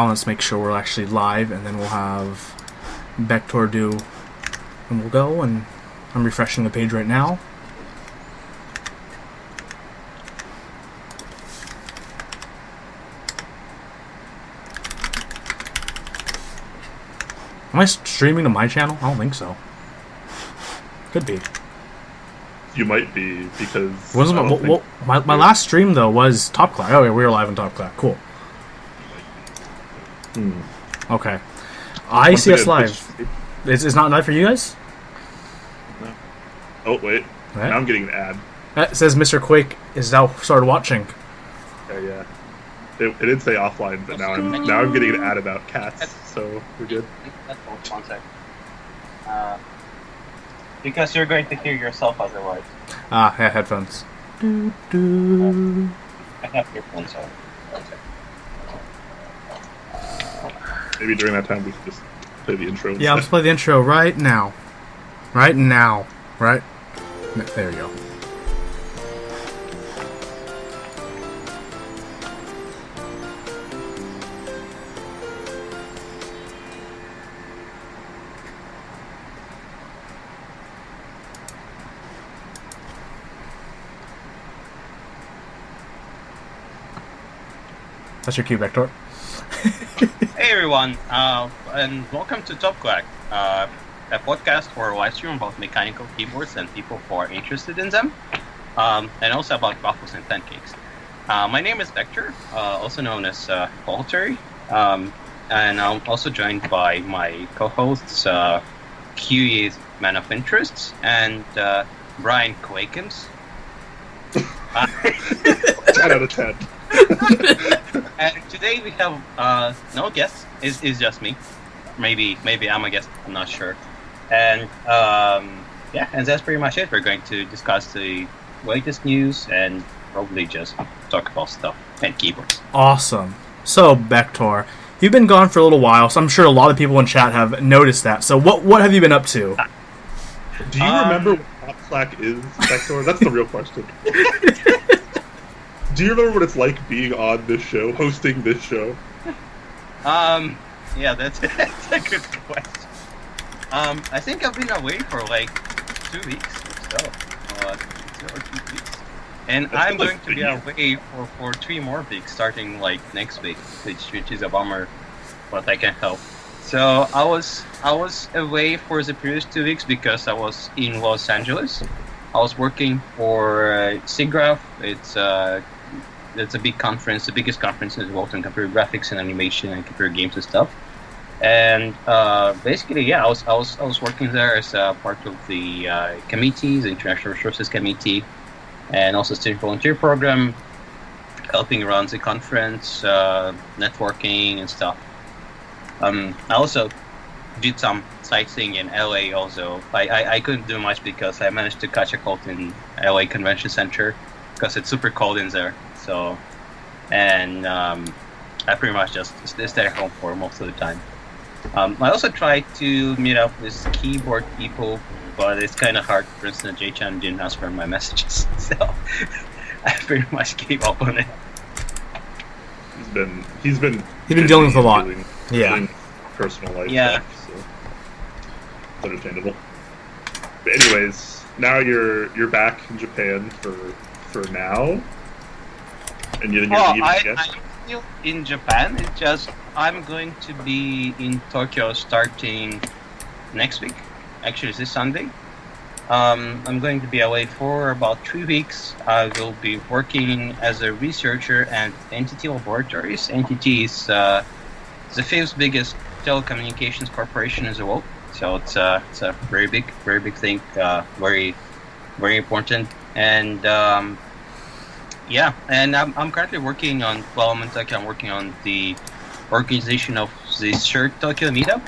let's make sure we're actually live, and then we'll have Bektour do, and we'll go, and I'm refreshing the page right now. Am I streaming to my channel? I don't think so. Could be. You might be, because... My last stream, though, was Top Clack. Oh, yeah, we were live in Top Clack. Cool. Okay. I see us live. It's not live for you guys? No. Oh, wait. Right. Now I'm getting an ad. It says Mr. Quake is now started watching. Yeah. It did say offline, but now I'm getting an ad about cats, so we're good. Headphones, 1 sec. Because you're going to hear yourself otherwise. Yeah, headphones. I have earphones on. 1 sec. Maybe during that time we could just play the intro. Yeah, let's play the intro right now. Right now. Right? There we go. That's your cue, Bektour. Hey everyone, and welcome to Top Clack, a podcast or a live stream about mechanical keyboards and people who are interested in them, and also about waffles and pancakes. My name is Bektour, also known as Voluntary, and I'm also joined by my co-hosts, Huey, Man of Interest, and Brian Quakens. 10 out of 10. And today we have no guests. It's just me. Maybe I'm a guest. I'm not sure. And yeah, and that's pretty much it. We're going to discuss the latest news and probably just talk about stuff and keyboards. Awesome. So, Bektour, you've been gone for a little while, so I'm sure a lot of people in chat have noticed that. So, what have you been up to? Do you remember what Clack is, Bektour? That's the real question. Do you remember what it's like being on this show, hosting this show? Yeah, that's a good question. I think I've been away for like 2 weeks or so. 2 or 3 weeks. And I'm going to be away for 3 more weeks, starting like next week, which is a bummer, but I can help. So I was away for the previous 2 weeks because I was in Los Angeles. I was working for SIGGRAPH. It's a big conference, the biggest conference in the world in computer graphics and animation and computer games and stuff. And basically, yeah, I was working there as a part of the committee, the International Resources Committee, and also student volunteer program, helping run the conference, networking and stuff. I also did some sightseeing in LA. Also, I couldn't do much because I managed to catch a cold in LA Convention Center because it's super cold in there. So, and I pretty much just stay at home for most of the time. I also tried to meet up with keyboard people, but it's kind of hard. For instance, J-Chan didn't answer my messages, so I pretty much gave up on it. He's been dealing with a lot. Doing personal life stuff, so it's understandable. But anyways, now you're back in Japan for now. And you're I'm still in Japan. It's just I'm going to be in Tokyo starting next week. Actually, this Sunday. I'm going to be away for about 3 weeks. I will be working as a researcher at Entity Laboratories. Entity is the 5th biggest telecommunications corporation in the world. So it's a very big thing. Very important. And yeah, and I'm currently working on, I'm working on the organization of the third Tokyo meetup.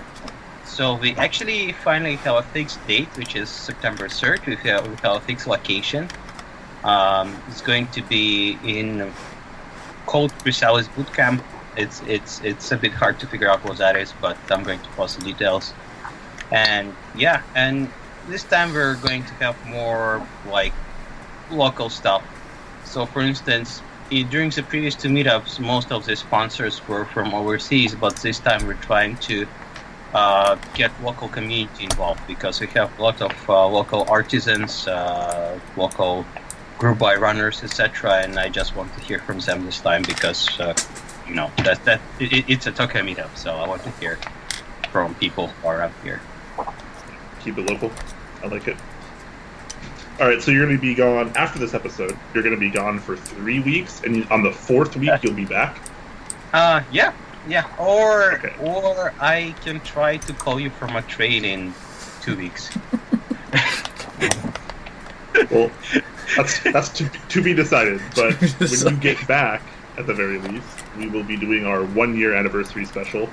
So we actually finally have a fixed date, which is September 3rd. We have a fixed location. It's going to be in Cold Chrysalis Bootcamp. It's a bit hard to figure out what that is, but I'm going to post the details. And yeah, and this time we're going to have more like local stuff. So for instance, during the previous two meetups, most of the sponsors were from overseas, but this time we're trying to get local community involved because we have a lot of local artisans, local group by runners, etc. And I just want to hear from them this time because it's a Tokyo meetup, so I want to hear from people who are up here. Keep it local. I like it. All right, so you're going to be gone after this episode. You're going to be gone for 3 weeks, and on the 4th week you'll be back. Yeah. Or I can try to call you from a train in 2 weeks. Well, that's to be decided. But when you get back, at the very least, we will be doing our 1-year anniversary special.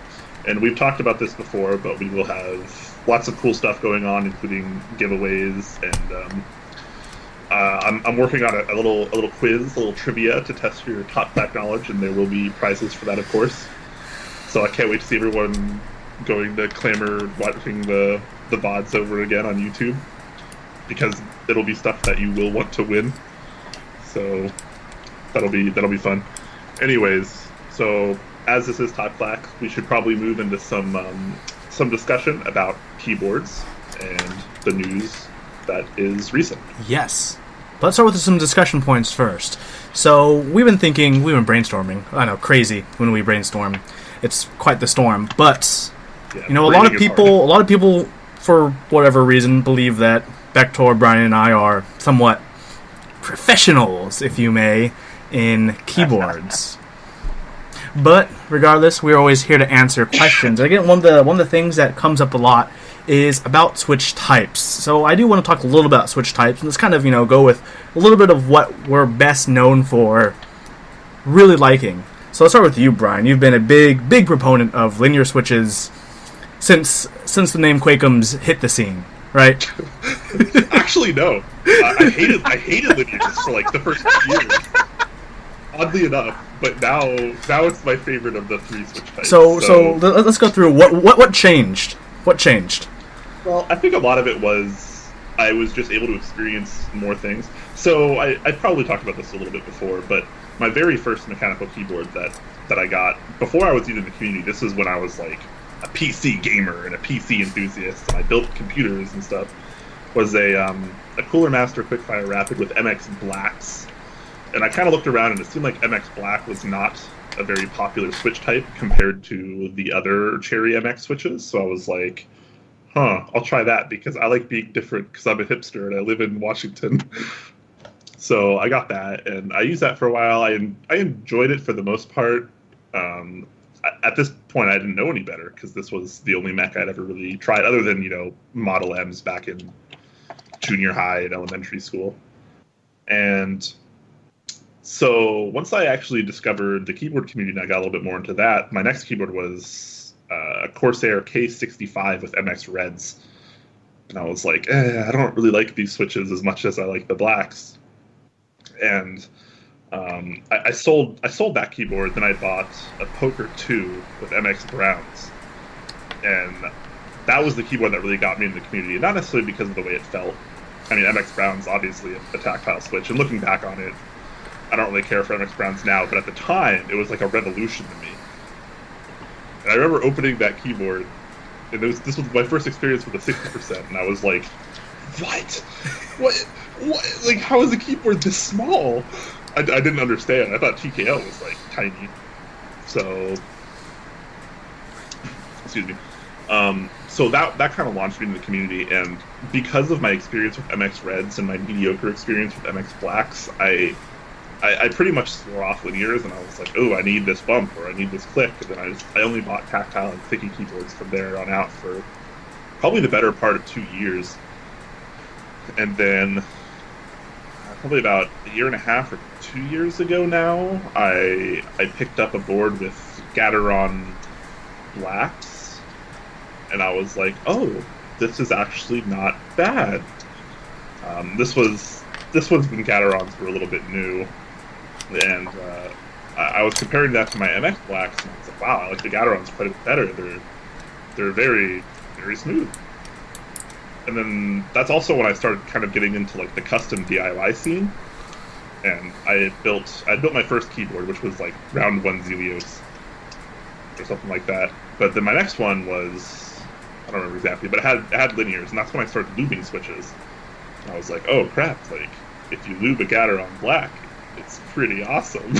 And we've talked about this before, but we will have lots of cool stuff going on, including giveaways, and I'm working on a little quiz, a little trivia to test your top Clack knowledge, and there will be prizes for that, of course. So I can't wait to see everyone going to clamor watching the VODs over again on YouTube, because it'll be stuff that you will want to win. So that'll be fun. Anyways, so as this is Top Clack, we should probably move into some discussion about keyboards and the news that is recent. Yes. Let's start with some discussion points first. So we've been brainstorming. I know, crazy when we brainstorm. It's quite the storm. But a lot of people, for whatever reason, believe that Bektour, Brian, and I are somewhat professionals, if you may, in keyboards. But regardless, we're always here to answer questions. Again, one of the things that comes up a lot is about switch types. So I do want to talk a little about switch types, and let's kind of go with a little bit of what we're best known for really liking. So let's start with you, Brian. You've been a big proponent of linear switches since the name Quakeums hit the scene, right? Actually, no. I hated linears for like the first years. Oddly enough, but now it's my favorite of the 3 switch types. So let's go through what changed. What changed? Well, I think a lot of it was I was just able to experience more things. So I probably talked about this a little bit before, but my very first mechanical keyboard that I got before I was even in the community, this is when I was like a PC gamer and a PC enthusiast, and I built computers and stuff, was a Cooler Master Quickfire Rapid with MX Blacks. And I kind of looked around, and it seemed like MX Black was not a very popular switch type compared to the other Cherry MX switches. So I was like, I'll try that, because I like being different, because I'm a hipster and I live in Washington. So I got that, and I used that for a while. I enjoyed it for the most part. At this point, I didn't know any better, because this was the only mech I'd ever really tried, other than, Model M's back in junior high and elementary school. And so once I actually discovered the keyboard community and I got a little bit more into that, my next keyboard was a Corsair K65 with MX Reds. And I was like, I don't really like these switches as much as I like the blacks. And I sold that keyboard, then I bought a Poker 2 with MX Browns. And that was the keyboard that really got me into the community, not necessarily because of the way it felt. I mean, MX Brown's obviously a tactile switch, and looking back on it, I don't really care for MX Browns now, but at the time, it was like a revolution to me. And I remember opening that keyboard, and this was my first experience with a 60%, and I was like, What? Like, how is a keyboard this small? I didn't understand. I thought TKL was, like, tiny. So, excuse me. So that kind of launched me into the community, and because of my experience with MX Reds and my mediocre experience with MX Blacks, I pretty much swore off linears, and I was like, I need this bump, or I need this click, and then I only bought tactile and clicky keyboards from there on out for probably the better part of 2 years. And then probably about a year and a half or 2 years ago now, I picked up a board with Gateron Blacks, and I was like, this is actually not bad. This was when Gaterons were a little bit new, and I was comparing that to my MX Blacks, and I was like, wow, I like the Gaterons quite a bit better. They're very, very smooth. And then that's also when I started kind of getting into like the custom DIY scene. and I built my first keyboard, which was like round 1 Tealios or something like that. But then my next one was, I don't remember exactly, but it had linears, and that's when I started lubing switches. And I was like, oh crap! Like if you lube a Gateron black, it's pretty awesome.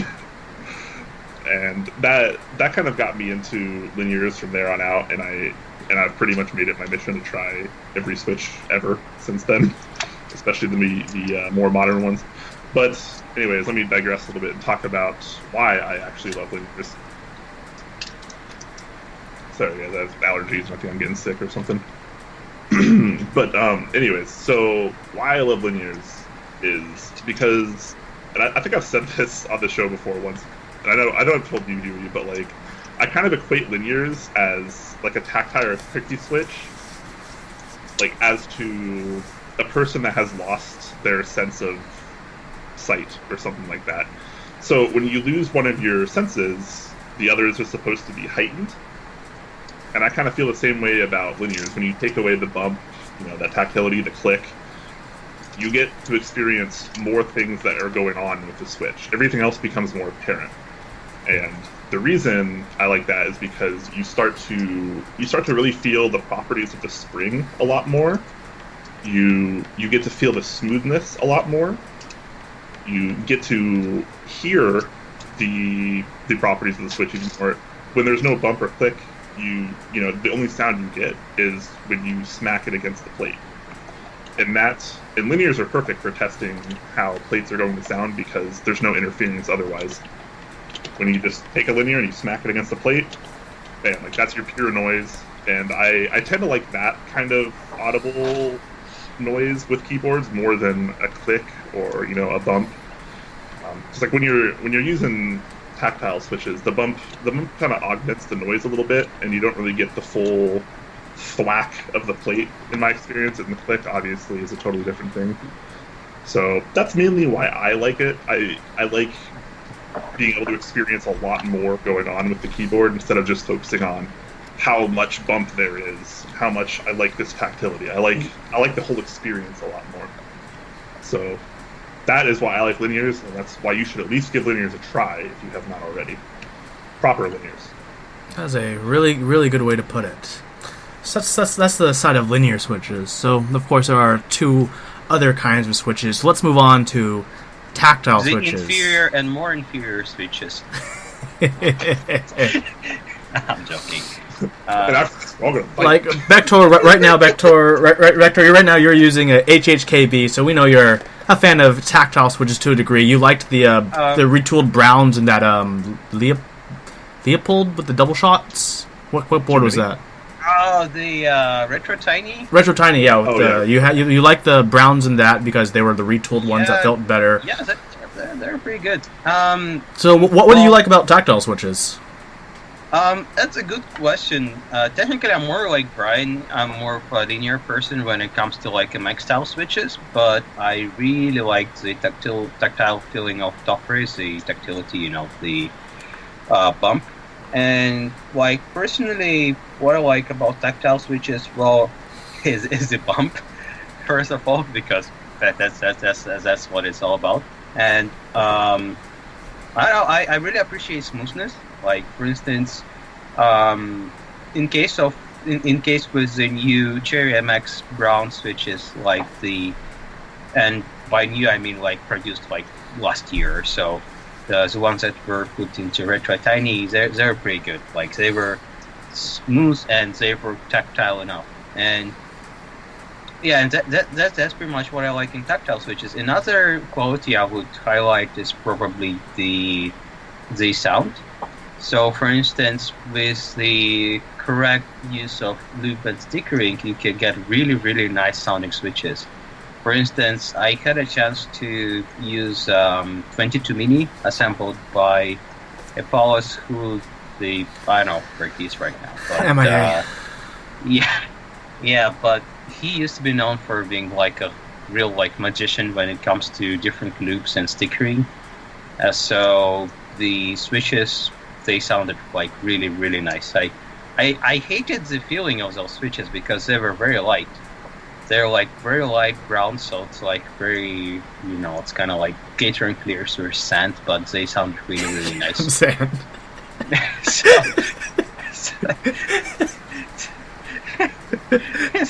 And that kind of got me into linears from there on out, and I've pretty much made it my mission to try every switch ever since then, especially the more modern ones. But anyways, let me digress a little bit and talk about why I actually love linears. Sorry guys, I have allergies. I think I'm getting sick or something. But anyways, so why I love linears is because, and I think I've said this on the show before once, and I know I've told you, but like, I kind of equate linears as like a tactile or a clicky switch, like as to a person that has lost their sense of sight or something like that. So when you lose one of your senses, the others are supposed to be heightened. And I kind of feel the same way about linears. When you take away the bump, that tactility, the click, you get to experience more things that are going on with the switch. Everything else becomes more apparent. And the reason I like that is because you start to really feel the properties of the spring a lot more. You get to feel the smoothness a lot more. You get to hear the properties of the switch even more. When there's no bump or click, the only sound you get is when you smack it against the plate. And linears are perfect for testing how plates are going to sound because there's no interference otherwise. When you just take a linear and you smack it against the plate, bam, like that's your pure noise. And I tend to like that kind of audible noise with keyboards more than a click or a bump. Just like when you're using tactile switches, the bump kind of augments the noise a little bit, and you don't really get the full thwack of the plate in my experience. And the click obviously is a totally different thing. So that's mainly why I like it. I like being able to experience a lot more going on with the keyboard instead of just focusing on how much bump there is, how much I like this tactility. I like the whole experience a lot more. So that is why I like linears, and that's why you should at least give linears a try if you have not already. Proper linears. That's a really, really good way to put it. So that's the side of linear switches. So, of course, there are two other kinds of switches. Let's move on to tactile switches. The inferior and more inferior switches. I'm joking. Like Bektour, you're using a HHKB, so we know you're a fan of tactile switches to a degree. You liked the retooled Browns and that Leopold with the double shots. What board was that? Oh, the Retro Tiny. Retro Tiny, yeah. You like the Browns in that because they were the retooled ones that felt better. Yeah, they're pretty good. So what do you like about tactile switches? That's a good question. Technically, I'm more like Brian. I'm more of a linear person when it comes to like MX style switches, but I really like the tactile feeling of top race, the tactility, the bump. And like personally, what I like about tactile switches, is the bump. First of all, because that's what it's all about. And I really appreciate smoothness. Like for instance, in case with the new Cherry MX Brown switches, and by new I mean like produced like last year or so, the ones that were put into Retro Tiny, they're pretty good. Like they were smooth and they were tactile enough. And yeah, and that's pretty much what I like in tactile switches. Another quality I would highlight is probably the sound. So, for instance, with the correct use of loop and stickering, you can get really, really nice sounding switches. For instance, I had a chance to use 22 Mini, assembled by a Paulus who I don't know where he is right now. But, yeah, but he used to be known for being like a real like magician when it comes to different loops and stickering. So the switches, they sounded like really, really nice. I hated the feeling of those switches because they were very light. They're like very light brown, so it's like very, it's kind of like Gateron clears were sand, but they sound really, really nice. Sand.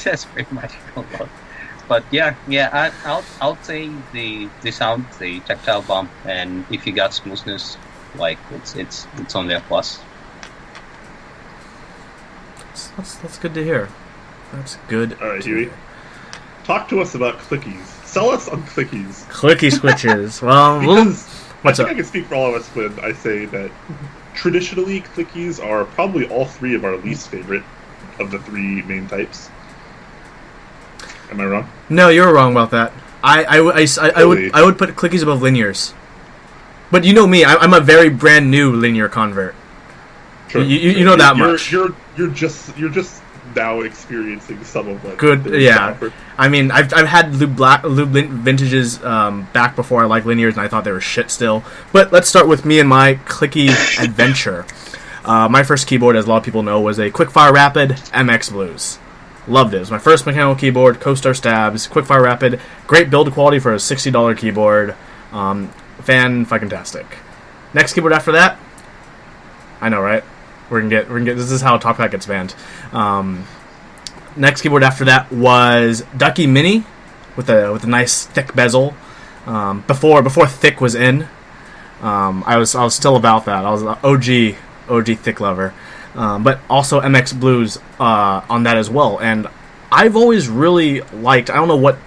That's pretty much a lot. But yeah, I'll say the sound, the tactile bump, and if you got smoothness, like it's only a plus. That's good to hear. That's good. All right, Huey. Talk to us about clickies. Sell us on clickies. Clicky switches. Well, I think I can speak for all of us when I say that traditionally clickies are probably all three of our least favorite of the three main types. Am I wrong? No, you're wrong about that. I would put clickies above linears. But you know me, I'm a very brand new linear convert. True. You know that much. You're just now experiencing some of like good. Yeah, I mean, I've had lube vintages back before I liked linears, and I thought they were shit still. But let's start with me and my clicky adventure. My first keyboard, as a lot of people know, was a Quickfire Rapid MX Blues. Loved it. It was my first mechanical keyboard, CoStar stabs, Quickfire Rapid, great build quality for a $60 keyboard. Fan-fucking-tastic. Next keyboard after that, I know, right? We're gonna get. This is how Top Hat gets banned. Next keyboard after that was Ducky Mini, with a nice thick bezel. Before thick was in, I was still about that. I was an OG thick lover, but also MX Blues on that as well. And I've always really liked. I don't know what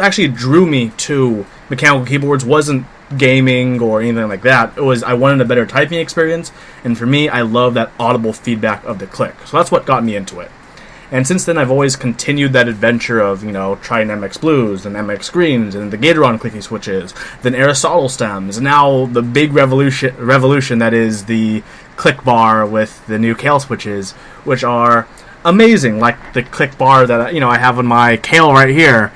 actually drew me to mechanical keyboards wasn't gaming or anything like that. It was I wanted a better typing experience, and for me, I love that audible feedback of the click. So that's what got me into it. And since then, I've always continued that adventure of, trying MX Blues and MX Greens and the Gateron clicky switches, then Aristotle stems, and now the big revolution that is the click bar with the new Kale switches, which are amazing, like the click bar that I have on my Kale right here.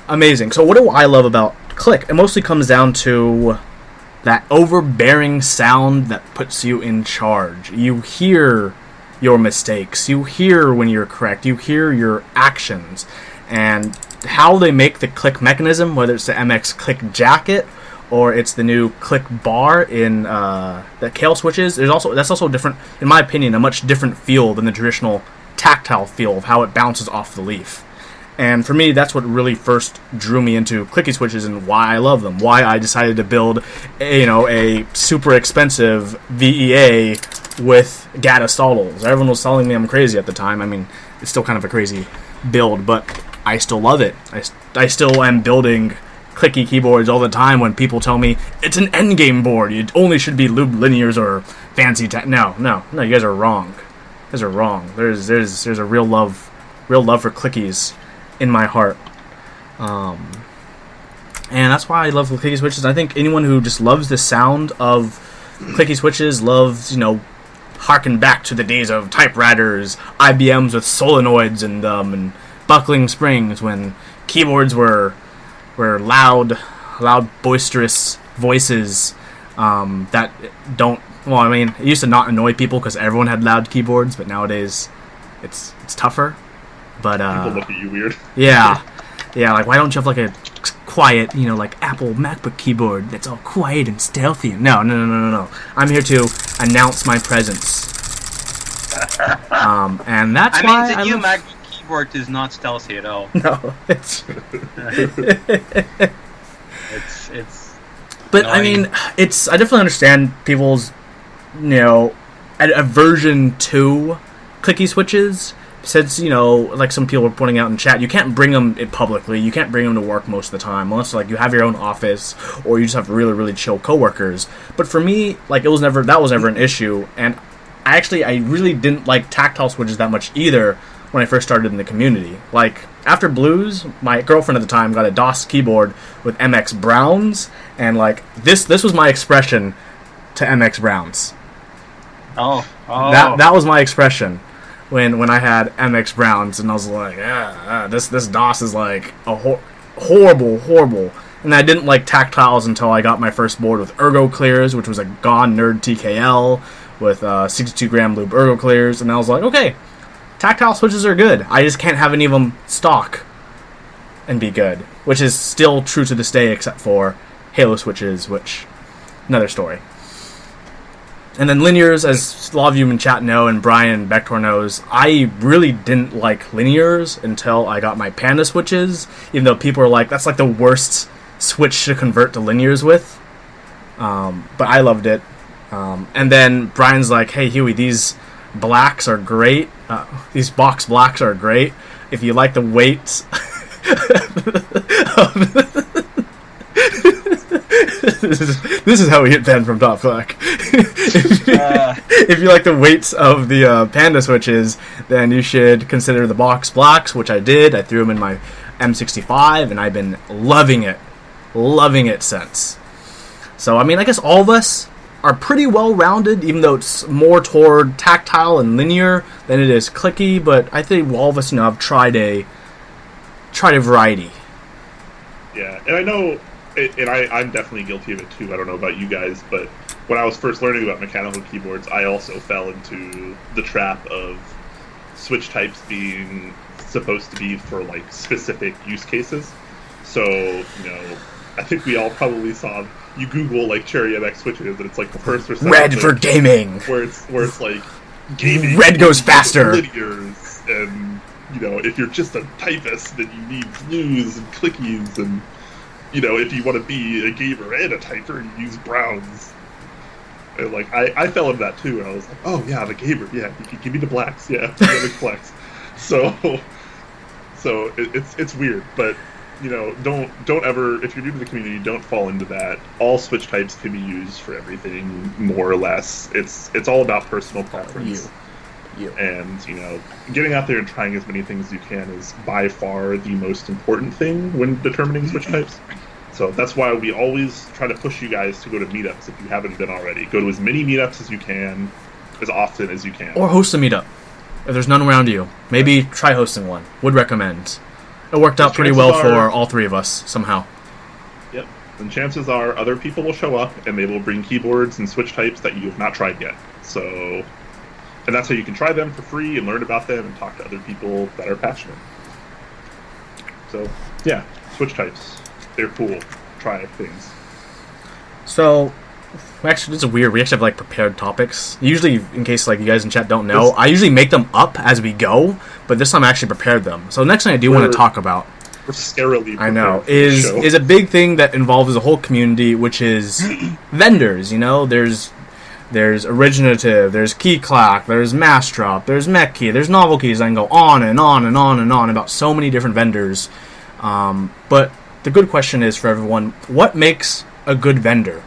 Amazing. So what do I love about click? It mostly comes down to that overbearing sound that puts you in charge. You hear your mistakes. You hear when you're correct. You hear your actions. And how they make the click mechanism, whether it's the MX click jacket or it's the new click bar in the Kale switches, that's also different, in my opinion, a much different feel than the traditional tactile feel of how it bounces off the leaf. And for me, that's what really first drew me into clicky switches and why I love them. Why I decided to build, a super expensive VEA with GATA stalls. Everyone was telling me I'm crazy at the time. I mean, it's still kind of a crazy build, but I still love it. I still am building clicky keyboards all the time when people tell me it's an endgame board. It only should be lube linears or fancy. No, you guys are wrong. You guys are wrong. There's a real love for clickies in my heart, and that's why I love clicky switches. I think anyone who just loves the sound of clicky switches loves, harken back to the days of typewriters, IBMs with solenoids in them, and buckling springs when keyboards were loud, boisterous voices that don't. Well, I mean, it used to not annoy people because everyone had loud keyboards, but nowadays it's tougher. But people look at you weird. Yeah, like why don't you have like a quiet, like Apple MacBook keyboard that's all quiet and stealthy? No. I'm here to announce my presence. And that's why the new MacBook keyboard is not stealthy at all. No, it's it's. But annoying. I mean, I definitely understand people's, aversion to clicky switches. Since, like some people were pointing out in chat, you can't bring them publicly. You can't bring them to work most of the time, unless like you have your own office or you just have really, really chill coworkers. But for me, like that was never an issue. And I really didn't like tactile switches that much either when I first started in the community. Like after Blues, my girlfriend at the time got a DOS keyboard with MX Browns, and like this was my expression to MX Browns. Oh. That was my expression. When I had MX Browns, and I was like, this DOS is like a horrible. And I didn't like tactiles until I got my first board with Ergo Clears, which was a Gone Nerd TKL with 62 gram lube Ergo Clears, and I was like, okay, tactile switches are good. I just can't have any of them stock and be good. which is still true to this day, except for Halo switches, which another story. And then linears, as a lot of you in chat know, and Brian Bektour knows, I really didn't like linears until I got my Panda switches, even though people are like, that's like the worst switch to convert to linears with. But I loved it. And then Brian's like, hey Huey, these blacks are great. These box blacks are great. If you like the weights... this is how we get banned from Top Clack. If you like the weights of the Panda switches, then you should consider the box blacks, which I did. I threw them in my M65, and I've been loving it since. So, I mean, I guess all of us are pretty well-rounded, even though it's more toward tactile and linear than it is clicky, but I think all of us, have tried a variety. Yeah, and I know... And I'm definitely guilty of it too. I don't know about you guys, but when I was first learning about mechanical keyboards, I also fell into the trap of switch types being supposed to be for like specific use cases. So, I think we all probably saw, you Google like Cherry MX switches, and it's like the first or second red for gaming, where it's like gaming. Red goes faster. Linears, and if you're just a typist, then you need blues and clickies and. If you want to be a gamer and a typer, you use browns. And, like, I fell into that, too, and I was like, oh, yeah, I'm a gamer. Yeah, you can give me the blacks. Yeah, the blacks. So it's weird. But, don't ever, if you're new to the community, don't fall into that. All switch types can be used for everything, more or less. It's all about personal preference. You. And, getting out there and trying as many things as you can is by far the most important thing when determining switch types. So that's why we always try to push you guys to go to meetups if you haven't been already. Go to as many meetups as you can, as often as you can. Or host a meetup. If there's none around you, maybe try hosting one. Would recommend. It worked out pretty well for all three of us, somehow. Yep. And chances are other people will show up, and they will bring keyboards and switch types that you have not tried yet. So... And that's how you can try them for free and learn about them and talk to other people that are passionate. So, yeah, switch types. They're cool. Try things. So, actually, this is weird. We actually have, prepared topics. Usually, in case, you guys in chat don't know, I usually make them up as we go, but this time I actually prepared them. So, the next thing I do want to talk about... We're scarily prepared. I know. Is a big thing that involves the whole community, which is vendors, There's Originative, there's Keyclack, there's Massdrop, there's Mech-Key, there's Novel Keys. I can go on and on and on and on about so many different vendors. But the good question is for everyone, what makes a good vendor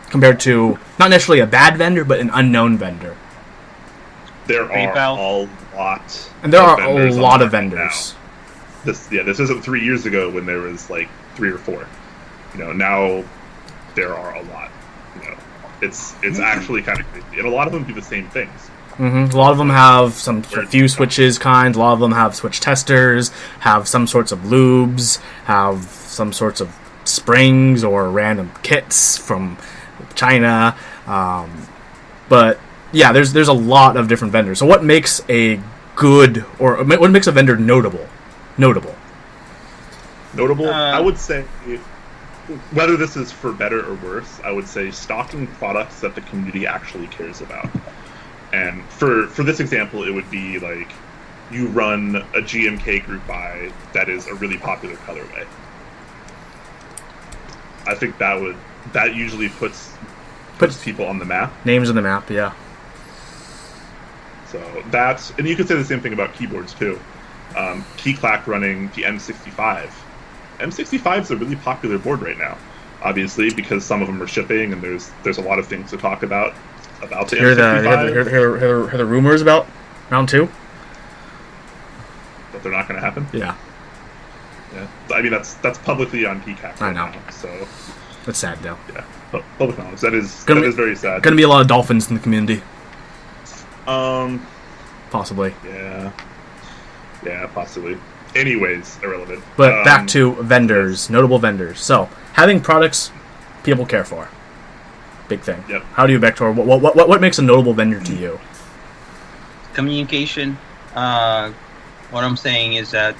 compared to not necessarily a bad vendor, but an unknown vendor? There are a lot. And there are a lot of vendors. This isn't 3 years ago when there was 3 or 4. Now there are a lot. It's actually kind of crazy. And a lot of them do the same things. Mm-hmm. A lot of them have a few switches kinds. A lot of them have switch testers, have some sorts of lubes, have some sorts of springs or random kits from China. But, yeah, there's a lot of different vendors. So what makes a good, or what makes a vendor notable? Notable, I would say... Whether this is for better or worse, I would say stocking products that the community actually cares about. And for this example, it would be you run a GMK group buy that is a really popular colorway. I think that usually puts people on the map. Names on the map, yeah. So and you could say the same thing about keyboards too. Keyclack running the M65. M65 is a really popular board right now, obviously, because some of them are shipping, and there's a lot of things to talk about the M65. Hear the rumors about round 2? That they're not going to happen? Yeah. Yeah. I mean, that's publicly on Keyclack right now, so... That's sad, though. Yeah. Public knowledge. That is very sad. Going to be a lot of dolphins in the community. Possibly. Yeah. Yeah, possibly. Anyways, irrelevant. But back to vendors, notable vendors. So, having products people care for. Big thing. Yep. How do you, Bektour? What makes a notable vendor to you? Communication. What I'm saying is that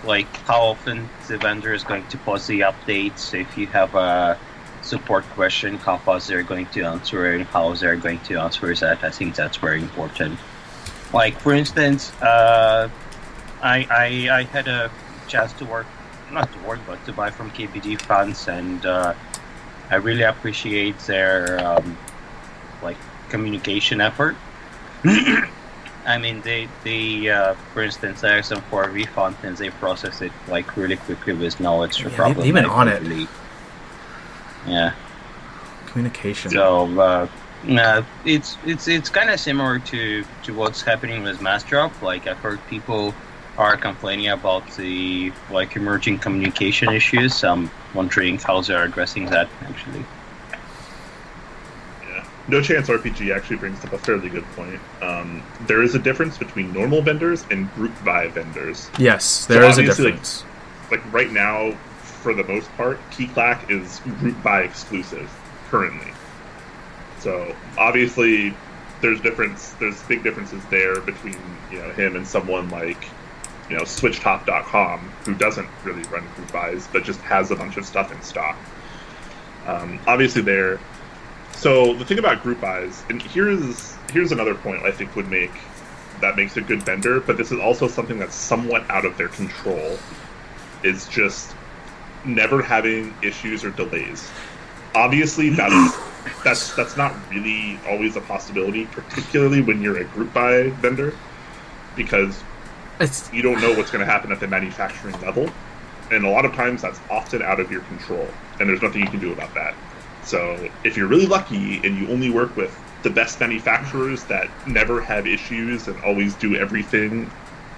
like how often the vendor is going to post the updates. So if you have a support question, how fast they're going to answer it, and how they're going to answer that. I think that's very important. Like, for instance, I had a chance to but to buy from KBD funds, and I really appreciate their like communication effort. I mean, they for instance, I asked them for a refund, and they process it like really quickly with no extra problem. They've been on it. Yeah. Communication. So it's kind of similar to what's happening with Massdrop. Like, I've heard people are complaining about the like emerging communication issues. I'm wondering how they're addressing that actually. No Chance RPG actually brings up a fairly good point. There is a difference between normal vendors and group buy vendors. Yes, there is a difference. Like right now, for the most part, Keyclack is group buy exclusive currently. So obviously, there's big differences there between him and someone like SwitchTop.com, who doesn't really run group buys but just has a bunch of stuff in stock. Obviously, there. So the thing about group buys, and here's another point I think makes a good vendor, but this is also something that's somewhat out of their control, is just never having issues or delays. Obviously, that's not really always a possibility, particularly when you're a group buy vendor, because you don't know what's going to happen at the manufacturing level, and a lot of times that's often out of your control, and there's nothing you can do about that. So if you're really lucky and you only work with the best manufacturers that never have issues and always do everything,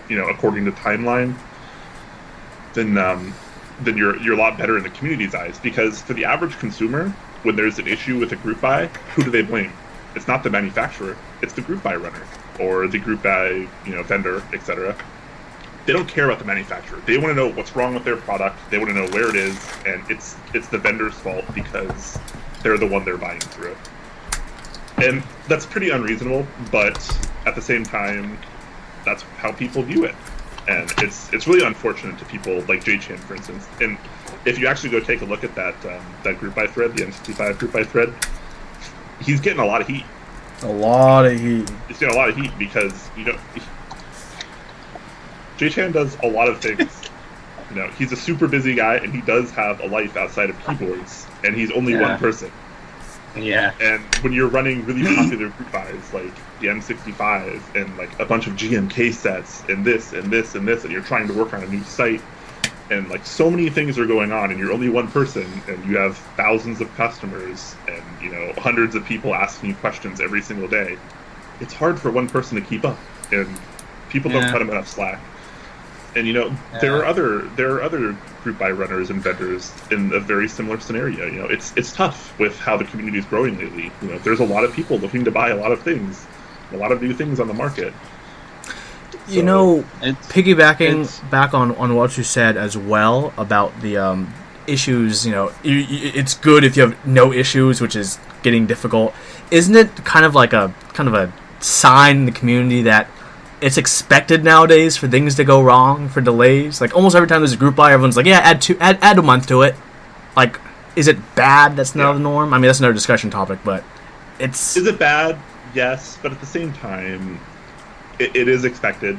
according to timeline, then you're a lot better in the community's eyes. Because for the average consumer, when there's an issue with a group buy, who do they blame? It's not the manufacturer; it's the group buy runner or the group buy vendor, etc. They don't care about the manufacturer. They want to know what's wrong with their product. They want to know where it is, and it's the vendor's fault because they're the one they're buying through. And that's pretty unreasonable, but at the same time, that's how people view it. And it's really unfortunate to people like J-Chan, for instance. And if you actually go take a look at that group buy thread, the M65 group buy thread, he's getting a lot of heat. A lot of heat. He's getting a lot of heat because J-Chan does a lot of things. He's a super busy guy, and he does have a life outside of keyboards, and he's only one person. Yeah. And when you're running really popular group buys like the M65 and like a bunch of GMK sets and this and this and this, and you're trying to work on a new site, and like so many things are going on, and you're only one person, and you have thousands of customers, and hundreds of people asking you questions every single day, it's hard for one person to keep up, and people don't cut him enough slack. And there are other group buy runners and vendors in a very similar scenario. It's tough with how the community is growing lately. There's a lot of people looking to buy a lot of things, a lot of new things on the market. Piggybacking back on what you said as well about the issues. It's good if you have no issues, which is getting difficult. Isn't it kind of a sign in the community that it's expected nowadays for things to go wrong, for delays? Like, almost every time there's a group buy, everyone's like, yeah, add a month to it. Like, is it bad? That's not the norm? I mean, that's another discussion topic, but it's... Is it bad? Yes, but at the same time, it is expected.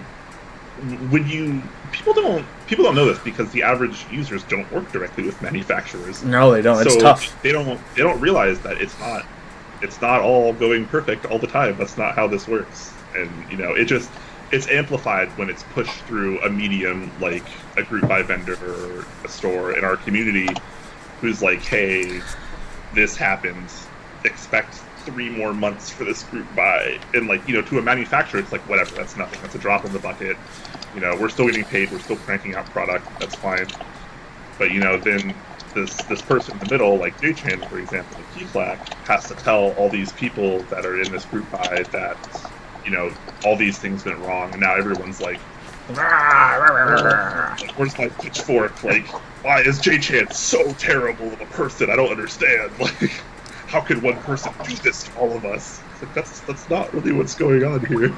People don't know this because the average users don't work directly with manufacturers. No, they don't. It's tough. They don't realize that it's not all going perfect all the time. That's not how this works. And it's amplified when it's pushed through a medium like a group buy vendor or a store in our community who's like, hey, this happened, expect 3 more months for this group buy. And to a manufacturer, it's like, whatever, that's nothing, that's a drop in the bucket. We're still getting paid, we're still cranking out product, that's fine. But then this person in the middle, like J-Chan, for example, Keyclack, has to tell all these people that are in this group buy that all these things went wrong, and now everyone's like, where's my pitchfork? Like, why is J-Chan so terrible of a person? I don't understand. Like, how could one person do this to all of us? It's like, that's not really what's going on here.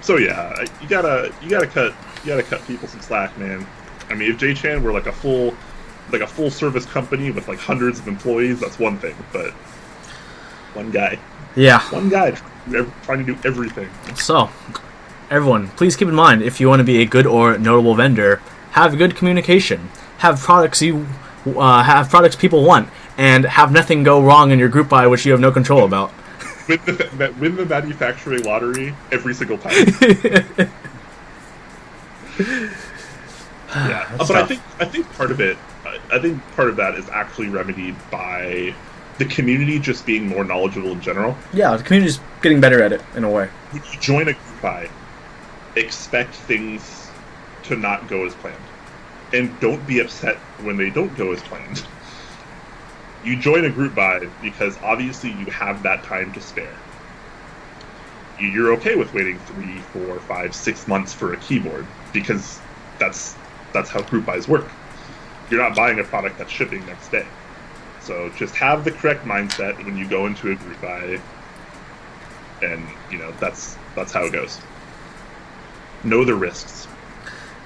So yeah, you gotta cut people some slack, man. I mean, if J-Chan were like a full service company with like hundreds of employees, that's one thing. But one guy, trying to do everything. So, everyone, please keep in mind, if you want to be a good or notable vendor, have good communication, have products people want, and have nothing go wrong in your group buy which you have no control about. Win the manufacturing lottery every single time. Yeah, but tough. I think part of that is actually remedied by the community just being more knowledgeable in general. Yeah, the community's getting better at it in a way. When you join a group buy, expect things to not go as planned, and don't be upset when they don't go as planned. You join a group buy because obviously you have that time to spare. You're okay with waiting 3, 4, 5, 6 months for a keyboard because that's how group buys work. You're not buying a product that's shipping next day. So just have the correct mindset when you go into a group buy, and that's how it goes. Know the risks.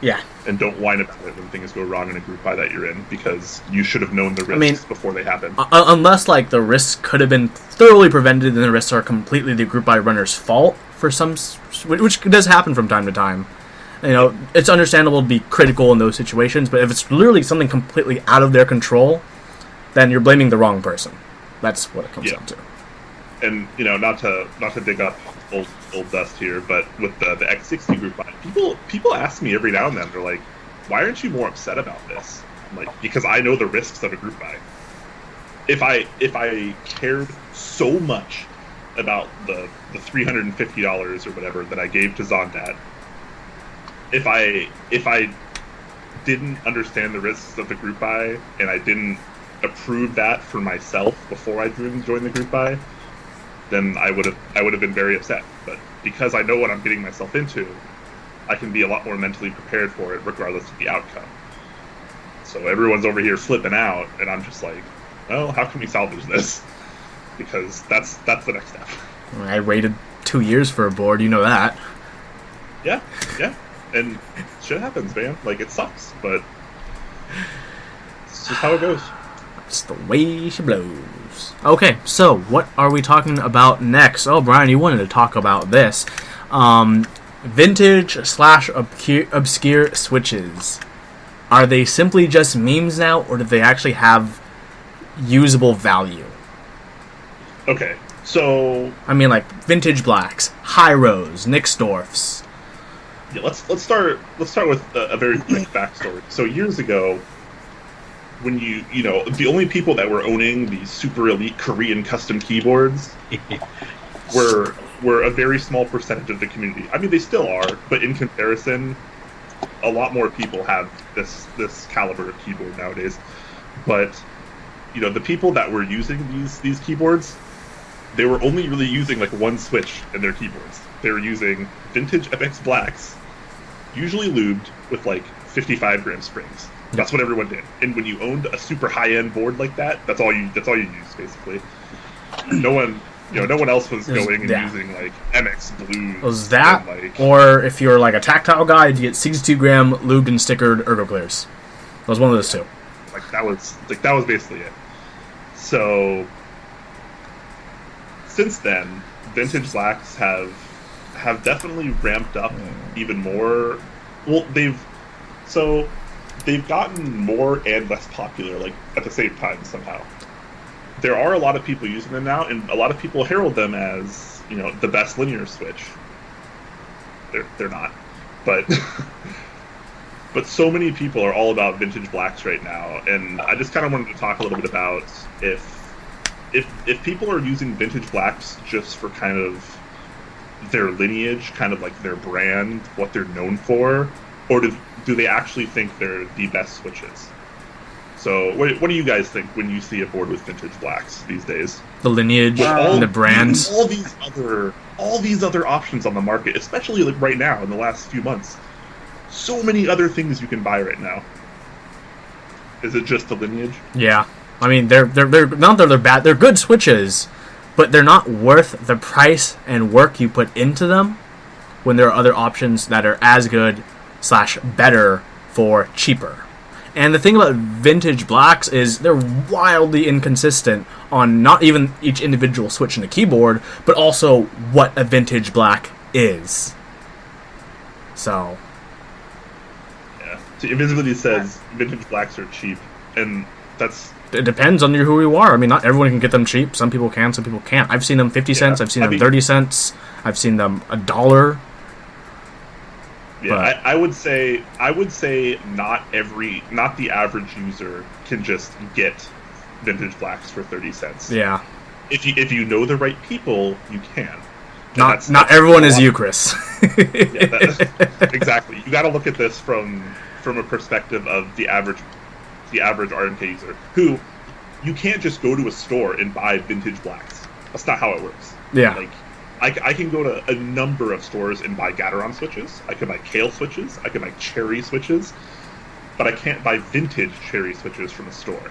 Yeah. And don't whine about it when things go wrong in a group buy that you're in, because you should have known the risks before they happen. Unless the risks could have been thoroughly prevented, and the risks are completely the group buy runner's fault for some, which does happen from time to time. It's understandable to be critical in those situations, but if it's literally something completely out of their control, then you're blaming the wrong person. That's what it comes down to. And not to dig up old dust here, but with the X60 group buy, people ask me every now and then, they're like, why aren't you more upset about this? I'm like, because I know the risks of a group buy. If I cared so much about the $350 or whatever that I gave to Zondat, if I didn't understand the risks of the group buy and I didn't approve that for myself before I joined the group buy, then I would have been very upset. But because I know what I'm getting myself into, I can be a lot more mentally prepared for it, regardless of the outcome. So everyone's over here flipping out, and I'm just like, well, how can we salvage this? Because that's the next step. I waited 2 years for a board, you know that. Yeah, and shit happens, man. It sucks, but it's just how it goes. It's the way she blows. Okay, so what are we talking about next? Oh, Brian, you wanted to talk about this. Vintage/obscure switches. Are they simply just memes now, or do they actually have usable value? Okay, so vintage blacks, Hyros, Nixdorfs. Yeah, let's start with a very quick backstory. So years ago, when the only people that were owning these super elite Korean custom keyboards were a very small percentage of the community. I mean, they still are, but in comparison, a lot more people have this caliber of keyboard nowadays. But the people that were using these keyboards, they were only really using one switch in their keyboards. They were using vintage FX blacks, usually lubed with 55 gram springs. That's what everyone did. And when you owned a super high-end board like that, that's all you used, basically. No one else was going and using MX blues. Was that, or if you're a tactile guy, you get 62 gram lubed and stickered ergo clears. It was one of those two. That was basically it. So since then, vintage blacks have definitely ramped up even more. Well, they've gotten more and less popular, at the same time, somehow. There are a lot of people using them now, and a lot of people herald them as, the best linear switch. They're not. But but so many people are all about vintage blacks right now, and I just kind of wanted to talk a little bit about if people are using vintage blacks just for kind of their lineage, kind of their brand, what they're known for, or do they actually think they're the best switches? So what do you guys think when you see a board with vintage blacks these days? The lineage and the brands. All these other options on the market, especially right now in the last few months. So many other things you can buy right now. Is it just the lineage? Yeah. I mean, they're not that they're bad. They're good switches, but they're not worth the price and work you put into them. when there are other options that are as good / better for cheaper. And the thing about vintage blacks is they're wildly inconsistent on not even each individual switch in the keyboard, but also what a vintage black is. So... yeah. So Invisibility says vintage blacks are cheap, and that's... it depends on who you are. I mean, not everyone can get them cheap. Some people can, some people can't. I've seen them 50 cents, I've seen them 30 cents, I've seen them $1. Yeah, I would say not the average user can just get vintage blacks for 30 cents. Yeah. If you know the right people, you can. That's everyone is you, Chris. Exactly. You got to look at this from a perspective of the average RMK user, who you can't just go to a store and buy vintage blacks. That's not how it works. Yeah. Like, I can go to a number of stores and buy Gateron switches. I can buy Kale switches. I can buy Cherry switches. But I can't buy vintage Cherry switches from a store.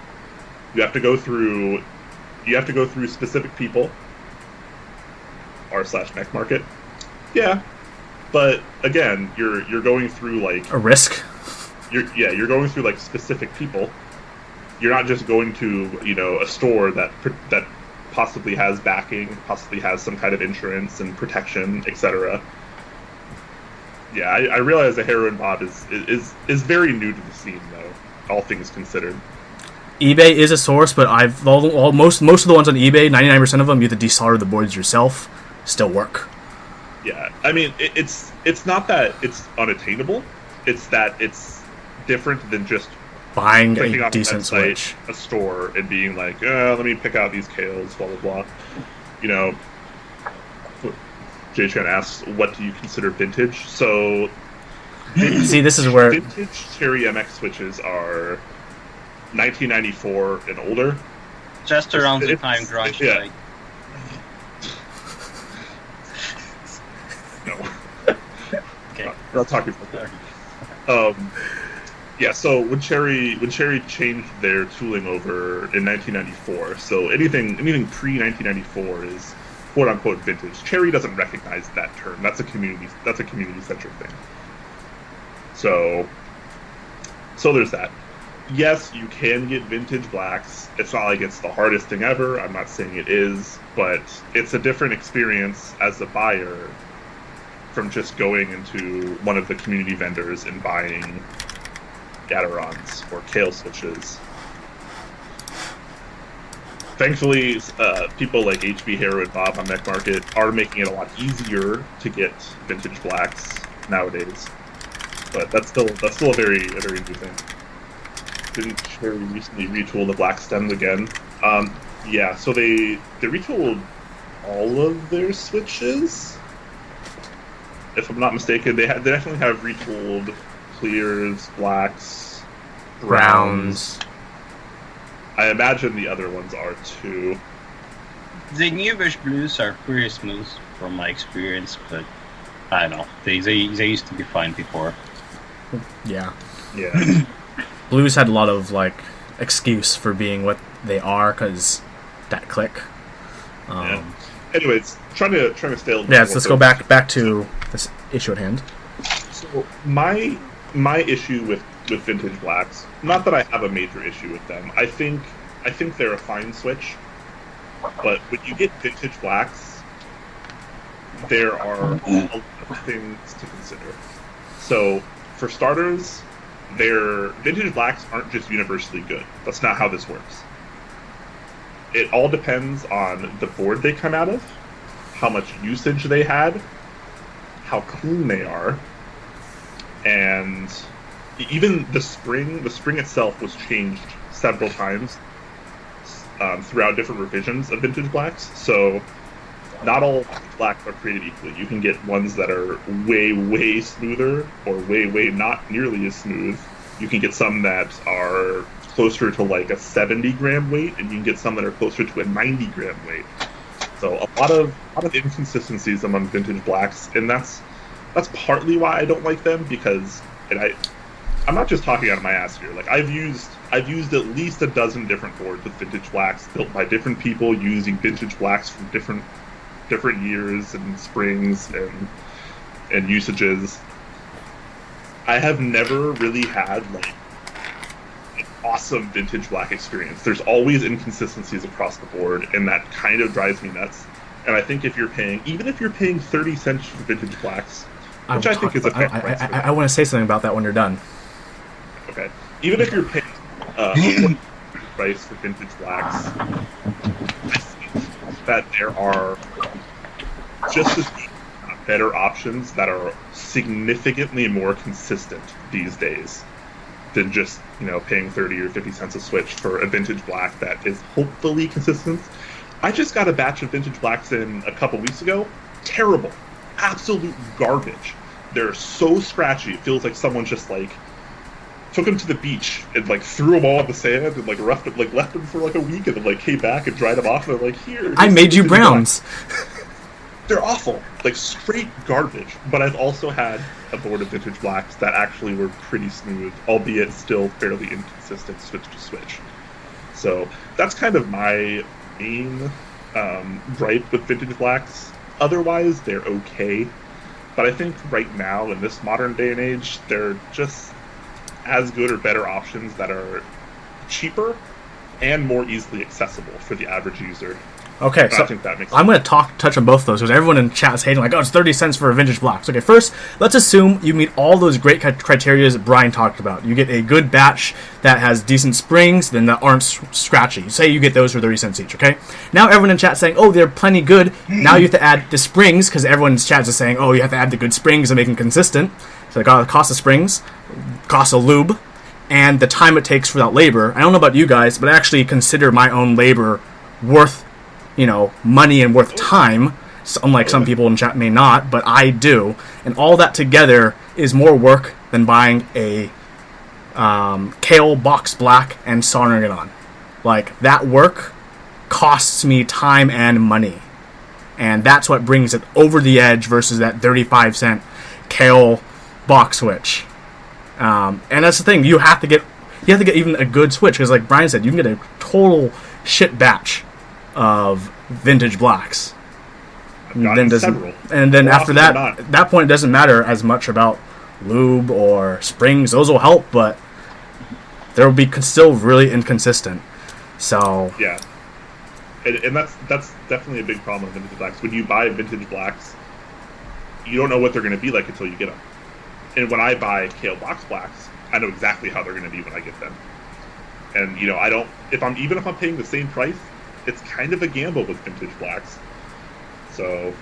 You have to go through specific people r/mech market. Yeah. But again, you're going through like a risk. You're going through like specific people. You're not just going to, a store that possibly has backing, possibly has some kind of insurance and protection, etc. Yeah, I realize the heroin Bob is very new to the scene, though, all things considered. eBay is a source, but most of the ones on eBay, 99% of them, you have to desolder the boards yourself, still work. Yeah, I mean, it's not that it's unattainable, it's that it's different than just buying a decent switch, a store, and being like, let me pick out these Kales, blah blah blah. J-Chan asks, what do you consider vintage? So, see, this is where vintage Cherry MX switches are 1994 and older. Just around the time grunge. Yeah. No. Okay. We're not talking about that. Yeah, so when Cherry changed their tooling over in 1994, so anything pre-1994 is quote unquote vintage. Cherry doesn't recognize that term. That's a community centric thing. So there's that. Yes, you can get vintage blacks. It's not like it's the hardest thing ever. I'm not saying it is, but it's a different experience as a buyer from just going into one of the community vendors and buying Gaterons or Kale switches. Thankfully, people like HB Hero and Bob on Mech Market are making it a lot easier to get vintage blacks nowadays. But that's still a very new thing. Didn't Cherry recently retool the black stems again? Yeah, so they retooled all of their switches. If I'm not mistaken, they definitely have retooled clears, blacks, browns. I imagine the other ones are too. The newish blues are pretty smooth from my experience, but I don't know. They used to be fine before. Yeah. Yeah. Blues had a lot of excuse for being what they are because that click. Yeah. Anyways, trying to stay a little bit more let's go back to this issue at hand. So my issue with vintage blacks, not that I have a major issue with them. I think they're a fine switch, but when you get vintage blacks, there are a lot of things to consider. So for starters, their vintage blacks aren't just universally good. That's not how this works. It all depends on the board they come out of, how much usage they had, how clean they are, and even the spring itself was changed several times throughout different revisions of vintage blacks. So not all blacks are created equally. You can get ones that are way smoother or way not nearly as smooth. You can get some that are closer to a 70 gram weight, and you can get some that are closer to a 90 gram weight. So a lot of inconsistencies among vintage blacks, and that's partly why I don't like them, because I'm not just talking out of my ass here. I've used at least a dozen different boards with vintage blacks built by different people using vintage blacks from different years and springs, and and usages, I have never really had like an awesome vintage black experience. There's always inconsistencies across the board, and that kind of drives me nuts. And I think if you're paying, even if you're paying 30 cents for vintage blacks, which I think is a fair price. I want to say something about that when you're done. Okay. Even if you're paying price for vintage blacks, I think that there are just as better options that are significantly more consistent these days than just, paying 30 or 50 cents a switch for a vintage black that is hopefully consistent. I just got a batch of vintage blacks in a couple weeks ago. Terrible. Absolute garbage. They're so scratchy. It feels like someone just took them to the beach and threw them all in the sand and left them for a week and then came back and dried them off and they're here. I made you browns. They're awful. Straight garbage. But I've also had a board of vintage blacks that actually were pretty smooth, albeit still fairly inconsistent switch to switch. So that's kind of my main gripe with vintage blacks. Otherwise, they're okay. But I think right now, in this modern day and age, they're just as good or better options that are cheaper and more easily accessible for the average user. Okay, so I think that makes I'm going to touch on both of those because everyone in chat is hating it's 30 cents for a vintage blacks. Okay, first, let's assume you meet all those great criteria that Brian talked about. You get a good batch that has decent springs, then that aren't scratchy. Say you get those for 30 cents each, okay? Now everyone in chat is saying, oh, they're plenty good. Now you have to add the springs because everyone's chat is saying, oh, you have to add the good springs and make them consistent. So the cost of springs, cost of lube, and the time it takes for that labor. I don't know about you guys, but I actually consider my own labor worth money and worth time, unlike some people in chat may not, but I do. And all that together is more work than buying a Kale box black and soldering it on. That work costs me time and money. And that's what brings it over the edge versus that 35-cent Kale box switch. And that's the thing, you have to get even a good switch, because like Brian said, you can get a total shit batch of vintage blacks. And then after that, at that point, it doesn't matter as much about lube or springs. Those will help, but they'll be still really inconsistent. So yeah, and that's definitely a big problem with vintage blacks. When you buy vintage blacks, you don't know what they're going to be like until you get them. And when I buy Kale box blacks, I know exactly how they're going to be when I get them. And I don't. If I'm paying the same price, it's kind of a gamble with vintage blacks. So,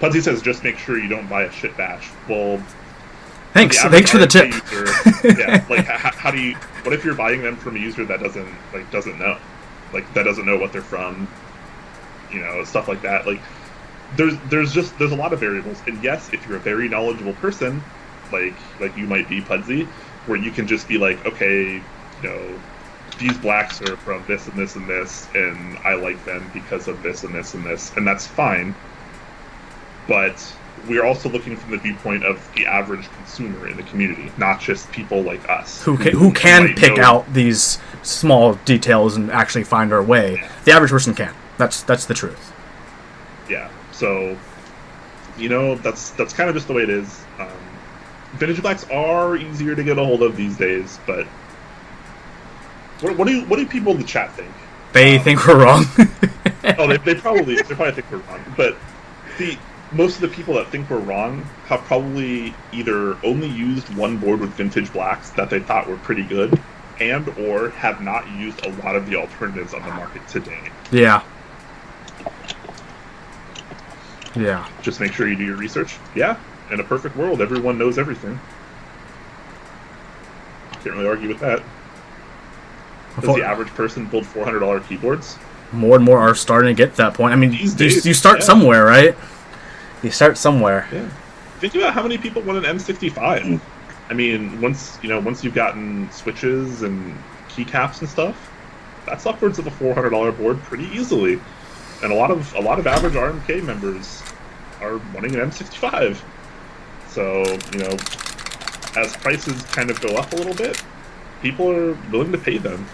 Pudsey says just make sure you don't buy a shit batch. Well, thanks for the tip. User, how do you? What if you're buying them from a user that doesn't know, that doesn't know what they're from, stuff like that. There's a lot of variables. And yes, if you're a very knowledgeable person, like you might be, Pudsey, where you can just be like, okay, these blacks are from this and this and this, and I like them because of this and this and this, and that's fine. But we're also looking from the viewpoint of the average consumer in the community, not just people like us. Who can pick out these small details and actually find our way. Yeah. The average person can't. That's the truth. Yeah, so, that's kind of just the way it is. Vintage blacks are easier to get a hold of these days, but what do people in the chat think? They think we're wrong. they probably think we're wrong. But most of the people that think we're wrong have probably either only used one board with vintage blacks that they thought were pretty good, and or have not used a lot of the alternatives on the market today. Yeah. Yeah. Just make sure you do your research. Yeah. In a perfect world, everyone knows everything. Can't really argue with that. Does the average person build $400 keyboards? More and more are starting to get to that point. I mean, you start somewhere, right? You start somewhere. Yeah. Think about how many people want an M65. I mean, once you've gotten switches and keycaps and stuff, that's upwards of a $400 board pretty easily. And a lot of average RMK members are wanting an M65. So, as prices kind of go up a little bit, people are willing to pay them.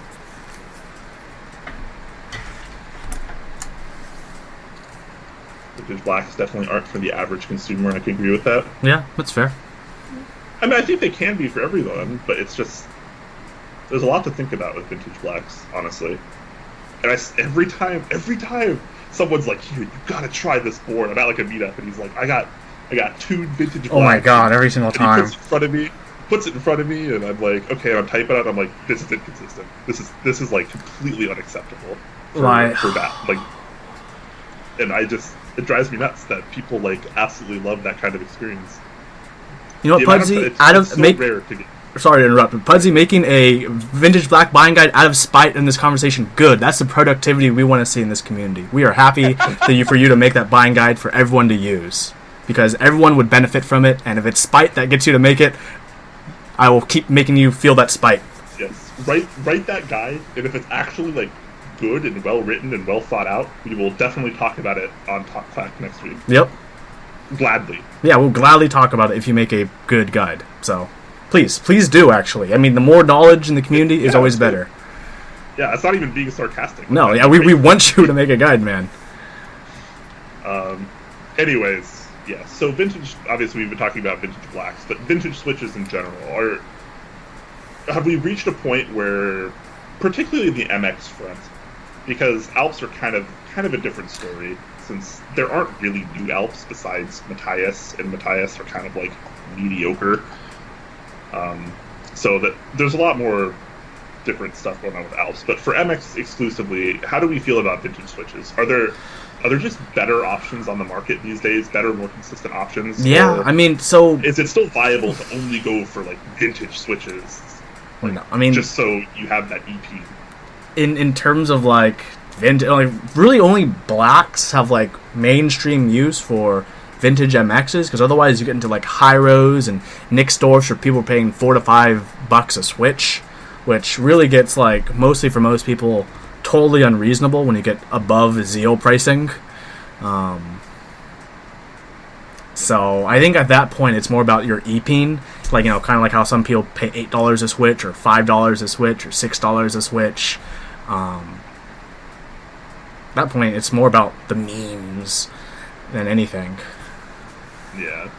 Vintage blacks definitely aren't for the average consumer, and I can agree with that. Yeah, that's fair. I mean, I think they can be for everyone, but it's just there's a lot to think about with vintage blacks, honestly. And every time someone's like, "Here, you gotta try this board." I'm at like a meetup, and he's like, "I got 2 vintage blacks." Oh my god! Every single time. He puts it in front of me, and I'm like, "Okay," and I'm typing it. I'm like, "This is inconsistent. This is like completely unacceptable for that." Like, and it drives me nuts that people like absolutely love that kind of experience. You know what, Pudsey? Sorry to interrupt, but Pudsey making a vintage black buying guide out of spite in this conversation. Good. That's the productivity we want to see in this community. We are happy for you to make that buying guide for everyone to use, because everyone would benefit from it. And if it's spite that gets you to make it, I will keep making you feel that spite. Yes. Write that guide, and if it's actually like good and well written and well thought out, we will definitely talk about it on Clack next week. Yep. Gladly. Yeah, we'll gladly talk about it if you make a good guide. So, please do, actually. I mean, the more knowledge in the community is always better. Yeah, it's not even being sarcastic. No, yeah, we want you to make a guide, man. Anyways, yeah, so vintage, obviously we've been talking about vintage blacks, but vintage switches in general, have we reached a point where, particularly the MX front, because Alps are kind of a different story, since there aren't really new Alps besides Matthias, and Matthias are kind of like mediocre. So that there's a lot more different stuff going on with Alps. But for MX exclusively, how do we feel about vintage switches? Are there just better options on the market these days? Better, more consistent options? Yeah, I mean, so is it still viable to only go for like vintage switches? No, I mean, just so you have that EP. In terms of like vintage, like really only blacks have like mainstream use for vintage MXs, because otherwise you get into like Hyros and Nixdorfs, where people are paying $4 to $5 a switch, which really gets like, mostly for most people, totally unreasonable when you get above Zeal pricing. So I think at that point it's more about your EPing, like, you know, kind of like how some people pay $8 a switch or $5 a switch or $6 a switch. At that point it's more about the memes than anything. Yeah.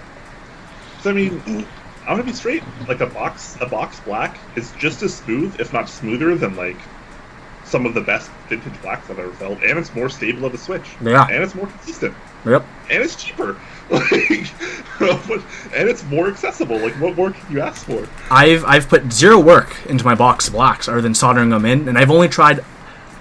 So I mean, I'm gonna be straight. Like a box black is just as smooth, if not smoother, than like some of the best vintage blacks I've ever felt, and it's more stable of a switch. Yeah. And it's more consistent. Yep. And it's cheaper. Like, and it's more accessible. Like, what more can you ask for? I've put zero work into my box blacks other than soldering them in, and I've only tried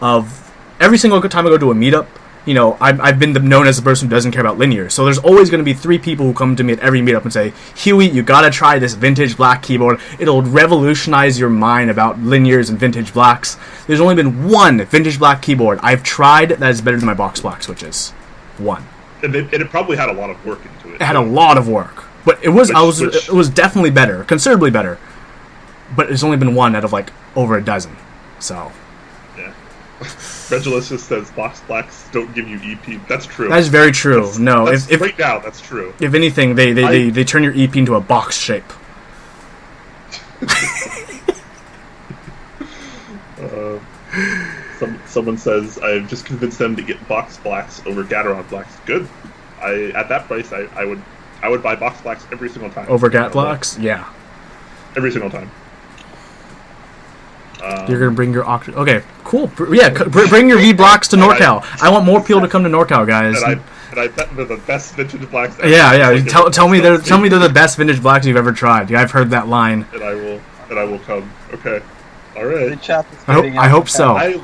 every single time I go to a meetup. You know, I've been known as the person who doesn't care about linear, so there's always going to be 3 people who come to me at every meetup and say, "Huey, you gotta try this vintage black keyboard. It'll revolutionize your mind about linears and vintage blacks." There's only been one vintage black keyboard I've tried that is better than my box black switches. One. And it probably had a lot of work into it. It had a lot of work, but it was definitely better, considerably better. But it's only been one out of like over a dozen, so. Yeah. Regulus just says box blacks don't give you EP. That's true. That is very true. If right now that's true. If anything, they turn your EP into a box shape. Someone says I've just convinced them to get box blacks over Gateron blacks. Good. At that price, I would buy box blacks every single time. Over Gat blacks, yeah. Every single time. You're gonna bring your okay, cool. Yeah, bring your V blocks to NorCal. I want more people to come to NorCal, guys. And I bet they're the best vintage blacks ever. Yeah. Tell me they're the best vintage blacks you've ever tried. Yeah, I've heard that line. And I will come. Okay. All right. I hope so.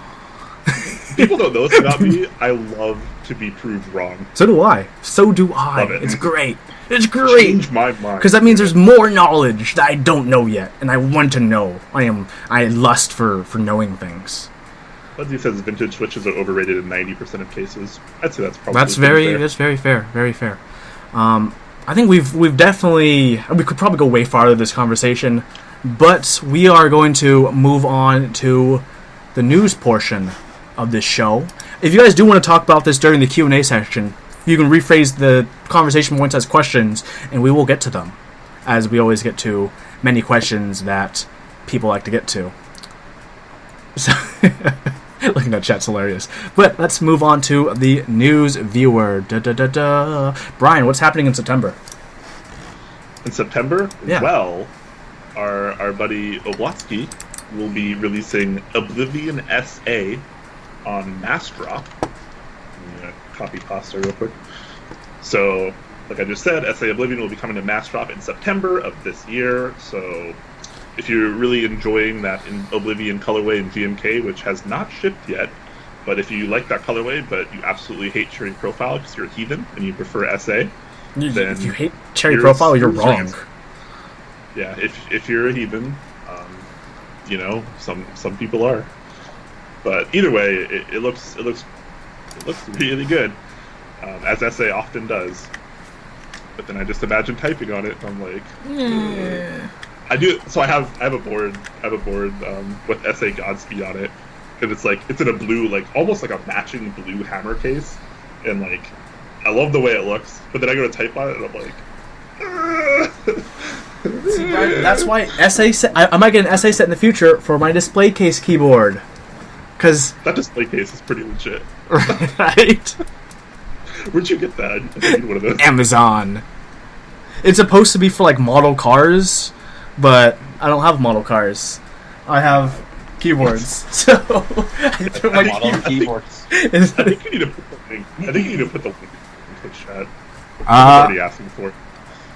People don't know this about me. I love to be proved wrong. So do I. Love it. It's great. It's great. Change my mind. Because that means there's more knowledge that I don't know yet, and I want to know. I lust for knowing things. Lindsay says vintage switches are overrated in 90% of cases. I'd say that's probably that's very fair. Very fair. I think we've definitely, we could probably go way farther in this conversation, but we are going to move on to the news portion of this show. If you guys do want to talk about this during the Q&A section, you can rephrase the conversation points as questions, and we will get to them, as we always get to many questions that people like to get to. So Looking at chat's hilarious. But let's move on to the news viewer. Brian, what's happening in September? In September? Yeah. Well, our buddy Oblatsky will be releasing Oblivion SA on Massdrop. I'm going to copy pasta real quick. So, like I just said, SA Oblivion will be coming to Massdrop in September of this year. So, if you're really enjoying that in Oblivion colorway in GMK, which has not shipped yet, but if you like that colorway, but you absolutely hate Cherry Profile because you're a heathen and you prefer SA, then if you hate Cherry Profile, you're wrong. Yeah, if you're a heathen, you know, some people are. But either way, it looks really good, as SA often does. But then I just imagine typing on it, and I'm like, I do. So I have a board with SA Godspeed on it, and it's in a blue, like almost like a matching blue hammer case, and like I love the way it looks. But then I go to type on it, and I'm like. See, Brian, that's why I might get an SA set in the future for my display case keyboard. Cause that display case is pretty legit. Right? Where'd you get that? I need one of those. Amazon. It's supposed to be for like model cars, but I don't have model cars. I have keyboards. So I threw my keyboards. I think you need to put the link. In the chat. I'm already asking for it.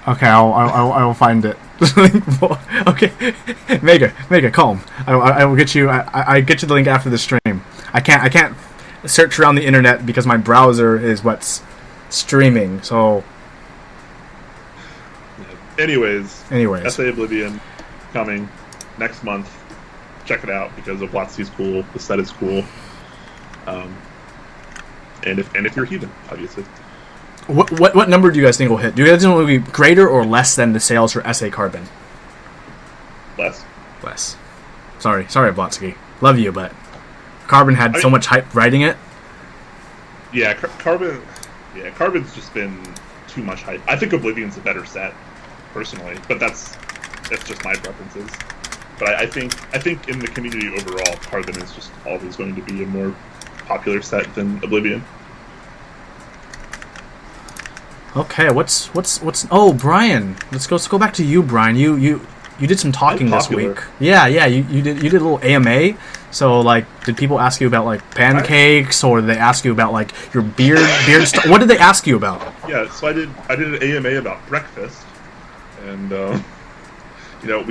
Okay, I will find it. Okay, Mega, calm. I will get you. I get you the link after the stream. I can't search around the internet because my browser is what's streaming. So, anyways, SA Oblivion coming next month. Check it out because Oblatsky's cool. The set is cool. And if you're heathen, obviously. What number do you guys think will hit? Do you guys think it will be greater or less than the sales for SA Carbon? Less. Sorry, Blotsky. Love you, but Carbon had so much hype writing it. Yeah, Carbon. Yeah, Carbon's just been too much hype. I think Oblivion's a better set, personally, but that's just my preferences. But I think in the community overall, Carbon is just always going to be a more popular set than Oblivion. Okay, what's? Oh, Brian, let's go back to you, Brian. You did some talking this week. Yeah, you did a little AMA. So like, did people ask you about like pancakes, or did they ask you about like your beard what did they ask you about? Yeah, so I did an AMA about breakfast, and you know,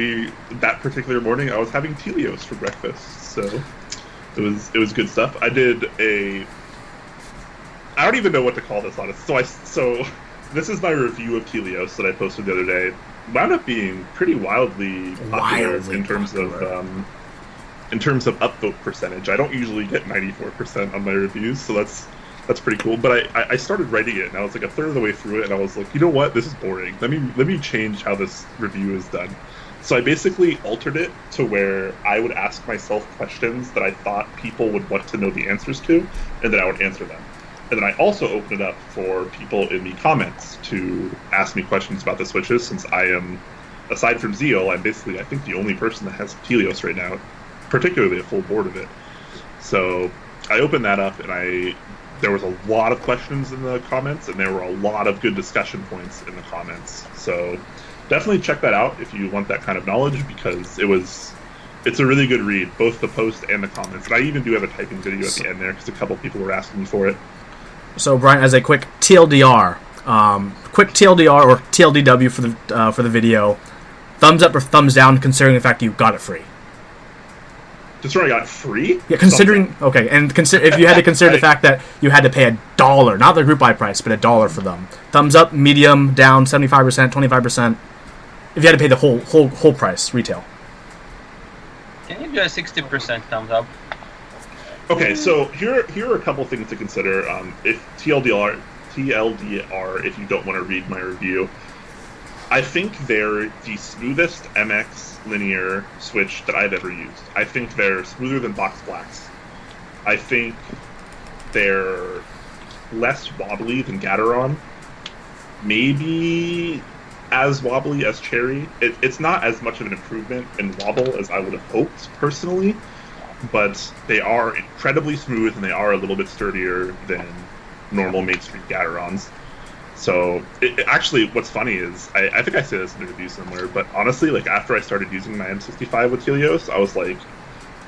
that particular morning I was having Tealios for breakfast, so it was good stuff. I don't even know what to call this, honestly. So this is my review of Tealios that I posted the other day. Wound up being pretty wildly popular in terms of upvote percentage. I don't usually get 94% on my reviews, so that's pretty cool. But I started writing it, and I was like a third of the way through it, and I was like, you know what, this is boring. Let me change how this review is done. So I basically altered it to where I would ask myself questions that I thought people would want to know the answers to, and then I would answer them. And then I also opened it up for people in the comments to ask me questions about the switches, since I am, aside from Zeal, I'm basically, I think, the only person that has Tealios right now, particularly a full board of it. So I opened that up, and there was a lot of questions in the comments, and there were a lot of good discussion points in the comments. So definitely check that out if you want that kind of knowledge, because it's a really good read, both the post and the comments. And I even do have a typing video at the end there, because a couple people were asking me for it. So, Brian, as a quick TLDR, or TLDW for the video, thumbs up or thumbs down, considering the fact you got it free. Considering I got it free? Yeah, considering okay, and if you had to consider the fact that you had to pay $1, not the group buy price, but $1 for them. Thumbs up, medium, down, 75%, 25%. If you had to pay the whole price retail. Can you do a 60% thumbs up? Okay, so here are a couple things to consider. If TLDR, if you don't want to read my review, I think they're the smoothest MX linear switch that I've ever used. I think they're smoother than Box Blacks. I think they're less wobbly than Gateron. Maybe as wobbly as Cherry. It's not as much of an improvement in wobble as I would have hoped, personally. but they are incredibly smooth and they are a little bit sturdier than normal mainstream Gaterons. So, actually, what's funny is, I think I say this in a review somewhere, but honestly, like, after I started using my M65 with Tealios, I was like,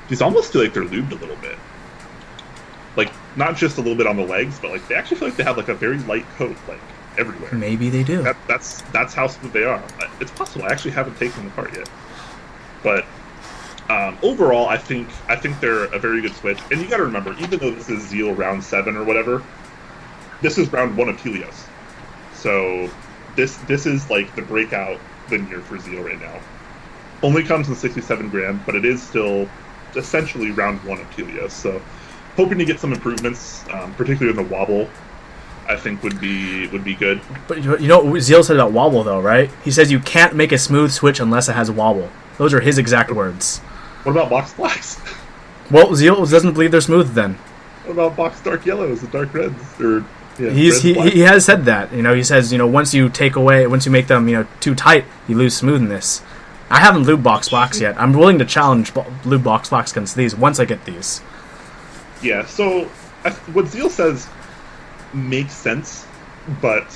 these almost feel like they're lubed a little bit. Like, not just a little bit on the legs, but, like, they actually feel like they have, like, a very light coat, like, everywhere. Maybe they do. That's how smooth they are. It's possible. I actually haven't taken them apart yet. But, overall, I think they're a very good Switch. And you gotta remember, even though this is Zeal round 7 or whatever, this is round 1 of Tealios. So this is like the breakout linear for Zeal right now. Only comes in 67 gram, but it is still essentially round 1 of Tealios. So hoping to get some improvements, particularly in the wobble, I think would be good. But you know what Zeal said about wobble though, right? He says you can't make a smooth Switch unless it has wobble. Those are his exact words. What about box blacks? Well, Zeal doesn't believe they're smooth then. What about box dark yellows and dark reds? Or yeah, he has said that. You know, he says, you know, once you make them, you know, too tight, you lose smoothness. I haven't lubed box blacks yet. I'm willing to challenge lube box blacks against these once I get these. Yeah. So what Zeal says makes sense, but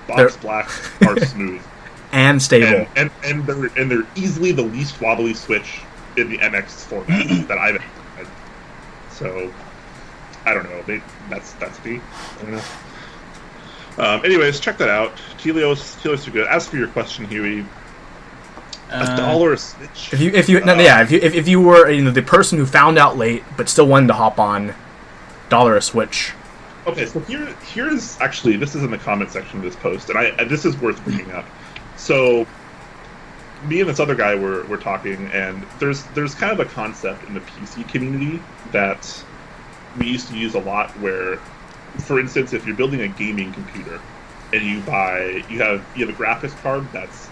box blacks are smooth and stable, and they're easily the least wobbly Switch in the MX format that I've had. So. I don't know. That's me. I don't know. Anyways, check that out. Tealios are good. As for your question, Huey, $1 a Switch. If you were the person who found out late but still wanted to hop on, $1 a Switch. Okay, so here's actually, this is in the comment section of this post, and this is worth bringing up. So me and this other guy were talking, and there's kind of a concept in the PC community that we used to use a lot where, for instance, if you're building a gaming computer and you have a graphics card that's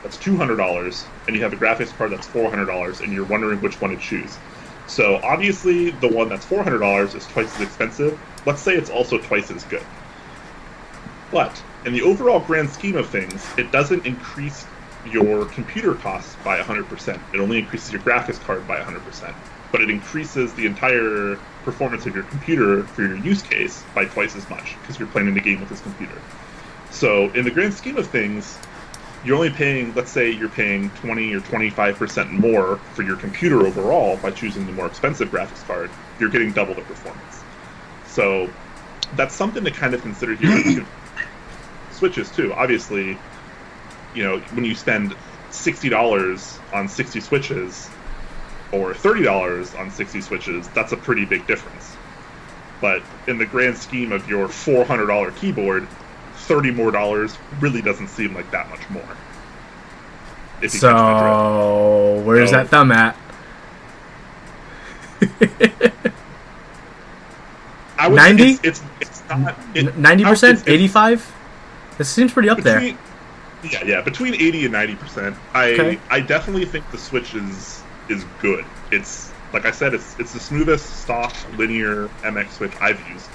$200 and you have a graphics card that's $400 and you're wondering which one to choose. So obviously the one that's $400 is twice as expensive. Let's say it's also twice as good. But in the overall grand scheme of things, it doesn't increase your computer costs by 100%. It only increases your graphics card by 100%. But it increases the entire performance of your computer for your use case by twice as much because you're playing the game with this computer. So in the grand scheme of things, you're only paying, let's say you're paying 20 or 25% more for your computer overall by choosing the more expensive graphics card. You're getting double the performance. So that's something to kind of consider here. Switches too. Obviously, you know, when you spend $60 on 60 switches or $30 on 60 switches, that's a pretty big difference. But in the grand scheme of your $400 keyboard, $30 more really doesn't seem like that much more. So, where's that thumb at? I would 90? It's not 90%? 85? This seems pretty up there. Yeah, between 80 and 90%. I definitely think the Switch is good. It's, like I said, it's the smoothest stock linear MX Switch I've used,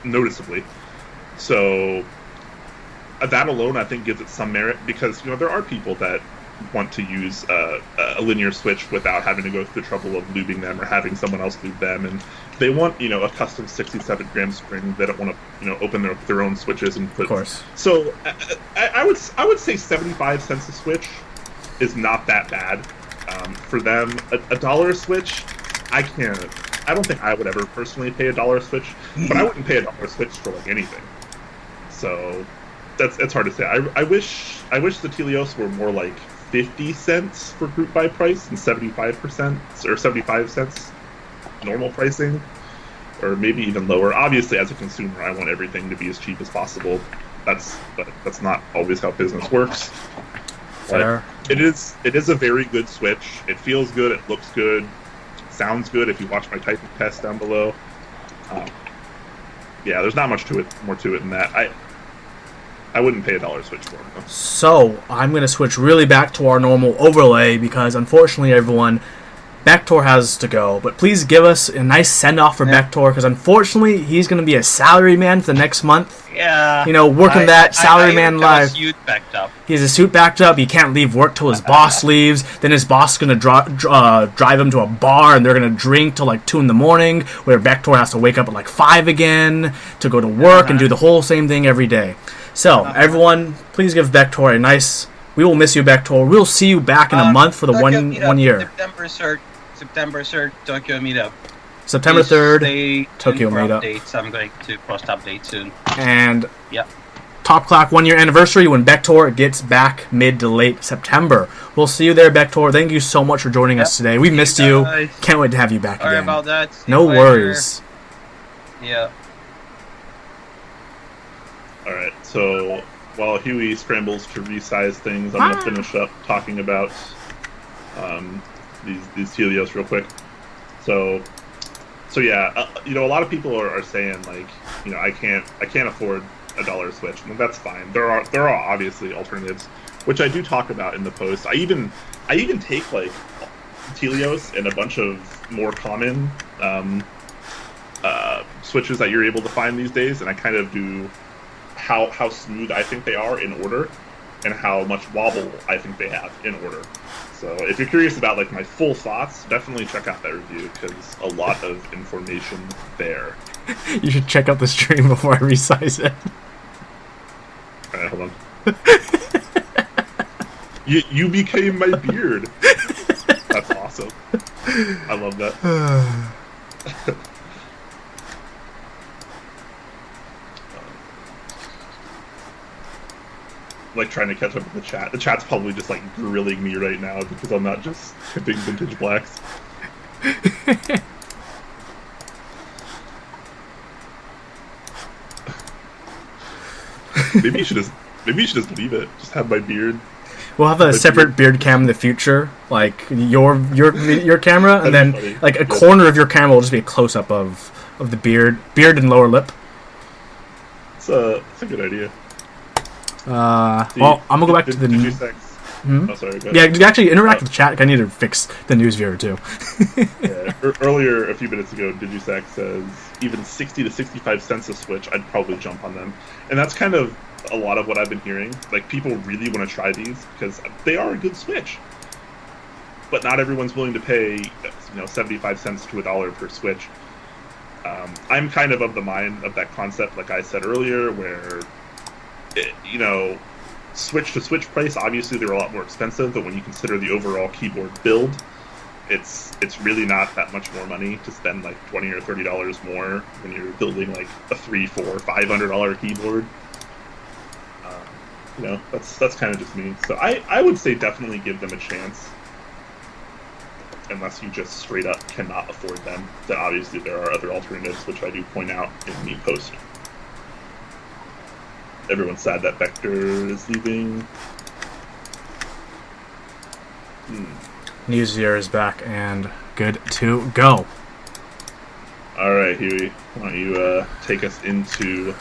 noticeably. So that alone, I think, gives it some merit because, you know, there are people that want to use a linear Switch without having to go through the trouble of lubing them or having someone else lube them, and they want, you know, a custom 67 gram spring. They don't want to, you know, open their own switches and put. Of course. So I would say 75 cents a Switch is not that bad for them. $1 a Switch, I don't think I would ever personally pay $1 a Switch, but I wouldn't pay $1 a Switch for like anything. So it's hard to say. I wish the Tealios were more like 50 cents for group buy price and 75% or 75 cents normal pricing, or maybe even lower. Obviously, as a consumer, I want everything to be as cheap as possible. But that's not always how business works. Fair. But it is a very good Switch. It feels good. It looks good. Sounds good. If you watch my typing test down below. Yeah, there's not much more to it than that. I wouldn't pay $1 Switch for it, though. So I'm going to switch really back to our normal overlay because, unfortunately, everyone, Bektour has to go, but please give us a nice send-off for Bektour, because unfortunately, he's going to be a salary man for the next month. Yeah. You know, working that salary man life. Suit backed up. He has a suit backed up. He can't leave work till his boss leaves. Then his boss is going to drive him to a bar, and they're going to drink till like 2 in the morning, where Bektour has to wake up at like 5 again to go to work and do the whole same thing every day. So, everyone, please give Bektour a nice... We will miss you, Bektour. We'll see you back in a month for the one year. September 3rd, Tokyo meetup. September 3rd, Tokyo meetup. Updates. I'm going to post updates soon. And Top Clack 1 year anniversary when Bektour gets back mid to late September. We'll see you there, Bektour. Thank you so much for joining us today. We've missed you. Can't wait to have you back again. Sorry about that. No worries. Yeah. Alright, so while Huey scrambles to resize things, I'm going to finish up talking about these Tealios real quick. So yeah, you know, a lot of people are saying, like, you know, I can't afford a $1 Switch, and that's fine. There are obviously alternatives, which I do talk about in the post. I even take like Tealios and a bunch of more common switches that you're able to find these days, and I kind of do how smooth I think they are in order, and how much wobble I think they have in order. So if you're curious about like my full thoughts, definitely check out that review, because a lot of information there. You should check out the stream before I resize it. Alright, hold on. You became my beard. That's awesome. I love that. Like trying to catch up with the chat. The chat's probably just like grilling me right now because I'm not just tipping vintage blacks. Maybe you should just leave it. Just have my beard. We'll have a separate beard cam in the future, like your camera, and then funny. Like a corner of your camera will just be a close up of the beard and lower lip. It's a good idea. Well, I'm gonna go back to the news. Oh, sorry, go ahead. Yeah, actually interact with the chat. I need to fix the news viewer too. Yeah, earlier, a few minutes ago, DigiSack says even 60 to 65 cents a Switch, I'd probably jump on them, and that's kind of a lot of what I've been hearing. Like, people really want to try these because they are a good Switch, but not everyone's willing to pay 75 cents to $1 per Switch. I'm kind of the mind of that concept, like I said earlier, where Switch to Switch price, obviously they're a lot more expensive, but when you consider the overall keyboard build, it's really not that much more money to spend like $20 or $30 more when you're building like a $300, $400, $500 keyboard. That's kind of just me. So I would say definitely give them a chance, unless you just straight up cannot afford them. Then obviously there are other alternatives, which I do point out in the post. Everyone's sad that Bektour is leaving. News year is back and good to go. Alright, Huey, why don't you take us into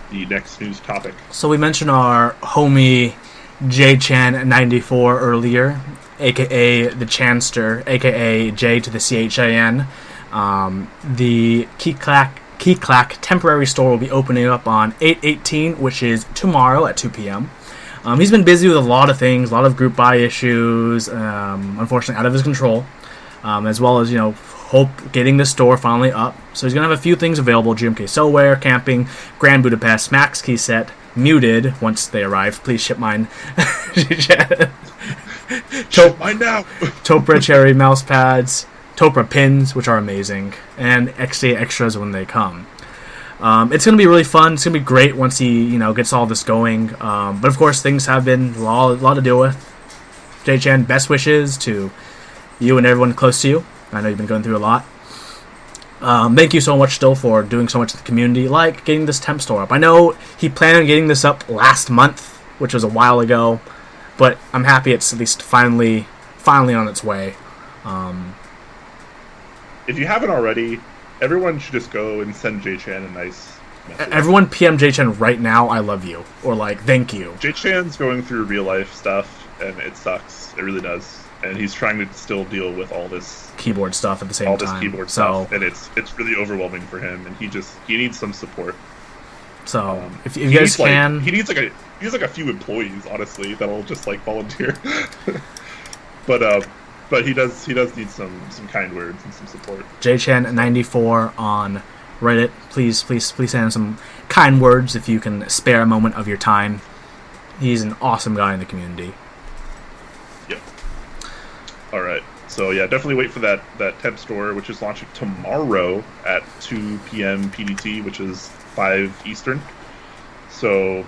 the next news topic? So we mentioned our homie JChan94 earlier, aka the Chanster, aka J to the CHIN. The Keyclack temporary store will be opening up on 8/18, which is tomorrow at 2 p.m. He's been busy with a lot of things, a lot of group buy issues, unfortunately out of his control, as well as, getting the store finally up. So he's going to have a few things available: GMK Cellware, Camping, Grand Budapest, Max Key Set, Muted, once they arrive. Please ship mine. Ship mine now! Topra Cherry mouse pads, Topra pins, which are amazing, and XA extras when they come. It's going to be really fun. It's going to be great once he, gets all this going. But of course, things have been a lot to deal with. J-Chan, best wishes to you and everyone close to you. I know you've been going through a lot. Thank you so much still for doing so much in the community, like getting this temp store up. I know he planned on getting this up last month, which was a while ago, but I'm happy it's at least finally on its way. If you haven't already, everyone should just go and send J-Chan a nice message. Everyone PM J-Chan right now, I love you, or thank you. J-Chan's going through real life stuff, and it sucks. It really does. and he's trying to still deal with all this keyboard stuff at the same time. All this keyboard stuff, and it's really overwhelming for him, and he needs some support. So if you guys can, he needs like a few employees, honestly, that'll just like volunteer. But he does need some kind words and some support. JChan94 on Reddit, please send some kind words if you can spare a moment of your time. He's an awesome guy in the community. Yep. All right. So yeah, definitely wait for that temp store, which is launching tomorrow at 2 p.m. PDT, which is 5 Eastern. So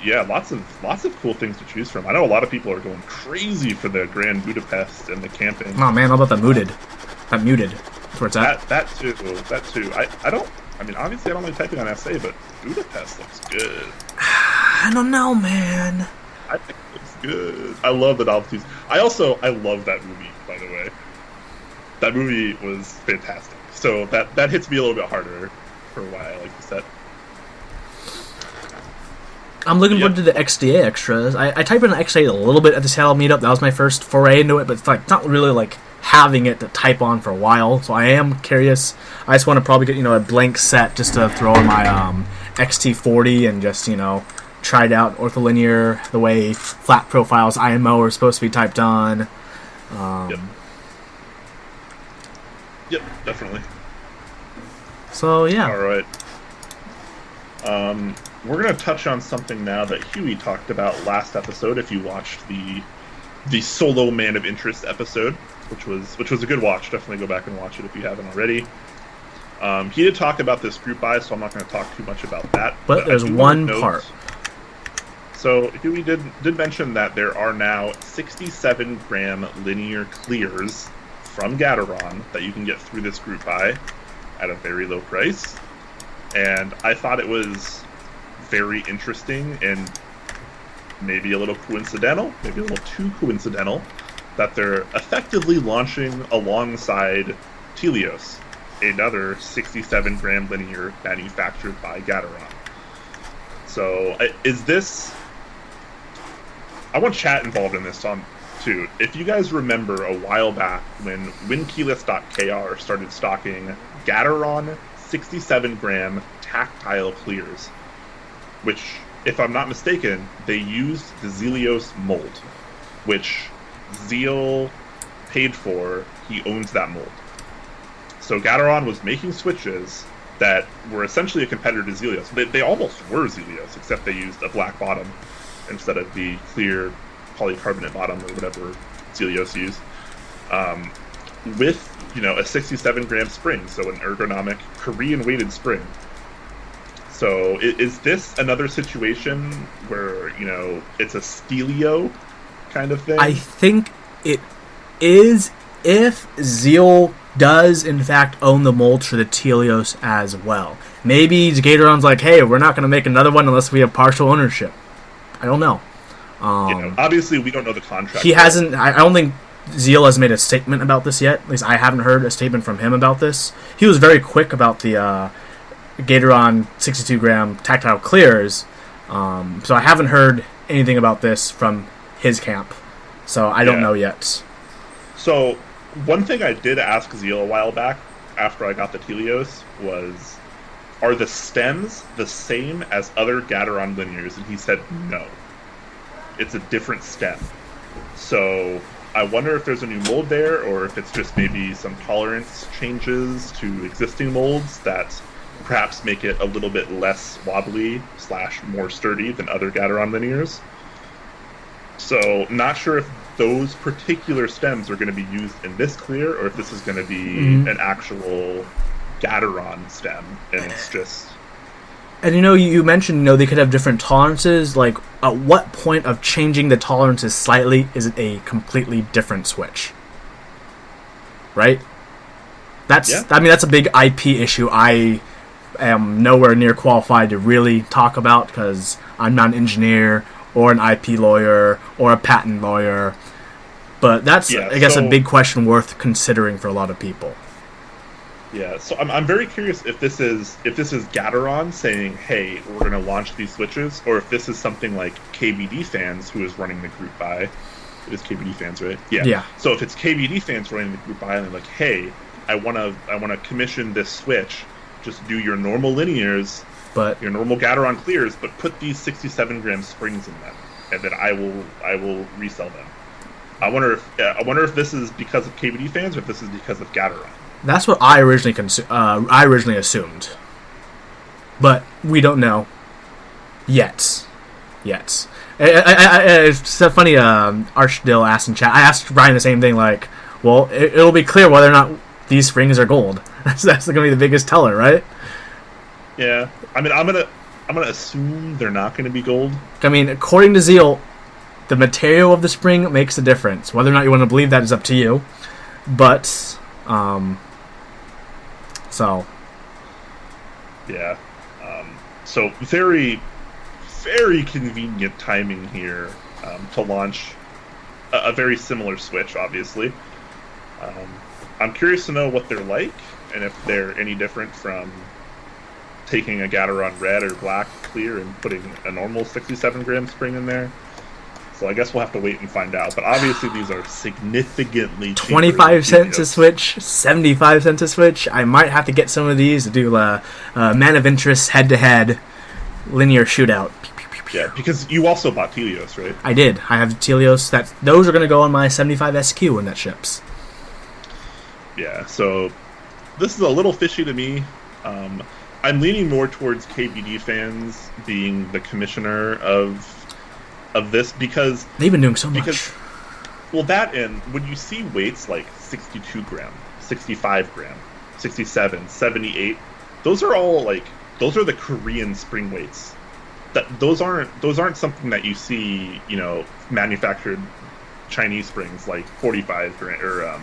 yeah, lots of cool things to choose from. I know a lot of people are going crazy for the Grand Budapest and the camping. Oh man, how about that muted? That muted. That's where it's at. That too. I mean, obviously I don't like typing on SA, but Budapest looks good. I don't know, man. I think it looks good. I love the novelties. I love that movie, by the way. That movie was fantastic. So that hits me a little bit harder for a while, like you said. I'm looking forward to the XDA extras. I typed in XDA a little bit at the Seattle meetup. That was my first foray into it, but it's like not really like having it to type on for a while. So I am curious. I just want to probably get a blank set just to throw in my XT40 and just try it out ortholinear the way flat profiles IMO are supposed to be typed on. Yep, definitely. So yeah. All right. We're going to touch on something now that Huey talked about last episode. If you watched the solo Man of Interest episode, which was a good watch, definitely go back and watch it if you haven't already. He did talk about this group buy, so I'm not going to talk too much about that. But there's one part. So Huey did mention that there are now 67-gram linear clears from Gateron that you can get through this group buy at a very low price, and I thought it was very interesting and maybe a little coincidental, maybe a little too coincidental, that they're effectively launching alongside Tealios, another 67-gram linear manufactured by Gateron. So is this... I want chat involved in this too. If you guys remember a while back when winkeyless.kr started stocking Gateron 67-gram tactile clears, which, if I'm not mistaken, they used the Tealios mold, which Zeal paid for. He owns that mold. So Gateron was making switches that were essentially a competitor to Tealios. They almost were Tealios, except they used a black bottom instead of the clear polycarbonate bottom or whatever Tealios used. With a 67-gram spring, so an ergonomic Korean-weighted spring. So is this another situation where, it's a Stelio kind of thing? I think it is if Zeal does, in fact, own the molds for the Tealios as well. Maybe Gateron's like, hey, we're not going to make another one unless we have partial ownership. I don't know. Obviously, we don't know the contract. He hasn't... I don't think Zeal has made a statement about this yet. At least I haven't heard a statement from him about this. He was very quick about the... Gateron 62-gram tactile clears, so I haven't heard anything about this from his camp, so I don't know yet. So, one thing I did ask Zeal a while back, after I got the Tealios, was, are the stems the same as other Gateron linears? And he said no. It's a different stem. So, I wonder if there's a new mold there, or if it's just maybe some tolerance changes to existing molds that perhaps make it a little bit less wobbly / more sturdy than other Gateron linears. So, not sure if those particular stems are going to be used in this clear, or if this is going to be an actual Gateron stem, and it's just... And you mentioned, they could have different tolerances. Like, at what point of changing the tolerances slightly is it a completely different switch? Right? That's a big IP issue I am nowhere near qualified to really talk about, because I'm not an engineer or an IP lawyer or a patent lawyer. But that's, I guess, a big question worth considering for a lot of people. Yeah, so I'm very curious if this is Gateron saying, hey, we're going to launch these switches, or if this is something like KBD Fans, who is running the group buy, It is KBD fans, right? Yeah. Yeah. So if it's KBD fans running the group island, like, hey, I wanna commission this switch. Just do your normal linears, but your normal Gateron clears, but put these 67-gram springs in them, and then I will resell them. I wonder if this is because of KBD fans or if this is because of Gateron. That's what I originally assumed, but we don't know yet. It's so funny. Archdill asked in chat. I asked Brian the same thing. Like, well, it'll be clear whether or not these springs are gold. That's going to be the biggest teller, right? Yeah. I mean, I'm gonna assume they're not going to be gold. I mean, according to Zeal, the material of the spring makes a difference. Whether or not you want to believe that is up to you. But, so. Yeah. So very, very convenient timing here to launch a very similar switch, obviously. I'm curious to know what they're like, and if they're any different from taking a Gateron red or black clear and putting a normal 67-gram spring in there. So I guess we'll have to wait and find out. But obviously these are significantly cheaper. 25 cents a switch, 75 cents a switch. I might have to get some of these to do a man of interest head-to-head linear shootout. Yeah, because you also bought Tealios, right? I did. I have Tealios. Those are going to go on my 75 SQ when that ships. Yeah, so this is a little fishy to me. I'm leaning more towards KBD fans being the commissioner of this because they've been doing so much. Well, that and when you see weights like 62 gram, 65 gram, 67, 78, those are the Korean spring weights. Those aren't something that you see, manufactured Chinese springs like 45 gram or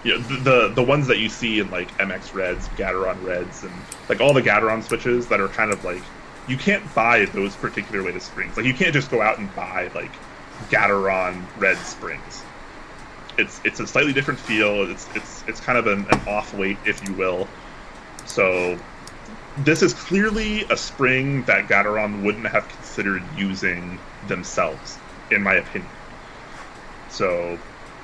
the ones that you see in like MX Reds, Gateron Reds, and like all the Gateron switches that are kind of like, you can't buy those particular weighted springs. Like you can't just go out and buy like Gateron red springs. It's a slightly different feel. It's kind of an off weight, if you will. So this is clearly a spring that Gateron wouldn't have considered using themselves, in my opinion. So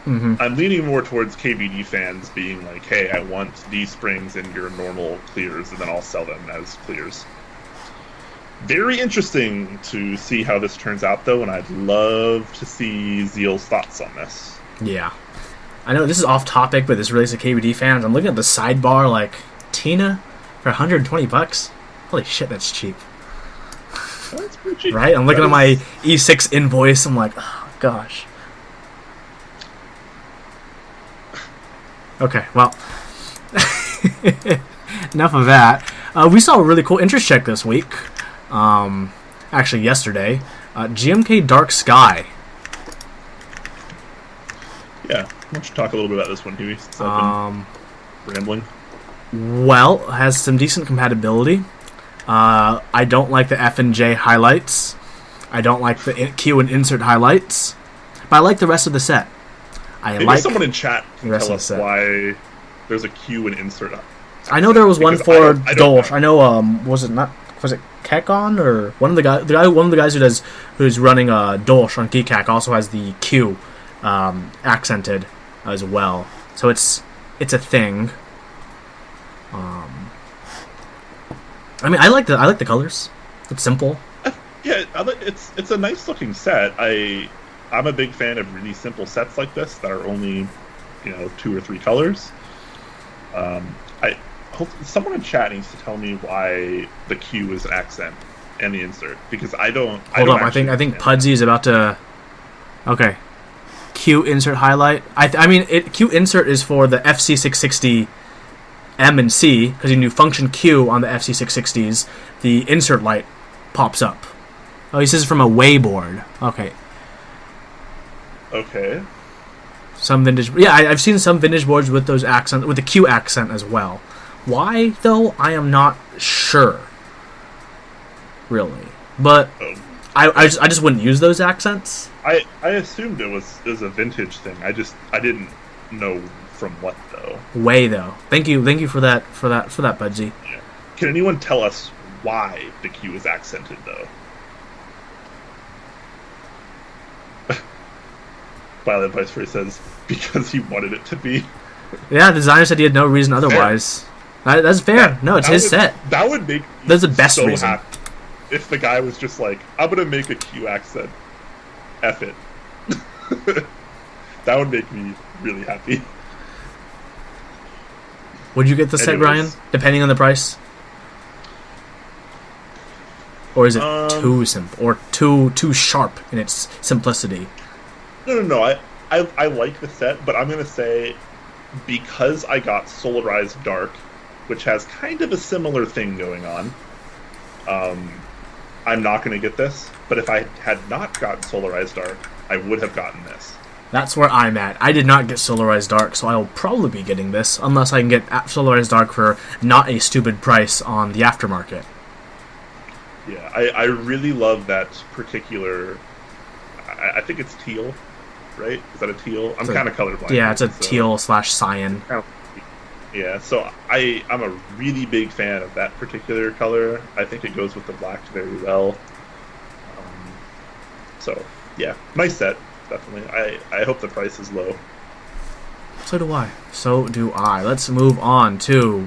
I'm leaning more towards KBD fans being like, hey, I want these springs in your normal clears, and then I'll sell them as clears. Very interesting to see how this turns out, though, and I'd love to see Zeal's thoughts on this. Yeah. I know this is off topic, but this relates to KBD fans. I'm looking at the sidebar, like, Tina for $120. Holy shit, that's cheap. That's pretty cheap. Right? I'm looking at my E6 invoice. I'm like, oh, gosh. Okay, well, enough of that. We saw a really cool interest check this week. Actually, yesterday. GMK Dark Sky. Yeah, why don't you talk a little bit about this one, Huey? Since I've been rambling. Well, it has some decent compatibility. I don't like the F and J highlights. I don't like the Q and insert highlights. But I like the rest of the set. Maybe someone in chat can tell us why there's a Q and insert. I know there was one for Dolch. I know, was it Kekon or one of the guys who's running Dolch on Keyclack also has the Q accented as well. So it's a thing. I mean, I like the colors. It's simple. Yeah, it's a nice looking set. I'm a big fan of really simple sets like this that are only, 2 or 3 colors. I hope someone in chat needs to tell me why the Q is an accent and the insert, because I don't. Hold up, I think Pudsey is about to. Okay, Q insert highlight. I mean, Q insert is for the FC660 M and C because you do function Q on the FC660s. The insert light pops up. Oh, he says from a way board. Okay. Okay. Some vintage, yeah, I've seen some vintage boards with those accents, with the Q accent as well. Why though? I am not sure. Really, but I just wouldn't use those accents. I assumed it was a vintage thing. I didn't know from what though. Way though. Thank you for that Budsy. Yeah. Can anyone tell us why the Q is accented though? Violent Vice where he says, because he wanted it to be. Yeah, the designer said he had no reason otherwise. That's fair. No, it's his set. That would make me That's the best so reason. happy if the guy was just like, I'm going to make a Q accent. F it. That would make me really happy. Would you get the set, Ryan? Depending on the price? Or is it too simple? Or too sharp in its simplicity? No. I like the set, but I'm going to say, because I got Solarized Dark, which has kind of a similar thing going on, I'm not going to get this. But if I had not gotten Solarized Dark, I would have gotten this. That's where I'm at. I did not get Solarized Dark, so I'll probably be getting this, unless I can get Solarized Dark for not a stupid price on the aftermarket. Yeah, I really love that particular... I think it's teal, right? Is that a teal? I'm kind of colorblind. Yeah, it's a teal/cyan. Yeah, so I'm a really big fan of that particular color. I think it goes with the black very well. So, yeah, nice set, definitely. I hope the price is low. So do I. So do I. Let's move on to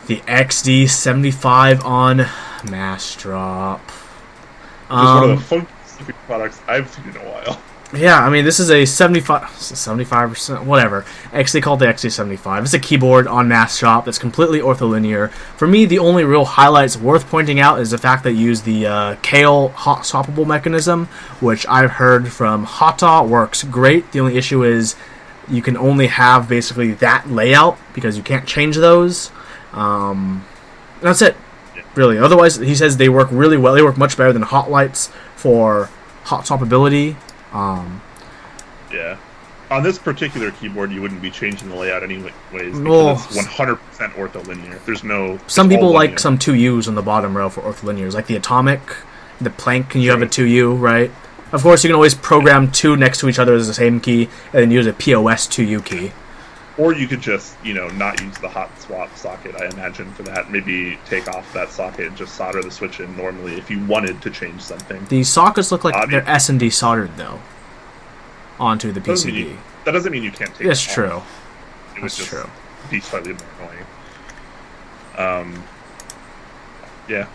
the XD75 on Massdrop. One of the funky products I've seen in a while. Yeah, I mean, this is a 75%, whatever. They call it the XD75. It's a keyboard on Massdrop that's completely ortholinear. For me, the only real highlights worth pointing out is the fact that you use the Kale hot swappable mechanism, which I've heard from Hata works great. The only issue is you can only have basically that layout because you can't change those. That's it, really. Otherwise, he says they work really well. They work much better than hot lights for hot swappability. Yeah. On this particular keyboard, you wouldn't be changing the layout anyways because it's 100% ortholinear. There's no... Some people like some 2U's on the bottom row for ortholinears, like the Atomic, the Plank, and you have a 2U, right? Of course, you can always program two next to each other as the same key, and then use a POS 2U key. Or you could just, not use the hot swap socket, I imagine, for that. Maybe take off that socket and just solder the switch in normally if you wanted to change something. The sockets look like they're S&D soldered, though, onto the PCB. That doesn't mean you can't take That's it off. True. It would just be slightly more annoying. Yeah.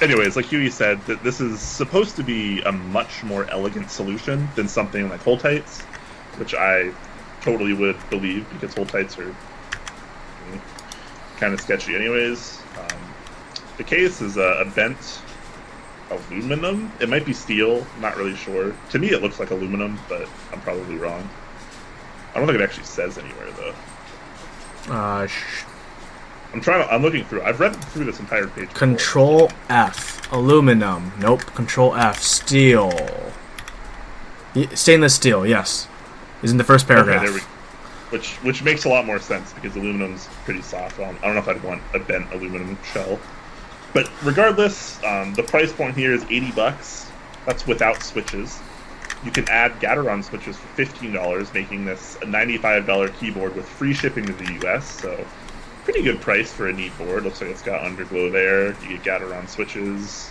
Anyways, like Huey said, this is supposed to be a much more elegant solution than something like Hold Tights, which I totally would believe because Hold Tights are kind of sketchy anyways. The case is a bent aluminum. It might be steel, I'm not really sure. To me it looks like aluminum, but I'm probably wrong. I don't think it actually says anywhere though. I'm looking through. I've read through this entire page. Control F, aluminum. Nope. Control F, steel. Stainless steel, yes. Is in the first paragraph. Okay, there we go. Which makes a lot more sense because aluminum's pretty soft. I don't know if I'd want a bent aluminum shell. But regardless, the price point here is $80. That's without switches. You can add Gateron switches for $15, making this a $95 keyboard with free shipping to the US. So pretty good price for a neat board. Looks like it's got underglow there. You get Gateron switches.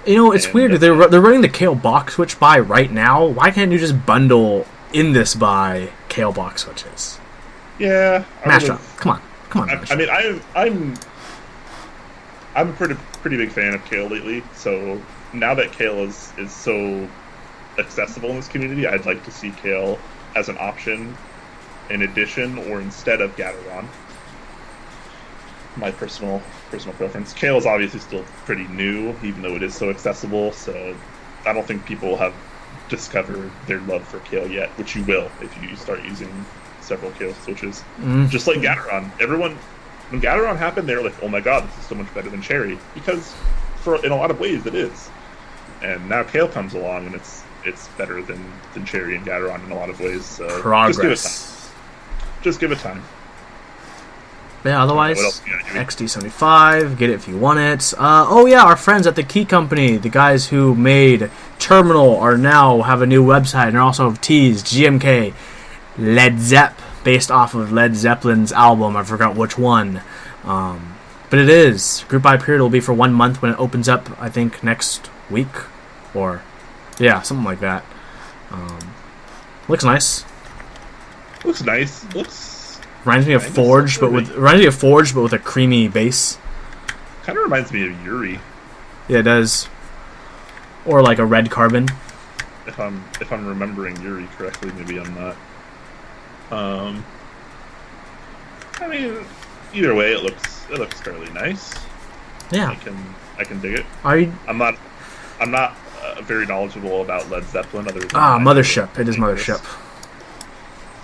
It's weird. They're running the Kale box switch buy right now. Why can't you just bundle in this buy Kale box switches? Yeah. Massdrop. Come on. I mean, I'm a pretty big fan of Kale lately. So now that Kale is so accessible in this community, I'd like to see Kale as an option in addition or instead of Gateron. My personal preference. Kale is obviously still pretty new, even though it is so accessible, so I don't think people have discovered their love for Kale yet, which you will if you start using several Kale switches. Just like Gateron. When Gateron happened, they were like, oh my god, this is so much better than Cherry, because in a lot of ways it is. And now Kale comes along and it's better than Cherry and Gateron in a lot of ways, so Progress. Just give it time. Yeah, otherwise, XD75, get it if you want it. Our friends at the Key Company, the guys who made Terminal, now have a new website and also have teased GMK Led Zepp, based off of Led Zeppelin's album. I forgot which one. But it is. Group buy period will be for 1 month when it opens up, I think, next week. Or, yeah, something like that. Looks nice. Looks nice. Looks reminds me of Forge, but with a creamy base. Kind of reminds me of Yuri. Yeah, it does. Or like a red carbon. If I'm remembering Yuri correctly, maybe I'm not. I mean, either way, it looks fairly nice. Yeah, I can dig it. I'm not very knowledgeable about Led Zeppelin. Other than Mothership. It is Mothership.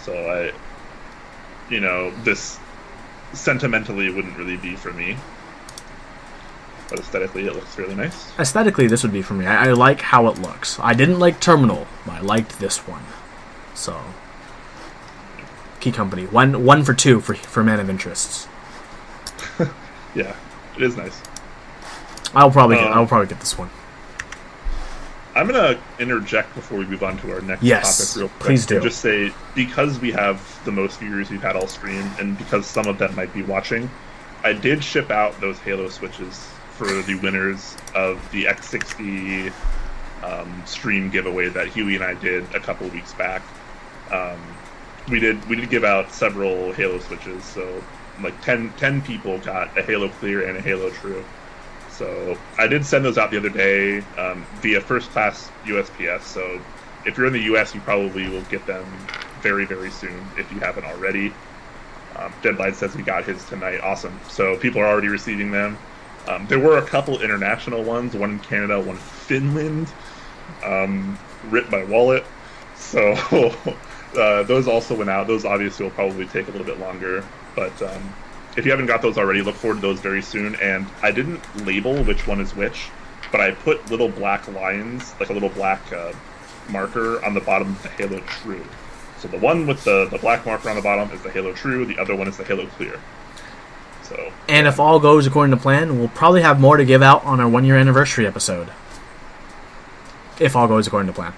So this sentimentally wouldn't really be for me. But aesthetically, it looks really nice. Aesthetically, this would be for me. I like how it looks. I didn't like Terminal, but I liked this one. So, Key Company, one for two for Man of Interests. Yeah, it is nice. I'll probably get this one. I'm gonna interject before we move on to our next topic real quick. Please do. Just say, because we have the most viewers we've had all stream, and because some of them might be watching, I did ship out those Halo switches for the winners of the X60 stream giveaway that Huey and I did a couple of weeks back. We did give out several Halo switches, so like 10 people got a Halo Clear and a Halo True. So I did send those out the other day via first class USPS. So if you're in the US, you probably will get them very, very soon if you haven't already. Deadline says he got his tonight. Awesome. So people are already receiving them. There were a couple international ones, one in Canada, one in Finland, written by Wallet. So those also went out. Those obviously will probably take a little bit longer. But if you haven't got those already, look forward to those very soon. And I didn't label which one is which, but I put little black lines, like a little black marker on the bottom of the Halo True. So the one with the black marker on the bottom is the Halo True, the other one is the Halo Clear. So, and if all goes according to plan, we'll probably have more to give out on our 1-year anniversary episode. If all goes according to plan.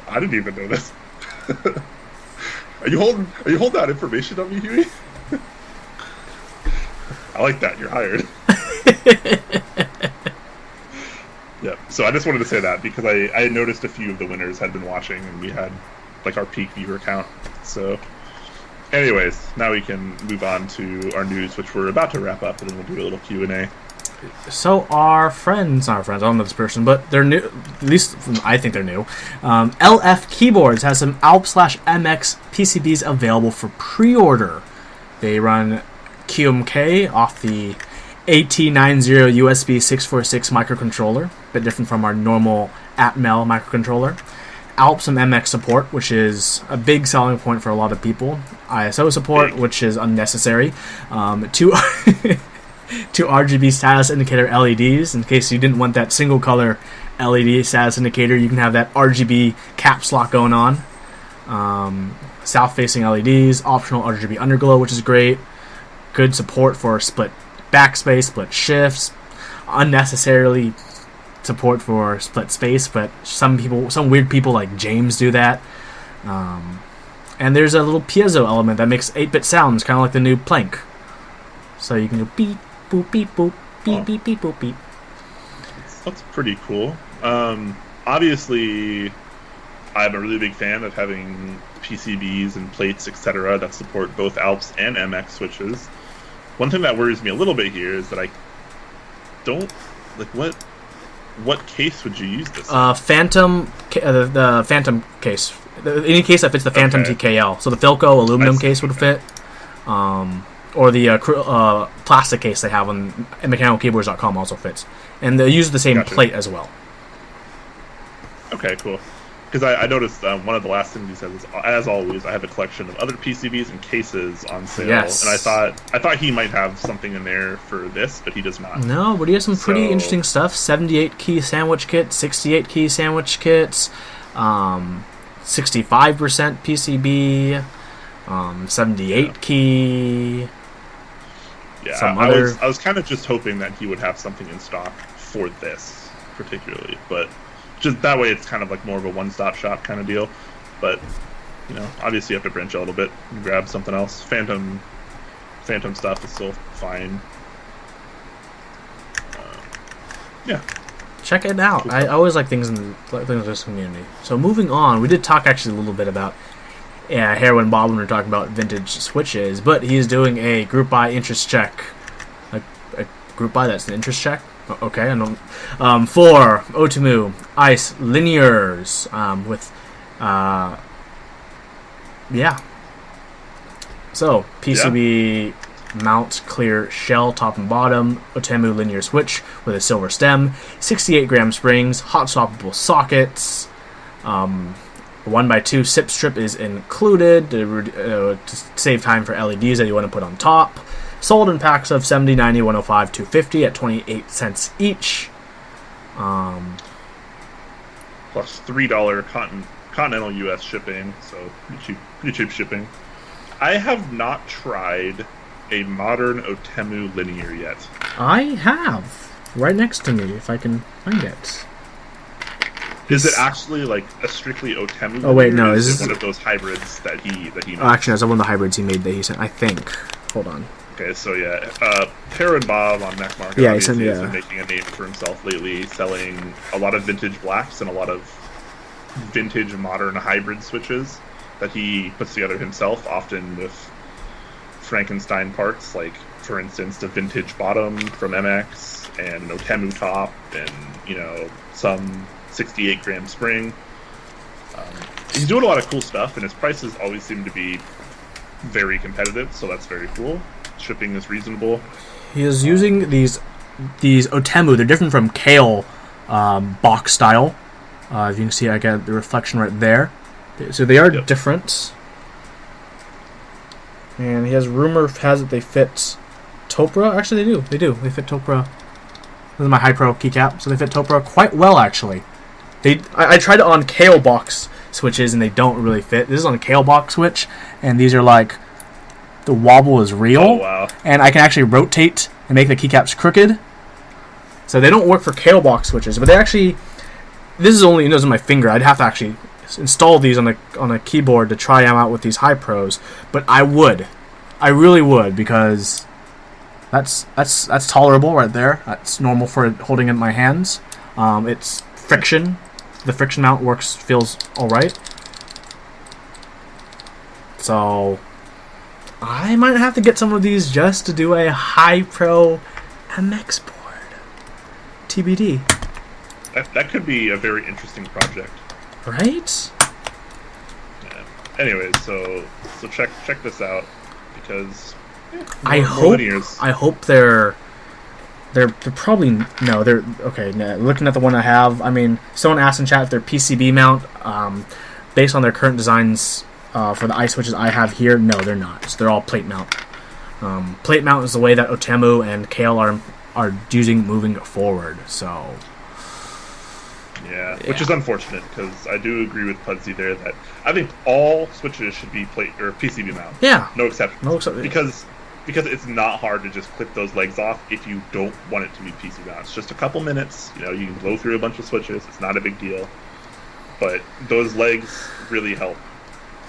I didn't even know this. Are you holding that information on me, Huey? I like that. You're hired. Yeah. So I just wanted to say that because I noticed a few of the winners had been watching, and we had like our peak viewer count. So, anyways, now we can move on to our news, which we're about to wrap up, and then we'll do a little Q&A. So our friends, not our friends, I don't know this person, but they're new, at least I think they're new. LFKeyboards has some Alps/MX PCBs available for pre-order. They run GMK off the AT90 USB 646 microcontroller, a bit different from our normal Atmel microcontroller. Alps and MX support, which is a big selling point for a lot of people. ISO support, which is unnecessary. Two RGB status indicator LEDs. In case you didn't want that single color LED status indicator, you can have that RGB caps lock going on. South-facing LEDs, optional RGB underglow, which is great. Good support for split backspace, split shifts. Unnecessarily support for split space, but some weird people like James do that. And there's a little piezo element that makes 8-bit sounds, kind of like the new Plank. So you can go beep, boop, beep, boop, beep, beep, beep, boop, beep. That's pretty cool. Obviously, I'm a really big fan of having PCBs and plates, etc., that support both Alps and MX switches. One thing that worries me a little bit here is that I don't like what case would you use this in? Phantom, the Phantom case. Any case that fits the Phantom TKL. So the Philco aluminum case would fit. Or the plastic case they have on mechanicalkeyboards.com also fits. And they use the same plate as well. Okay, cool. Because I noticed one of the last things he said was, as always, I have a collection of other PCBs and cases on sale. Yes. And I thought he might have something in there for this, but he does not. No, but he has some pretty interesting stuff. 78 key sandwich kit, 68 key sandwich kits, 65% PCB, 78 key. Yeah, I was kind of just hoping that he would have something in stock for this particularly, but just that way it's kind of like more of a one-stop shop kind of deal. But obviously you have to branch out a little bit and grab something else. Phantom stuff is still fine. Yeah. check it out. I always like things in this community. So moving on, we did talk actually a little bit about Heroin Bob when we were talking about vintage switches, but he is doing a group by interest check. A group by that's an interest check. Okay, I don't. For outemu ice linears with yeah. So PCB mount clear shell top and bottom, outemu linear switch with a silver stem, 68 gram springs, hot swappable sockets. 1x2 SIP strip is included to save time for LEDs that you want to put on top. Sold in packs of 70, 90, 105, 250 at 28 cents each. Plus $3 continental US shipping, so pretty cheap shipping. I have not tried a modern outemu linear yet. I have. Right next to me, if I can find it. Is it actually like a strictly outemu? Oh wait, no. Is it one of those hybrids that he made? Oh, actually, that's one of the hybrids he made that he sent. I think. Hold on. Okay, so yeah, Heroin Bob on Mac Market has been making a name for himself lately, selling a lot of vintage blacks and a lot of vintage modern hybrid switches that he puts together himself, often with Frankenstein parts, like for instance the vintage bottom from MX and an outemu top, and some 68 gram spring. He's doing a lot of cool stuff, and his prices always seem to be very competitive, so that's very cool. Shipping is reasonable. He is using these outemu. They're different from Kale box style. If you can see, I got the reflection right there. So they are different. And he has has it they fit Topra. Actually, they do. They fit Topra. This is my hipro keycap, so they fit Topra quite well, actually. I tried it on Kale box switches, and they don't really fit. This is on a Kale box switch, and these are like, the wobble is real. Oh, wow. And I can actually rotate and make the keycaps crooked. So they don't work for Kale box switches, but they actually, this is only, in my finger. I'd have to actually install these on a keyboard to try them out with these hipros, but I really would, because that's tolerable right there. That's normal for holding it in my hands. It's friction. The friction mount feels all right. So I might have to get some of these just to do a hipro MX board. TBD. That could be a very interesting project. Right? Yeah. Anyways, so check this out, because I hope they're probably they're okay. Looking at the one I have, I mean, someone asked in chat if they're PCB mount. Based on their current designs for the ice switches I have here, no, they're not. So they're all plate mount. Plate mount is the way that outemu and Kale are using moving forward. So. Yeah, which is unfortunate, because I do agree with Pudsey there that I think all switches should be plate or PCB mount. Yeah, no exceptions. Because it's not hard to just clip those legs off if you don't want it to be PCB mount. It's just a couple minutes. You can blow through a bunch of switches. It's not a big deal, but those legs really help.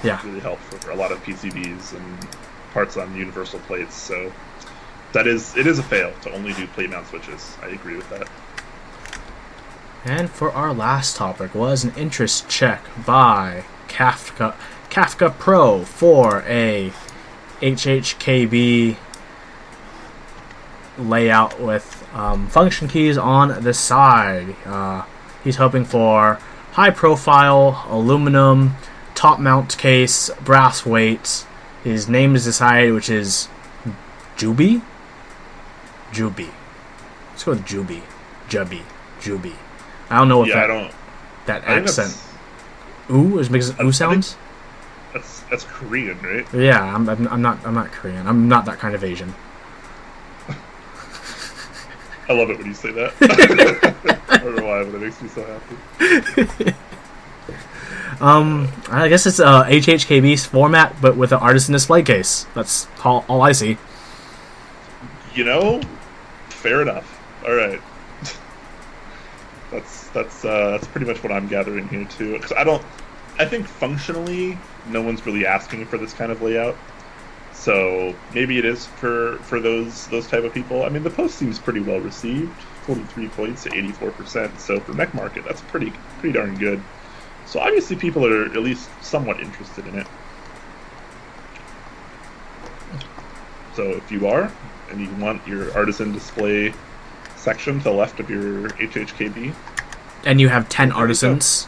Yeah, really help for a lot of PCBs and parts on universal plates. So it is a fail to only do plate mount switches. I agree with that. And for our last topic was an interest check by Kafka Pro for a HHKB layout with function keys on the side. He's hoping for high profile, aluminum, top mount case, brass weights. His name is decided, which is Juby. Let's go with Juby. I don't know if that accent. Ooh, it makes ooh sounds. That's Korean, right? Yeah, I'm not Korean. I'm not that kind of Asian. I love it when you say that. I don't know why, but it makes me so happy. I guess it's HHKB's format, but with an artisan display case. That's all I see. Fair enough. All right. That's pretty much what I'm gathering here too. Because I think functionally, no one's really asking for this kind of layout. So maybe it is for those type of people. I mean, the post seems pretty well received, 43 points to 84%. So for mech market, that's pretty darn good. So obviously people are at least somewhat interested in it. So if you are, and you want your artisan display section to the left of your HHKB, and you have 10 artisans.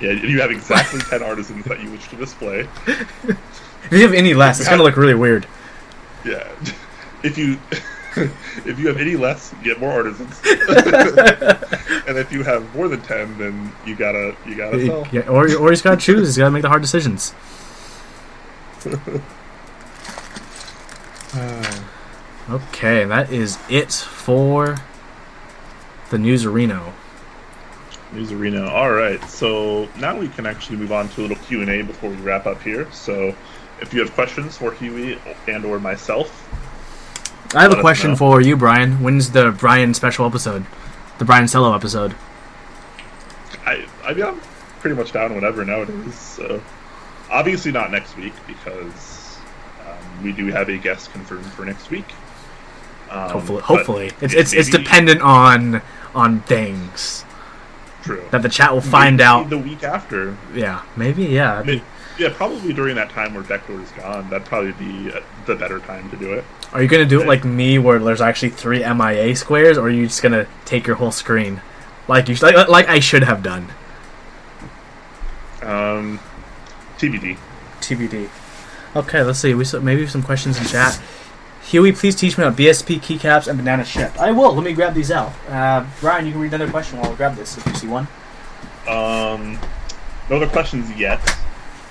Yeah, you have exactly 10 artisans that you wish to display. If you have any less, it's going to look really weird. Yeah. If you have any less, you get more artisans. And if you have more than 10, then you gotta sell. Yeah, or you just gotta choose. You gotta make the hard decisions. Okay, that is it for the Newsarino. Newsarino. All right. So now we can actually move on to a little Q&A before we wrap up here. So if you have questions for Huey and or myself, I have a question for you, Brian. When's the Brian special episode? The Brian solo episode? I mean, I'm pretty much down whenever nowadays. So obviously not next week because we do have a guest confirmed for next week. Hopefully, it's dependent on things. True. That the chat will find out the week after. Yeah, maybe. Yeah. Yeah, probably during that time where Bektour is gone. That'd probably be the better time to do it. Are you gonna do it like me, where there's actually 3 MIA squares, or are you just gonna take your whole screen, like I should have done? TBD. Okay, let's see. Maybe some questions in chat. Huey, please teach me about BSP keycaps and banana shift. I will. Let me grab these out. Brian, you can read another question while I grab this if you see one. No other questions yet.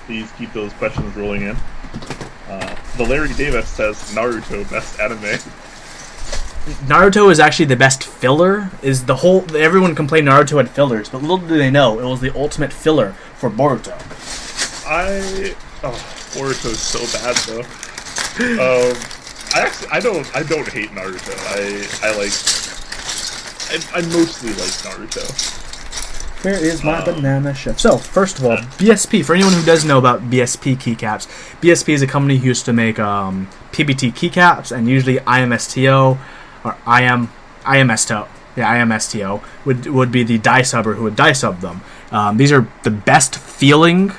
Please keep those questions rolling in. The Larry Davis says Naruto best anime. Naruto is actually the best filler. Everyone complained Naruto had fillers, but little do they know it was the ultimate filler for Boruto. Boruto's so bad though. I don't hate Naruto. I mostly like Naruto. Where is my banana shift? So, first of all, BSP. For anyone who doesn't know about BSP keycaps, BSP is a company who used to make PBT keycaps, and usually IMSTO or IMSTO. Yeah, IMSTO would be the die subber who would die sub them. These are the best feeling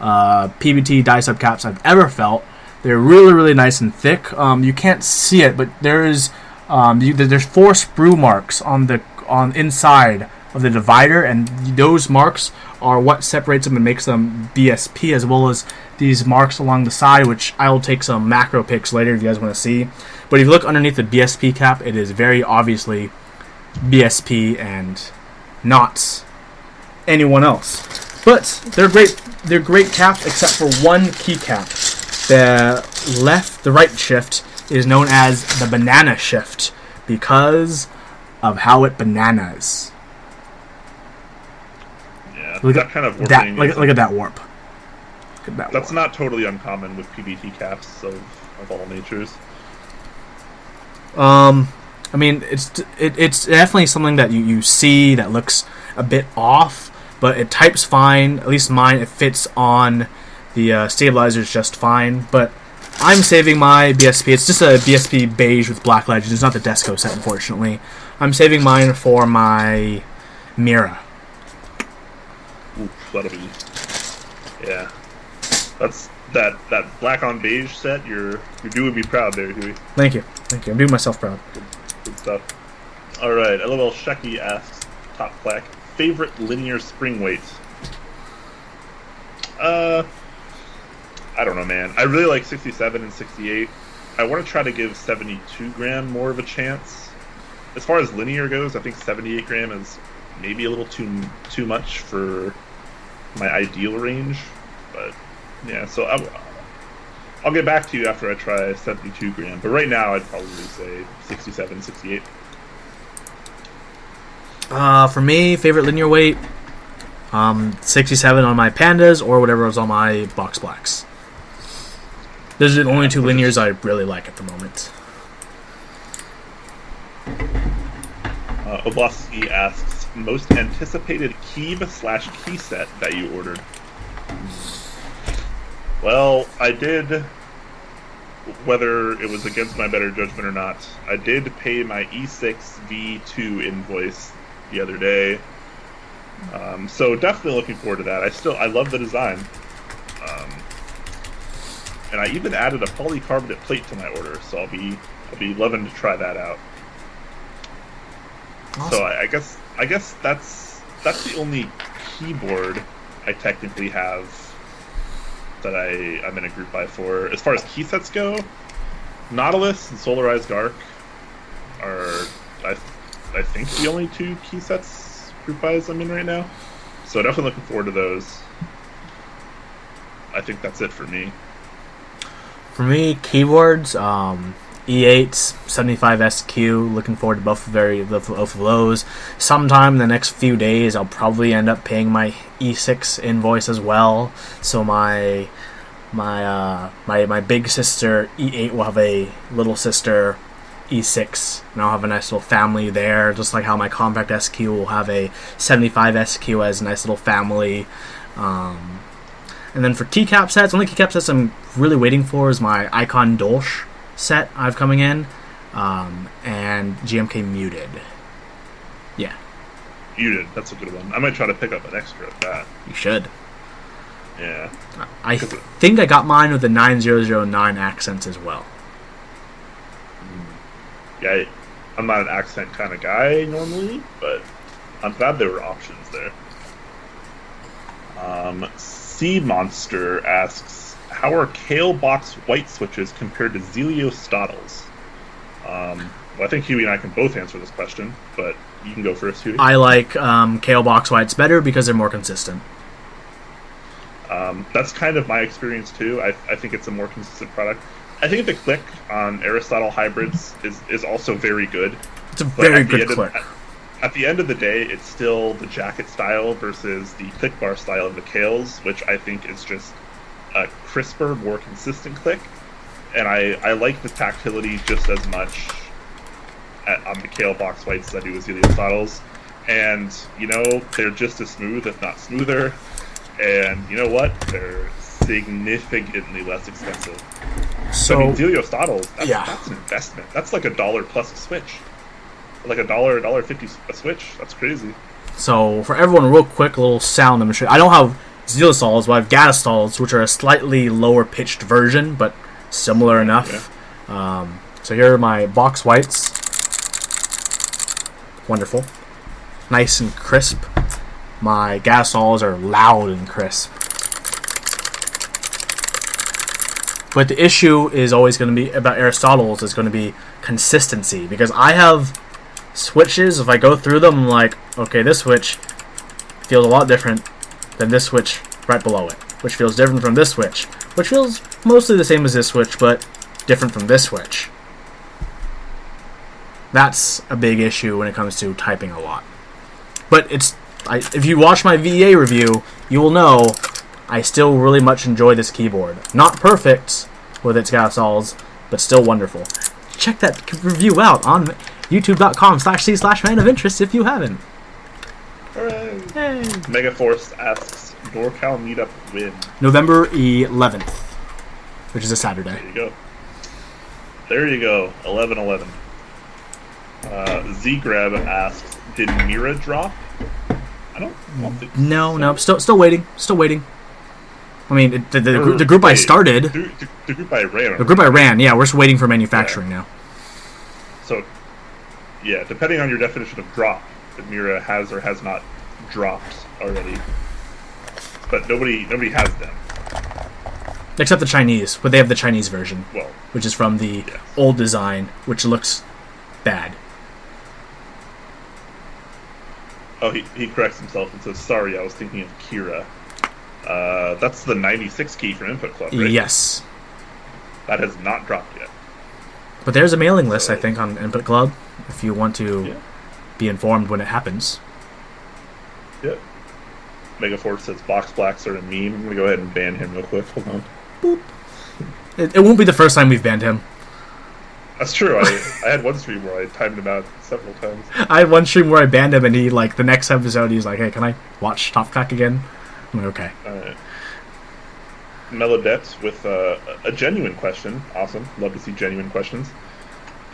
PBT die sub caps I've ever felt. They're really, really nice and thick. You can't see it, but there's 4 sprue marks on inside of the divider, and those marks are what separates them and makes them BSP, as well as these marks along the side, which I will take some macro pics later if you guys want to see. But if you look underneath the BSP cap, it is very obviously BSP and not anyone else. But they're great caps except for one keycap. The right shift is known as the banana shift because of how it bananas. Yeah, look that at kind of that. warping. Look at that warp. That's not totally uncommon with PBT caps of all natures. I mean, it's definitely something that you see that looks a bit off, but it types fine. At least mine, it fits on the stabilizers just fine. But I'm saving my BSP. It's just a BSP beige with black legends. It's not the Desco set, unfortunately. I'm saving mine for my Mira. Ooh, that'll be... Yeah. That's that black on beige set. You're doing me proud there, Huey. Thank you. I'm doing myself proud. Good stuff. All right. LOL Shecky asks Top Clack, favorite linear spring weight. I don't know, man. I really like 67 and 68. I want to try to give 72 gram more of a chance. As far as linear goes, I think 78 gram is maybe a little too much for my ideal range. But yeah, so I'll get back to you after I try 72 gram. But right now, I'd probably say 67, 68. For me, favorite linear weight, 67 on my pandas or whatever was on my box blacks. Those are the only 2 linears I really like at the moment. Oblosky asks, most anticipated key/key set that you ordered. Well, I did whether it was against my better judgment or not, I did pay my E6 V2 invoice the other day. So definitely looking forward to that. I love the design. And I even added a polycarbonate plate to my order, so I'll be loving to try that out. Awesome. So I guess that's the only keyboard I technically have that I'm in a group buy for. As far as key sets go, Nautilus and Solarized Arc are I think the only two key sets group buys I'm in right now. So definitely looking forward to those. I think that's it for me. For me, keyboards, E8, 75SQ, looking forward to both of those. Sometime in the next few days, I'll probably end up paying my E6 invoice as well. So my big sister E8 will have a little sister E6, and I'll have a nice little family there, just like how my compact SQ will have a 75 SQ as a nice little family. And then for keycap sets, only keycap sets I'm really waiting for is my Icon Dolch set I've coming in, and GMK Muted. Yeah. Muted, that's a good one. I might try to pick up an extra of that. You should. Yeah. I think I got mine with the 9009 accents as well. Yeah, I'm not an accent kind of guy normally, but I'm glad there were options there. Sea Monster asks, how are Kale Box white switches compared to Tealios Stottles? Well, I think Huey and I can both answer this question, but you can go first, Huey. I like Kale Box whites better because they're more consistent. That's kind of my experience too. I think it's a more consistent product. I think the click on Aristotle hybrids is also very good. It's a very good click. At the end of the day, it's still the jacket style versus the click bar style of the Kales, which I think is just a crisper, more consistent click. And I like the tactility just as much on the Kale Box whites as I do with Tealios Stottles. And, they're just as smooth, if not smoother. And you know what? They're significantly less expensive. So, Tealios Stottles, that's an investment. That's like $1 plus a switch. Like $1.50 a switch. That's crazy. So for everyone, real quick, a little sound demonstration. I don't have Tealios Stottles, but I have Gateron, which are a slightly lower pitched version, but similar enough. Yeah. So here are my box whites. Wonderful, nice and crisp. My Gateron are loud and crisp. But the issue is always going to be about Aristotle's is going to be consistency, because I have switches. If I go through them, I'm like, okay, this switch feels a lot different than this switch right below it, which feels different from this switch, which feels mostly the same as this switch, but different from this switch. That's a big issue when it comes to typing a lot. But if you watch my VEA review, you will know I still really much enjoy this keyboard. Not perfect with its Gateron, but still wonderful. Check that review out on youtube.com/c/man of interest if you haven't. Hooray! Hey. Megaforce asks, NorCal meetup when? November 11th, which is a Saturday. There you go. 11/11. Zgreb asks, did Mira drop? I don't think so. No. Still waiting. I mean, the group I started. The group I ran. The group I ran. Yeah, we're just waiting for manufacturing now. So, yeah, depending on your definition of drop, the Mira has or has not dropped already. But nobody has them. Except the Chinese, but they have the Chinese version, which is from the old design, which looks bad. Oh, he corrects himself and says, sorry, I was thinking of Kira. That's the 96 key from Input Club, right? Yes. That has not dropped yet. But there's a mailing list, I think, on Input Club, if you want to be informed when it happens. Yep. Megaforce says Box Blacks are a meme. I'm going to go ahead and ban him real quick. Hold on. Boop. It won't be the first time we've banned him. That's true. I had one stream where I timed him out several times. I had one stream where I banned him, and he, the next episode, he's like, hey, can I watch Top Clack again? I'm like, okay. Alright. Melodette with a genuine question. Awesome. Love to see genuine questions.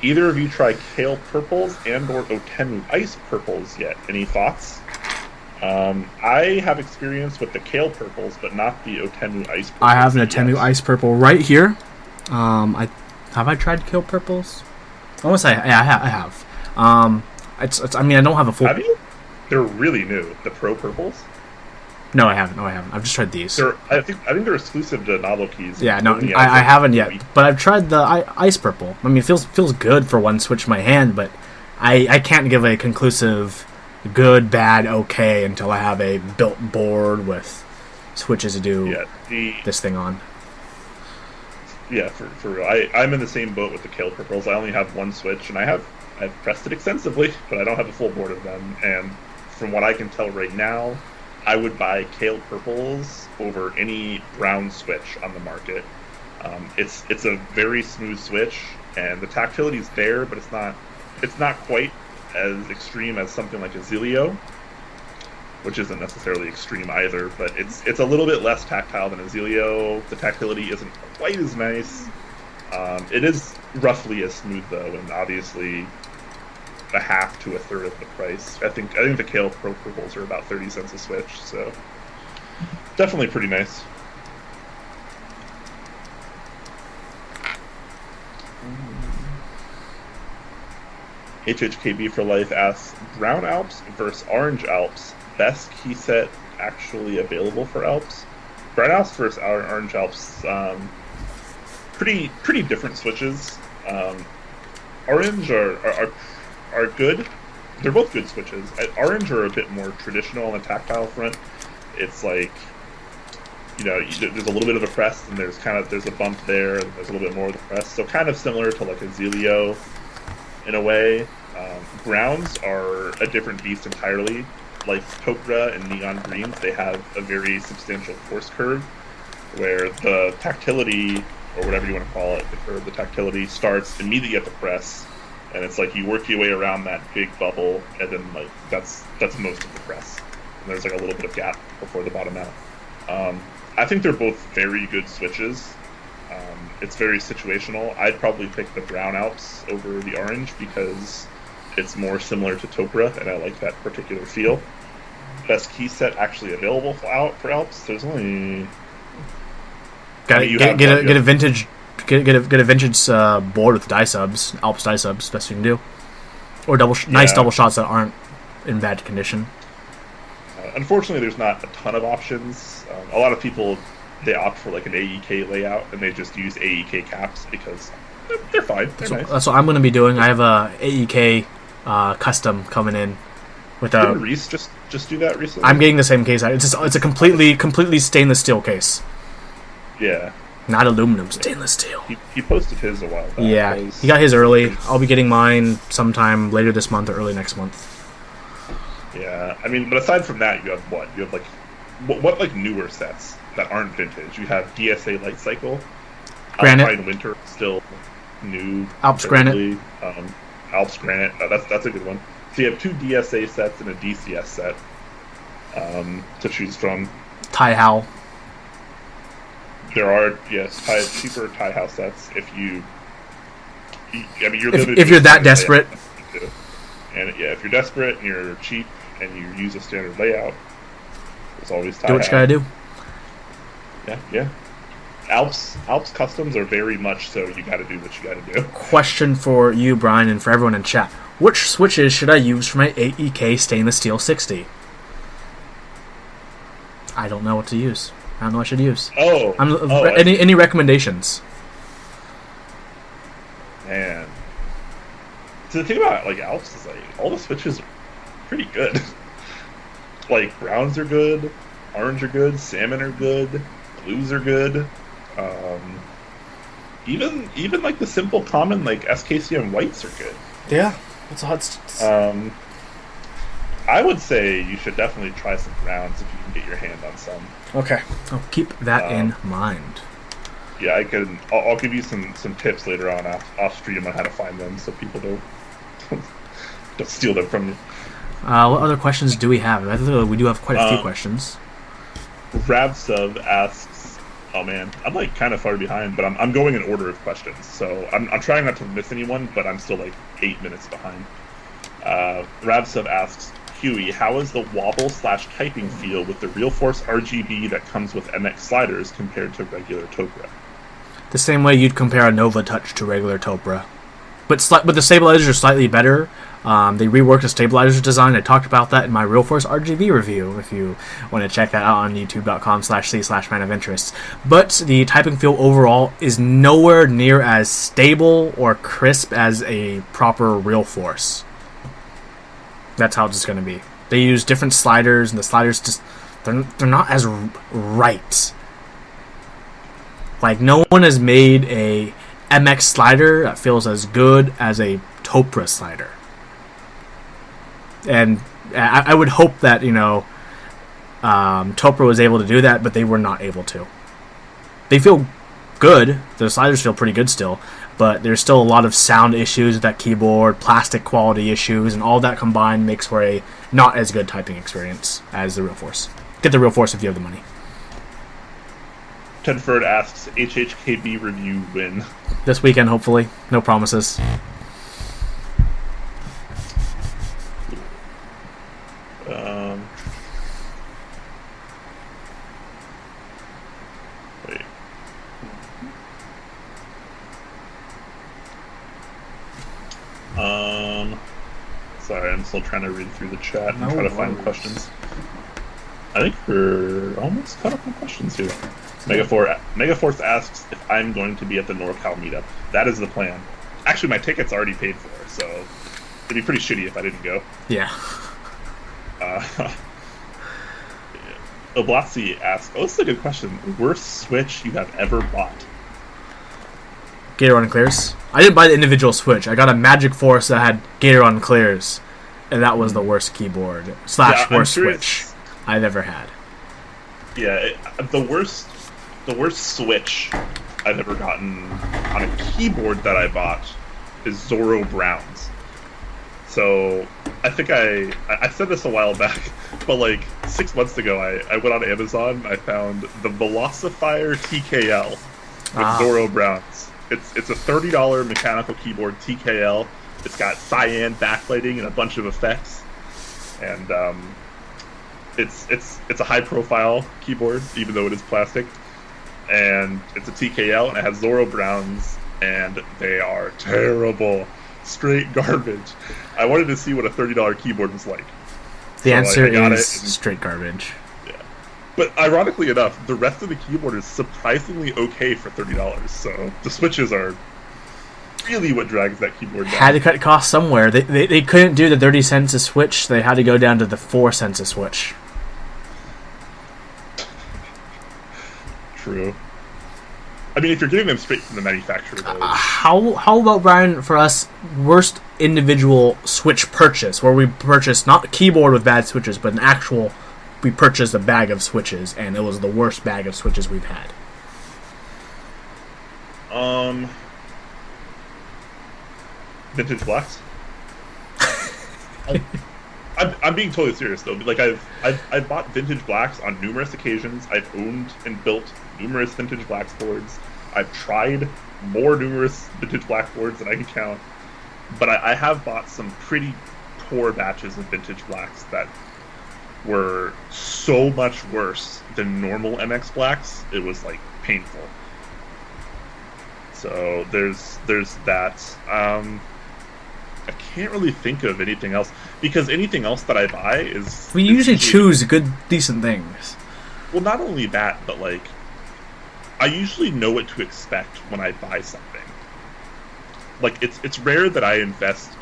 Either of you try Kale Purples and or Outemu Ice Purples yet? Any thoughts? I have experience with the Kale Purples, but not the Outemu Ice Purples. I have an Outemu Ice Purple right here. Have I tried Kale Purples? I want to say, yeah, I have. I mean, I don't have a full... Have you? They're really new. The Pro Purples? No, I haven't. I've just tried these. I think they're exclusive to Novel Keys. Yeah, no, I haven't yet. But I've tried the Ice Purple. I mean, it feels good for one switch in my hand, but I can't give a conclusive good, bad, okay until I have a built board with switches to do this thing on. Yeah, for real. I'm in the same boat with the Kale Purples. I only have one switch, and I've pressed it extensively, but I don't have a full board of them. And from what I can tell right now, I would buy Kale Purples over any brown switch on the market. It's a very smooth switch, and the tactility is there, but it's not quite as extreme as something like a Zilio, which isn't necessarily extreme either, but it's a little bit less tactile than a Zilio. The tactility isn't quite as nice. It is roughly as smooth though, and obviously a half to a third of the price. I think the Kale Pro Purples are about 30 cents a switch, so definitely pretty nice. HHKB for Life asks, brown Alps versus orange Alps, best key set actually available for Alps? Brown Alps versus orange Alps, pretty different switches. Orange are good. They're both good switches. Orange are a bit more traditional on the tactile front. It's like, there's a little bit of a press, and there's a bump there, and there's a little bit more of the press. So kind of similar to like a Zilio in a way. Browns are a different beast entirely. Like Topra and Neon Greens, they have a very substantial force curve, where the tactility, or whatever you want to call it, the curve, the tactility starts immediately at the press, and it's like you work your way around that big bubble, and then like that's most of the press. And there's like a little bit of gap before the bottom out. I think they're both very good switches. It's very situational. I'd probably pick the brown Alps over the orange because it's more similar to Topra, and I like that particular feel. Best key set actually available for Alps. There's only get a vintage board with die subs, Alps die subs, best you can do, or nice double shots that aren't in bad condition. Unfortunately, there's not a ton of options. A lot of people, they opt for like an AEK layout, and they just use AEK caps because they're fine. They're nice. That's what I'm going to be doing. I have a AEK custom coming in with a. Didn't Reese just do that recently? I'm getting the same case. It's a completely stainless steel case. Yeah. Not aluminum, stainless steel. He posted his a while back. Yeah, he got his early. I'll be getting mine sometime later this month or early next month. Yeah, I mean, but aside from that, you have what? You have like what like newer sets that aren't vintage? You have DSA Light Cycle, Granite, Alpine Winter, still new. Alps Granite. Alps Granite. That's a good one. So you have two DSA sets and a DCS set to choose from. Tie Howe. There are cheaper tie house sets if you. I mean, if you're that desperate. And if you're desperate and you're cheap and you use a standard layout, there's always tie. Do what you gotta do. Yeah. Alps customs are very much so. You gotta do what you gotta do. Question for you, Brian, and for everyone in chat: which switches should I use for my AEK stainless steel 60? I don't know what to use. I don't know what I should use. Any recommendations? Man. So the thing about like Alps is like all the switches are pretty good. Like browns are good, orange are good, salmon are good, blues are good. Even like the simple common like SKCM whites are good. Yeah, that's a hot. I would say you should definitely try some browns if you can get your hand on some. Okay, I'll keep that in mind. Yeah, I'll give you some tips later on off stream on how to find them, so people don't steal them from you. What other questions do we have? I think we do have quite a few questions. Ravsub asks, Oh man, I'm like kind of far behind, but I'm going in order of questions, so I'm trying not to miss anyone, but I'm still like 8 minutes behind. Rabsub asks, Huey, how is the wobble/typing feel with the RealForce RGB that comes with MX sliders compared to regular Topra? The same way you'd compare a Nova Touch to regular Topra. But the stabilizers are slightly better. They reworked the stabilizer design. I talked about that in my RealForce RGB review, if you want to check that out on youtube.com/c/man-of-interest. But the typing feel overall is nowhere near as stable or crisp as a proper RealForce. That's how it's going to be. They use different sliders, and the sliders just they're not as right. Like, no one has made a MX slider that feels as good as a Topra slider. And I would hope that, Topra was able to do that, but they were not able to. They feel good. The sliders feel pretty good still, but there's still a lot of sound issues with that keyboard, plastic quality issues, and all that combined makes for a not as good typing experience as the RealForce. Get the RealForce if you have the money. Tedford asks, HHKB review win. This weekend, hopefully. No promises. Wait. Sorry, I'm still trying to read through the chat and try to find questions. I think we're almost caught up on questions here. Megaforce asks if I'm going to be at the NorCal meetup. That is the plan. Actually, my ticket's already paid for, so it'd be pretty shitty if I didn't go. Yeah. Oblazzi asks, oh, this is a good question. Worst Switch you have ever bought? Gateron clears. I didn't buy the individual Switch. I got a Magic Force that had Gateron clears, and that was the worst keyboard / worst Switch I've ever had. Yeah, the worst Switch I've ever gotten on a keyboard that I bought is Zorro Brown's. So I think I said this a while back, but like 6 months ago I went on Amazon. I found the Velocifier TKL with Zorro Brown's. It's a $30 mechanical keyboard TKL. It's got cyan backlighting and a bunch of effects, and it's a high profile keyboard even though it is plastic, and it's a TKL and it has Zorro Browns, and they are terrible, straight garbage. I wanted to see what a $30 keyboard was like. The answer is straight garbage. Yeah, but ironically enough, the rest of the keyboard is surprisingly okay for $30. So the switches are really what drags that keyboard down. Had to cut costs somewhere. They couldn't do the 30 cents a switch. They had to go down to the 4 cents a switch. True. I mean, if you're getting them straight from the manufacturer, though. How about, Brian, for us, worst individual Switch purchase, where we purchased not a keyboard with bad switches, but we purchased a bag of switches, and it was the worst bag of switches we've had. Vintage Blacks? I'm being totally serious though. Like I've bought Vintage Blacks on numerous occasions. I've owned and built numerous Vintage Blacks boards. I've tried numerous Vintage Black boards than I can count. But I have bought some pretty poor batches of Vintage Blacks that were so much worse than normal MX Blacks. It was like painful. So there's that. I can't really think of anything else, because anything else that I buy is... We usually choose good, decent things. Well, not only that, but like, I usually know what to expect when I buy something. Like, it's rare that I invest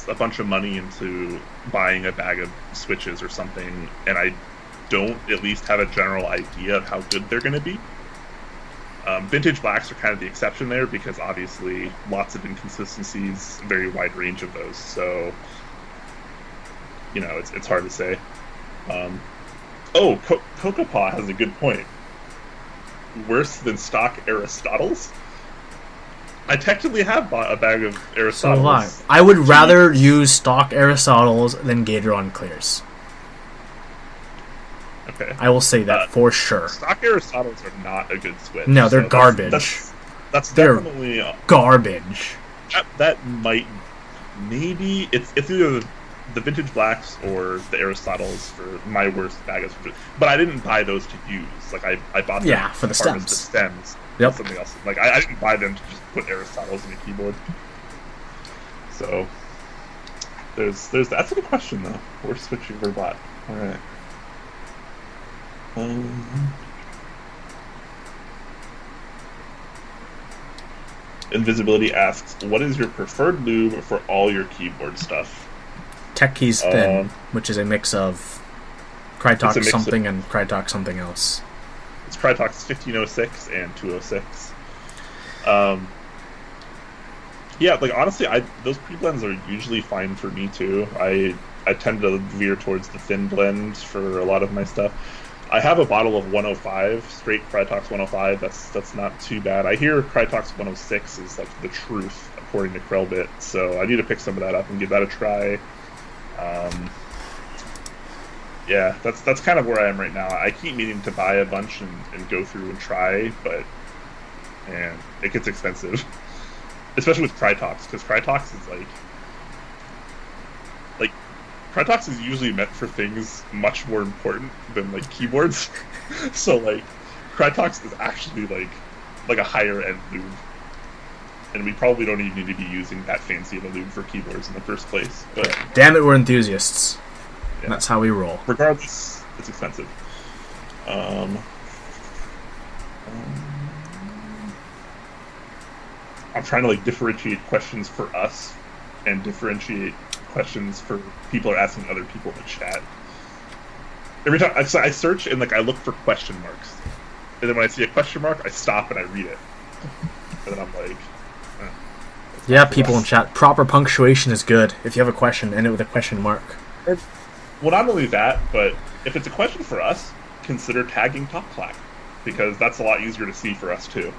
a bunch of money into buying a bag of switches or something, and I don't at least have a general idea of how good they're going to be. Vintage Blacks are kind of the exception there, because obviously lots of inconsistencies, a very wide range of those. So, you know, it's hard to say. Cocopaw has a good point. Worse than stock Aristotles? I technically have bought a bag of Aristotles. So I would rather use stock Aristotles than Gateron clears. Okay. I will say that for sure. Stock Aristotles are not a good switch. No, they're garbage. That's they're definitely garbage. That might maybe it's either the Vintage Blacks or the Aristotles for my worst bag of switches. But I didn't buy those to use. Like I bought them for the stems. stems. The stems. Yep. Something else. Like I didn't buy them to just put Aristotles in a keyboard. So there's that's a good question though. Worst switch you've ever bought. All right. Invisibility asks, what is your preferred lube for all your keyboard stuff? Tech Keys Thin, which is a mix of Crytox something and Crytox something else. It's Crytox 1506 and 206. Yeah, like honestly, those pre-blends are usually fine for me too. I tend to veer towards the thin blend for a lot of my stuff. I have a bottle of 105, straight Crytox 105. That's not too bad. I hear Crytox 106 is like the truth, according to Krellbit. So I need to pick some of that up and give that a try. Yeah, that's kind of where I am right now. I keep meaning to buy a bunch and go through and try, but man, it gets expensive, especially with Crytox, because Crytox is like Crytox is usually meant for things much more important than like keyboards. So like Crytox is actually like a higher end lube, and we probably don't even need to be using that fancy of a lube for keyboards in the first place. But damn it, we're enthusiasts. Yeah. That's how we roll. Regardless, it's expensive. I'm trying to like differentiate questions for us and differentiate questions for people are asking other people in the chat. Every time I search and like I look for question marks, and then when I see a question mark, I stop and I read it, and then I'm like, yeah, people in chat. Proper punctuation is good. If you have a question, end it with a question mark. Well, not only that, but if it's a question for us, consider tagging Clack, because that's a lot easier to see for us too.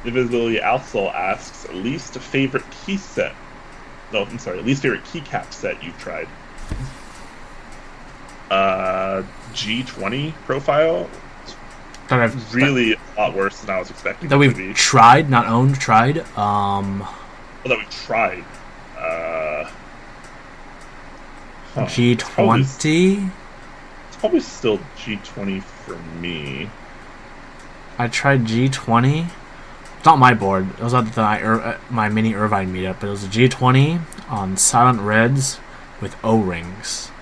Invisibility also asks, least favorite key set. No, I'm sorry, least favorite keycap set you've tried. G20 profile. Really a lot worse than I was expecting. That we've tried, not owned, tried. Well, that we tried. G20. It's probably still G20 for me. I tried G20. It's not my board. It was at my mini Irvine meetup. But it was a G20 on Silent Reds with O-rings.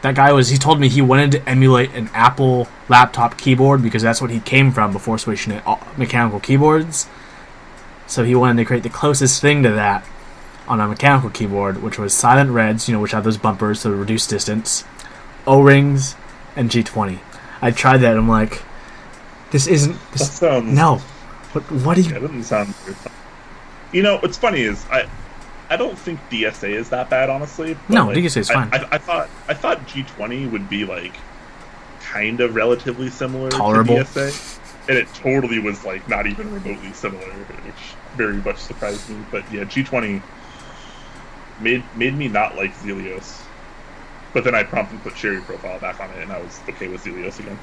That guy he told me he wanted to emulate an Apple laptop keyboard because that's what he came from before switching to mechanical keyboards. So he wanted to create the closest thing to that on a mechanical keyboard, which was Silent Reds, which have those bumpers to reduce distance, O-rings, and G20. I tried that and I'm like, this isn't... That sounds... No. What do you... That doesn't sound very fun. What's funny is I don't think DSA is that bad, honestly. No, DSA is fine. I thought G20 would be like kind of relatively similar tolerable to DSA, and it totally was like not even remotely similar, which very much surprised me. But yeah, G20 made me not like Tealios, but then I promptly put Cherry Profile back on it, and I was okay with Tealios again.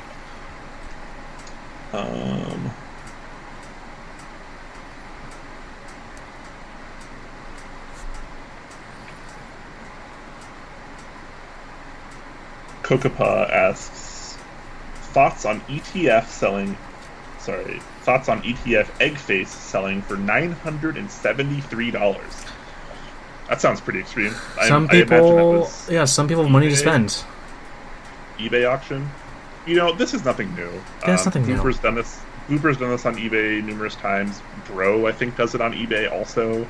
Kokapa asks, thoughts on ETF Eggface selling for $973. That sounds pretty extreme. Some people have money to spend. eBay auction. This is nothing new. Yeah, it's nothing new. Blooper's done this on eBay numerous times. Bro, I think, does it on eBay also.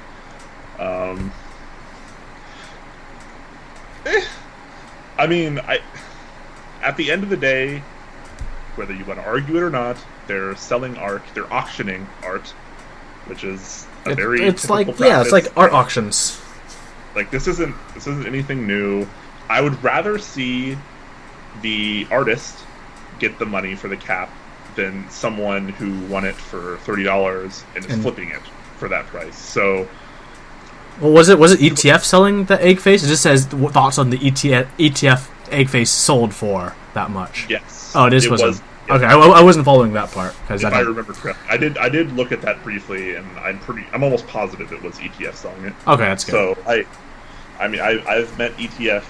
At the end of the day, whether you want to argue it or not, they're selling art. They're auctioning art, which is it's like practice. Yeah, it's like art auctions. Like this isn't anything new. I would rather see the artist get the money for the cap than someone who won it for $30 and is flipping it for that price. So, well, was it ETF selling the egg face? It just says thoughts on the ETF Eggface sold for that much. Yes. Oh, it wasn't. Yeah. Okay, I wasn't following that part. If I remember correctly. I did look at that briefly, and I'm almost positive it was ETF selling it. Okay, that's good. So I've met ETF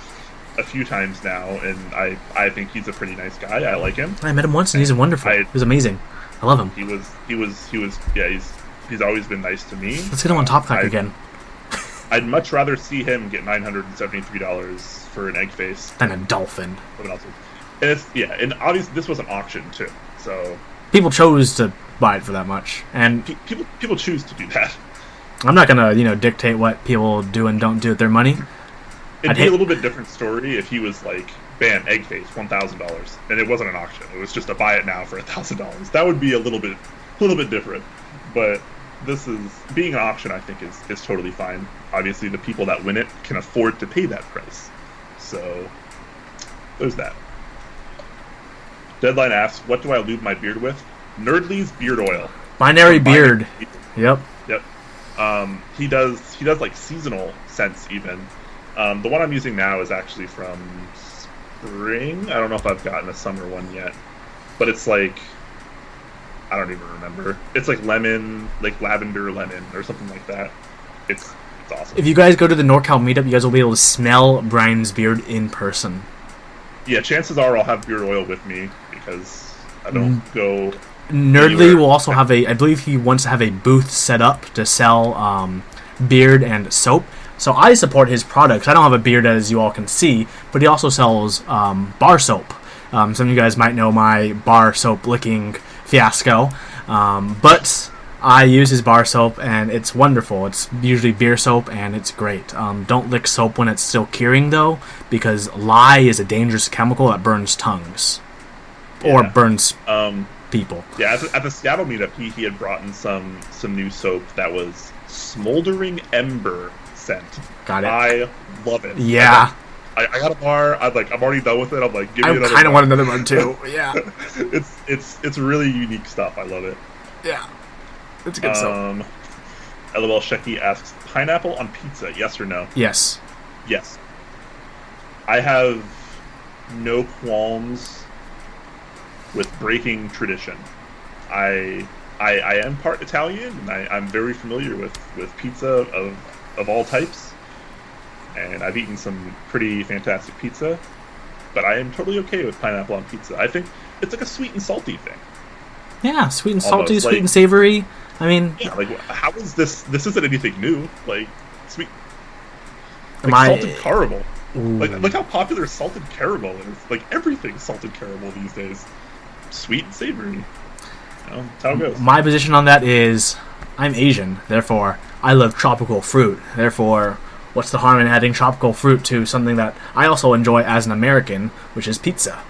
a few times now, and I think he's a pretty nice guy. I like him. I met him once, and he's wonderful. He's amazing. I love him. He was he's always been nice to me. Let's get him on Top Clack again. I'd much rather see him get $973 for an Eggface than a dolphin. And and obviously this was an auction too, so people chose to buy it for that much, and people choose to do that. I'm not gonna dictate what people do and don't do with their money. It'd be a little bit different story if he was like, bam, Eggface, $1,000, and it wasn't an auction. It was just a buy it now for $1,000. That would be a little bit different. But this is being an auction. I think is totally fine. Obviously, the people that win it can afford to pay that price. So there's that. Deadline asks, what do I lube my beard with? Nerdly's beard oil. Binary beard. Yep. He does like seasonal scents even. The one I'm using now is actually from spring. I don't know if I've gotten a summer one yet, but it's like, I don't even remember. It's like lemon, like lavender lemon or something like that. It's awesome. If you guys go to the NorCal meetup, you guys will be able to smell Brian's beard in person. Yeah, chances are I'll have beard oil with me because I don't go. Nerdly will also have I believe he wants to have a booth set up to sell beard and soap. So I support his products. I don't have a beard, as you all can see, but he also sells bar soap. Some of you guys might know my bar soap licking fiasco, but I use his bar soap, and it's wonderful. It's usually beer soap, and it's great. Don't lick soap when it's still curing, though, because lye is a dangerous chemical that burns tongues. Or burns people. Yeah, at the Seattle meetup, he had brought in some new soap that was Smoldering Ember scent. Got it. I love it. Yeah. I got a bar. I'm already done with it. I'm like, give me another. I kind of want another one too. Yeah. It's really unique stuff. I love it. Yeah. It's a good soap. LOL Shecky asks, pineapple on pizza, yes or no? Yes. Yes. I have no qualms with breaking tradition. I am part Italian, and I'm very familiar with pizza of all types, and I've eaten some pretty fantastic pizza, but I am totally okay with pineapple on pizza. I think it's like a sweet and salty thing. Yeah, sweet and salty, almost, sweet and savory. I mean, yeah, like how is this? This isn't anything new. Like sweet, like salted caramel. Ooh. Like how popular salted caramel is. Like everything's salted caramel these days. Sweet and savory. That's how it goes. My position on that is, I'm Asian, therefore I love tropical fruit. Therefore, what's the harm in adding tropical fruit to something that I also enjoy as an American, which is pizza?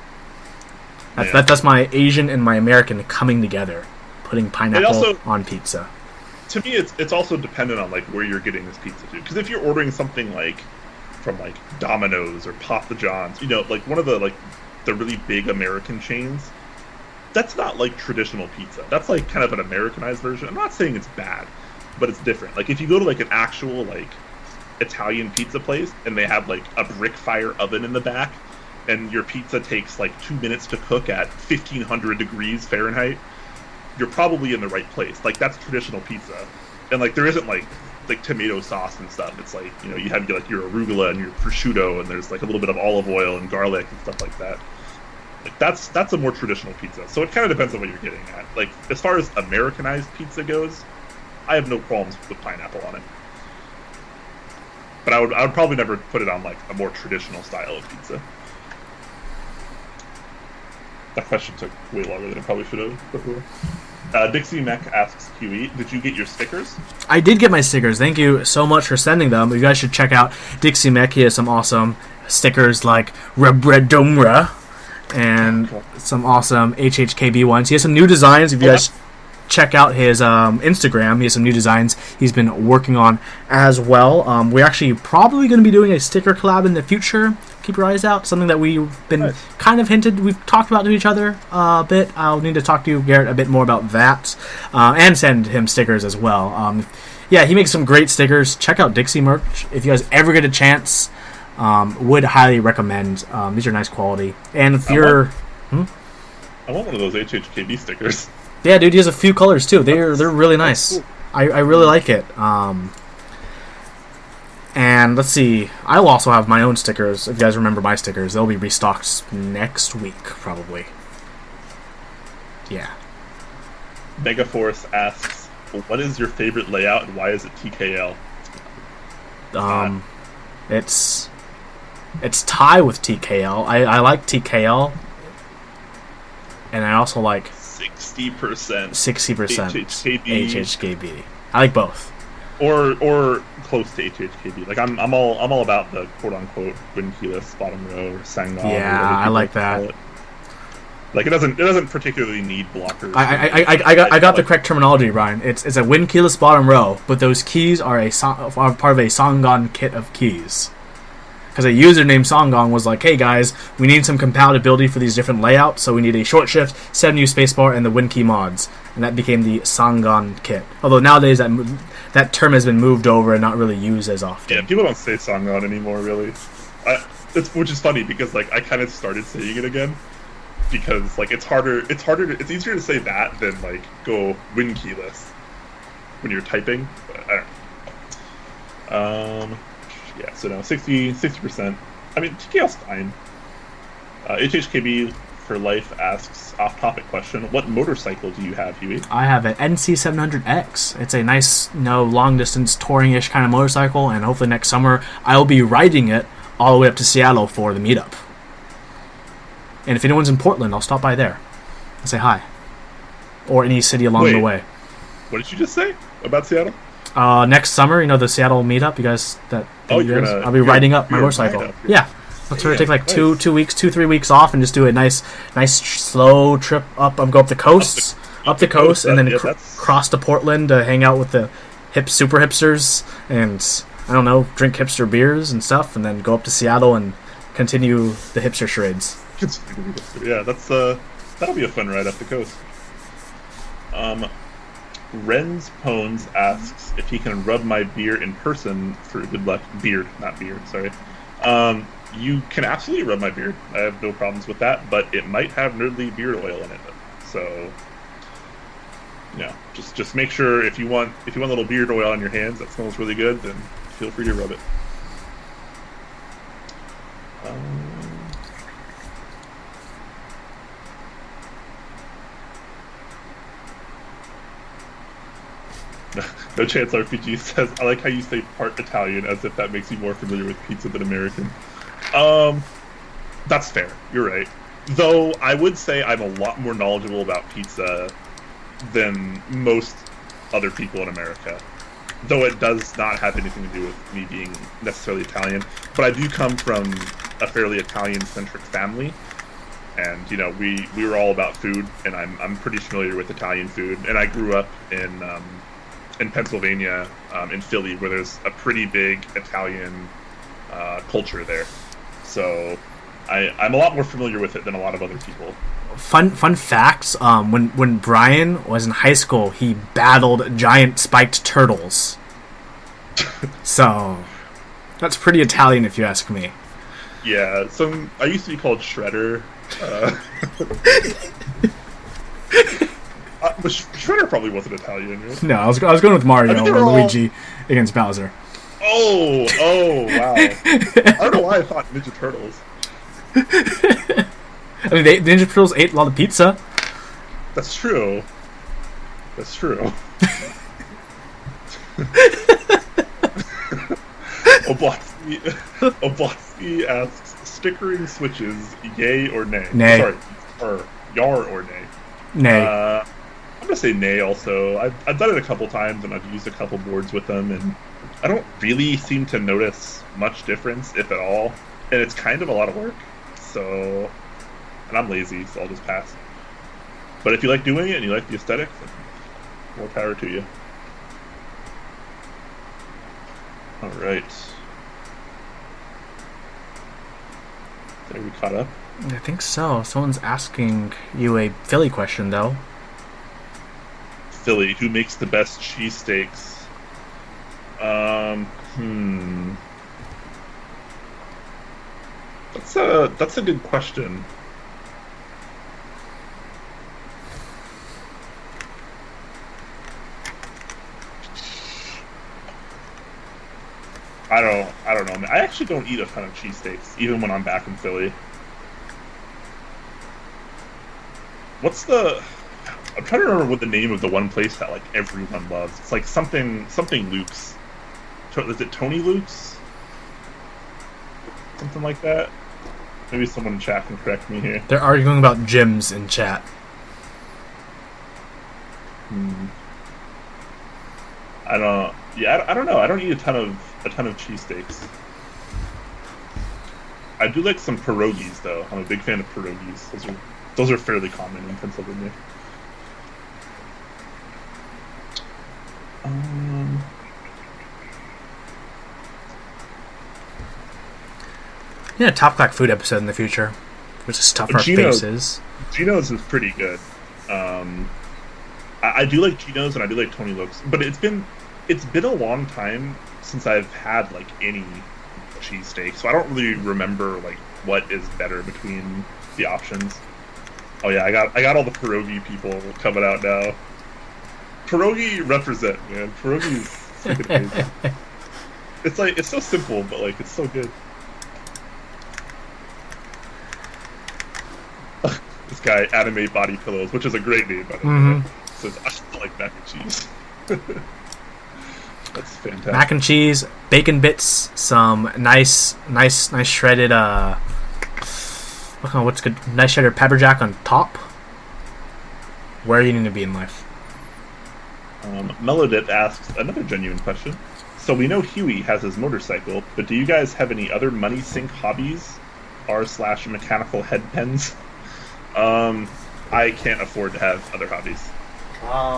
That's my Asian and my American coming together, putting pineapple on pizza. To me, it's also dependent on like where you're getting this pizza to. Because if you're ordering something like from like Domino's or Papa John's, like one of the really big American chains, that's not like traditional pizza. That's like kind of an Americanized version. I'm not saying it's bad, but it's different. Like if you go to like an actual like Italian pizza place and they have like a brick fire oven in the back, and your pizza takes like 2 minutes to cook at 1,500 degrees Fahrenheit, you're probably in the right place. Like that's traditional pizza, and like there isn't like tomato sauce and stuff. It's like you have like your arugula and your prosciutto, and there's like a little bit of olive oil and garlic and stuff like that. Like that's a more traditional pizza. So it kind of depends on what you're getting at. Like as far as Americanized pizza goes, I have no qualms with pineapple on it. But I would probably never put it on like a more traditional style of pizza. That question took way longer than it probably should have before. Dixie Mech asks Huey, did you get your stickers? I did get my stickers. Thank you so much for sending them. You guys should check out Dixie Mech. He has some awesome stickers like Rebredumra and some awesome HHKB ones. He has some new designs. If you guys check out his Instagram, he has some new designs he's been working on as well. We're actually probably going to be doing a sticker collab in the future. Keep your eyes out. Something that we've been kind of hinted, we've talked about to each other a bit. I'll need to talk to you, Garrett, a bit more about that, and send him stickers as well. Yeah, he makes some great stickers. Check out Dixie merch if you guys ever get a chance. Would highly recommend. These are nice quality. And if you're... I want one of those HHKB stickers. Yeah, dude, he has a few colors too. They're really nice. Cool. I really like it. And let's see, I'll also have my own stickers. If you guys remember my stickers, they'll be restocked next week, probably. Yeah. Megaforce asks, what is your favorite layout and why is it TKL? It's tie with TKL. I like TKL. And I also like 60% HHKB. I like both. Or close to HHKB. Like I'm all about the quote unquote wind keyless bottom row or Sangam. Yeah, I like that. Like it doesn't particularly need blockers. I got the correct terminology, Brian. It's a wind keyless bottom row, but those keys are part of a Songon kit of keys. Because a user named Songon was like, hey guys, we need some compatibility for these different layouts, so we need a short shift, 7U spacebar, and the wind key mods. And that became the Songon kit. Although nowadays that term has been moved over and not really used as often. Yeah, people don't say Songon anymore, really. Which is funny because like I kind of started saying it again because like it's easier to say that than like go wind keyless when you're typing. But I don't know. Yeah, so now 60%. I mean, TKL's fine. HHKB for life asks off-topic question: what motorcycle do you have, Huey? I have an NC700X. It's a nice, long-distance touring-ish kind of motorcycle, and hopefully next summer I'll be riding it all the way up to Seattle for the meetup. And if anyone's in Portland, I'll stop by there and say hi, or any city along the way. What did you just say about Seattle? Next summer, the Seattle meetup. You guys, I'll be riding up my motorcycle. Yeah, let's take like nice. 3 weeks off and just do a nice slow trip up. Go up the coast, and then cross to Portland to hang out with the super hipsters and I don't know, drink hipster beers and stuff, and then go up to Seattle and continue the hipster charades. Yeah, that'll be a fun ride up the coast. Ren's Pones asks if he can rub my beard in person for good luck. Beard, not beard, sorry. You can absolutely rub my beard. I have no problems with that, but it might have nerdly beard oil in it. So, just make sure if you want a little beard oil on your hands that smells really good, then feel free to rub it. No Chance RPG says, I like how you say part Italian as if that makes you more familiar with pizza than American. That's fair. You're right. Though I would say I'm a lot more knowledgeable about pizza than most other people in America. Though it does not have anything to do with me being necessarily Italian. But I do come from a fairly Italian-centric family. And, we were all about food, and I'm pretty familiar with Italian food. And I grew up in Pennsylvania, in Philly, where there's a pretty big Italian culture there. So I'm a lot more familiar with it than a lot of other people. Fun facts, when Brian was in high school, he battled giant spiked turtles. So, that's pretty Italian if you ask me. Yeah, I used to be called Shredder. But Shredder probably wasn't Italian, right? No, I was going with Mario or Luigi against Bowser. Oh, wow. I don't know why I thought Ninja Turtles. I mean, the Ninja Turtles ate a lot of pizza. That's true. Oblonsky asks, stickering switches, yay or nay? Nay. Sorry, or yar or nay? Nay. I'm going to say nay also. I've done it a couple times, and I've used a couple boards with them, and I don't really seem to notice much difference, if at all. And it's kind of a lot of work, so... And I'm lazy, so I'll just pass. But if you like doing it, and you like the aesthetic, then more power to you. Alright. Are we caught up? I think so. Someone's asking you a Philly question, though. Philly, who makes the best cheesesteaks? That's a good question. I don't know, man. I actually don't eat a ton of cheesesteaks, even when I'm back in Philly. I'm trying to remember what the name of the one place that like everyone loves. It's like something Luke's. Is it Tony Luke's? Something like that. Maybe someone in chat can correct me here. They're arguing about gyms in chat. I don't know. I don't eat a ton of cheesesteaks. I do like some pierogies though. I'm a big fan of pierogies. Those are fairly common in Pennsylvania. Yeah, Top Clack food episode in the future. We'll just stuff our faces. Geno's is pretty good. I do like Geno's and I do like Tony Luke's, but it's been a long time since I've had like any cheesesteak, so I don't really remember like what is better between the options. Oh yeah, I got all the pierogi people coming out now. Pierogi represent, man. Pierogi is freaking amazing. It's so simple, but like it's so good. This guy, Anime Body Pillows, which is a great name, by the way. Says, I still like mac and cheese. That's fantastic. Mac and cheese, bacon bits, some nice shredded, what's good? Nice shredded pepper jack on top. Where you need to be in life. Melodit asks another genuine question. So we know Huey has his motorcycle, but do you guys have any other money sink hobbies? r/mechanical head pens? I can't afford to have other hobbies.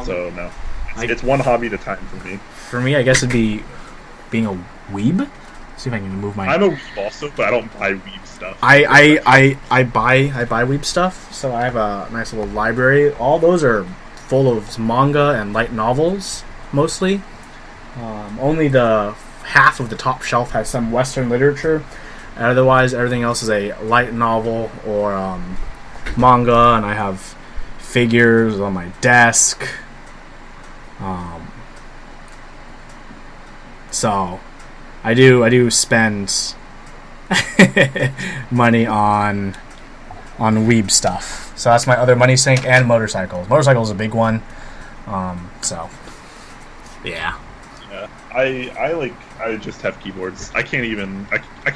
So no. It's one hobby at a time for me. For me, I guess it'd be being a weeb. See if I can move my... I'm a weeb also, but I don't buy weeb stuff. I buy weeb stuff, so I have a nice little library. All those are full of manga and light novels, mostly. Only the half of the top shelf has some Western literature. Otherwise, everything else is a light novel or manga, and I have figures on my desk. So I do spend money on weeb stuff. So that's my other money sink, and motorcycles. Motorcycles is a big one. So yeah. Yeah. I just have keyboards. I can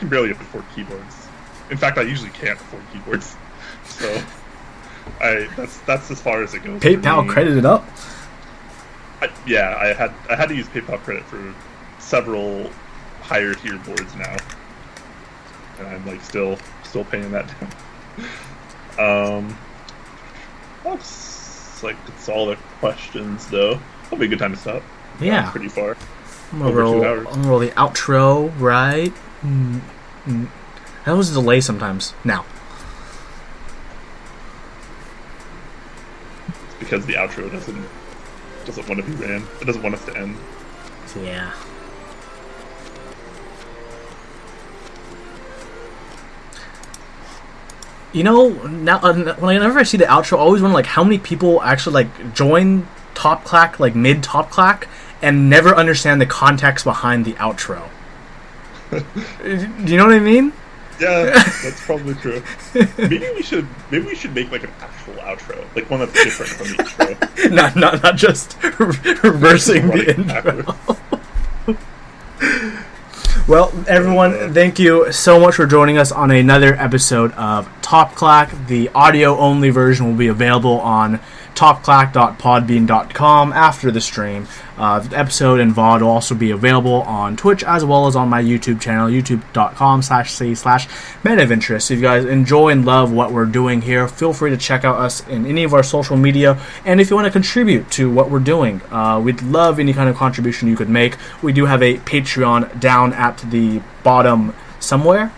barely afford keyboards. In fact, I usually can't afford keyboards. So that's as far as it goes. PayPal credited up. I had to use PayPal credit for several higher tier boards now, and I'm like still paying that down. Looks like it's all the questions though. That'll be a good time to stop. Yeah, that's pretty far. I'm gonna roll the outro right. That was a delay sometimes. Now. It's because the outro doesn't want to be ran. It doesn't want us to end. Yeah. You know, now whenever I see the outro, I always wonder like how many people actually like join Top Clack, like mid Top Clack, and never understand the context behind the outro. Do you know what I mean? Yeah, that's probably true. Maybe we should make like an actual outro, like one that's different from the intro. not just reversing the intro. Well, everyone, thank you so much for joining us on another episode of Top Clack. The audio-only version will be available on topclack.podbean.com after the stream. The episode and VOD will also be available on Twitch as well as on my YouTube channel, youtube.com/men of interest. If you guys enjoy and love what we're doing here, feel free to check out us in any of our social media. And if you want to contribute to what we're doing, we'd love any kind of contribution you could make. We do have a Patreon down at the bottom somewhere.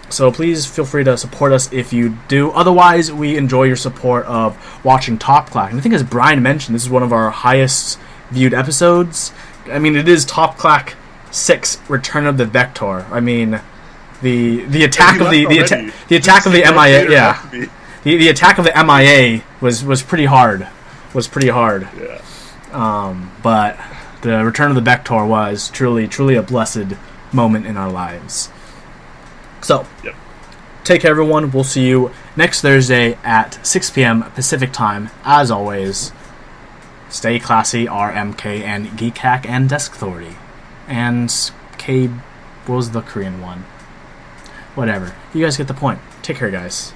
So please feel free to support us if you do. Otherwise, we enjoy your support of watching Top Clack. And I think as Brian mentioned, this is one of our highest viewed episodes. I mean, it is Top Clack 6, Return of the Bektour. I mean, the attack of the attack of the MIA. Yeah, the attack of the MIA was pretty hard. Yeah. But the return of the Bektour was truly a blessed moment in our lives. So, Yep. Take care, everyone. We'll see you next Thursday at 6 p.m. Pacific time. As always, stay classy, RMK and Keyclack and Desk Authority. And what was the Korean one? Whatever. You guys get the point. Take care, guys.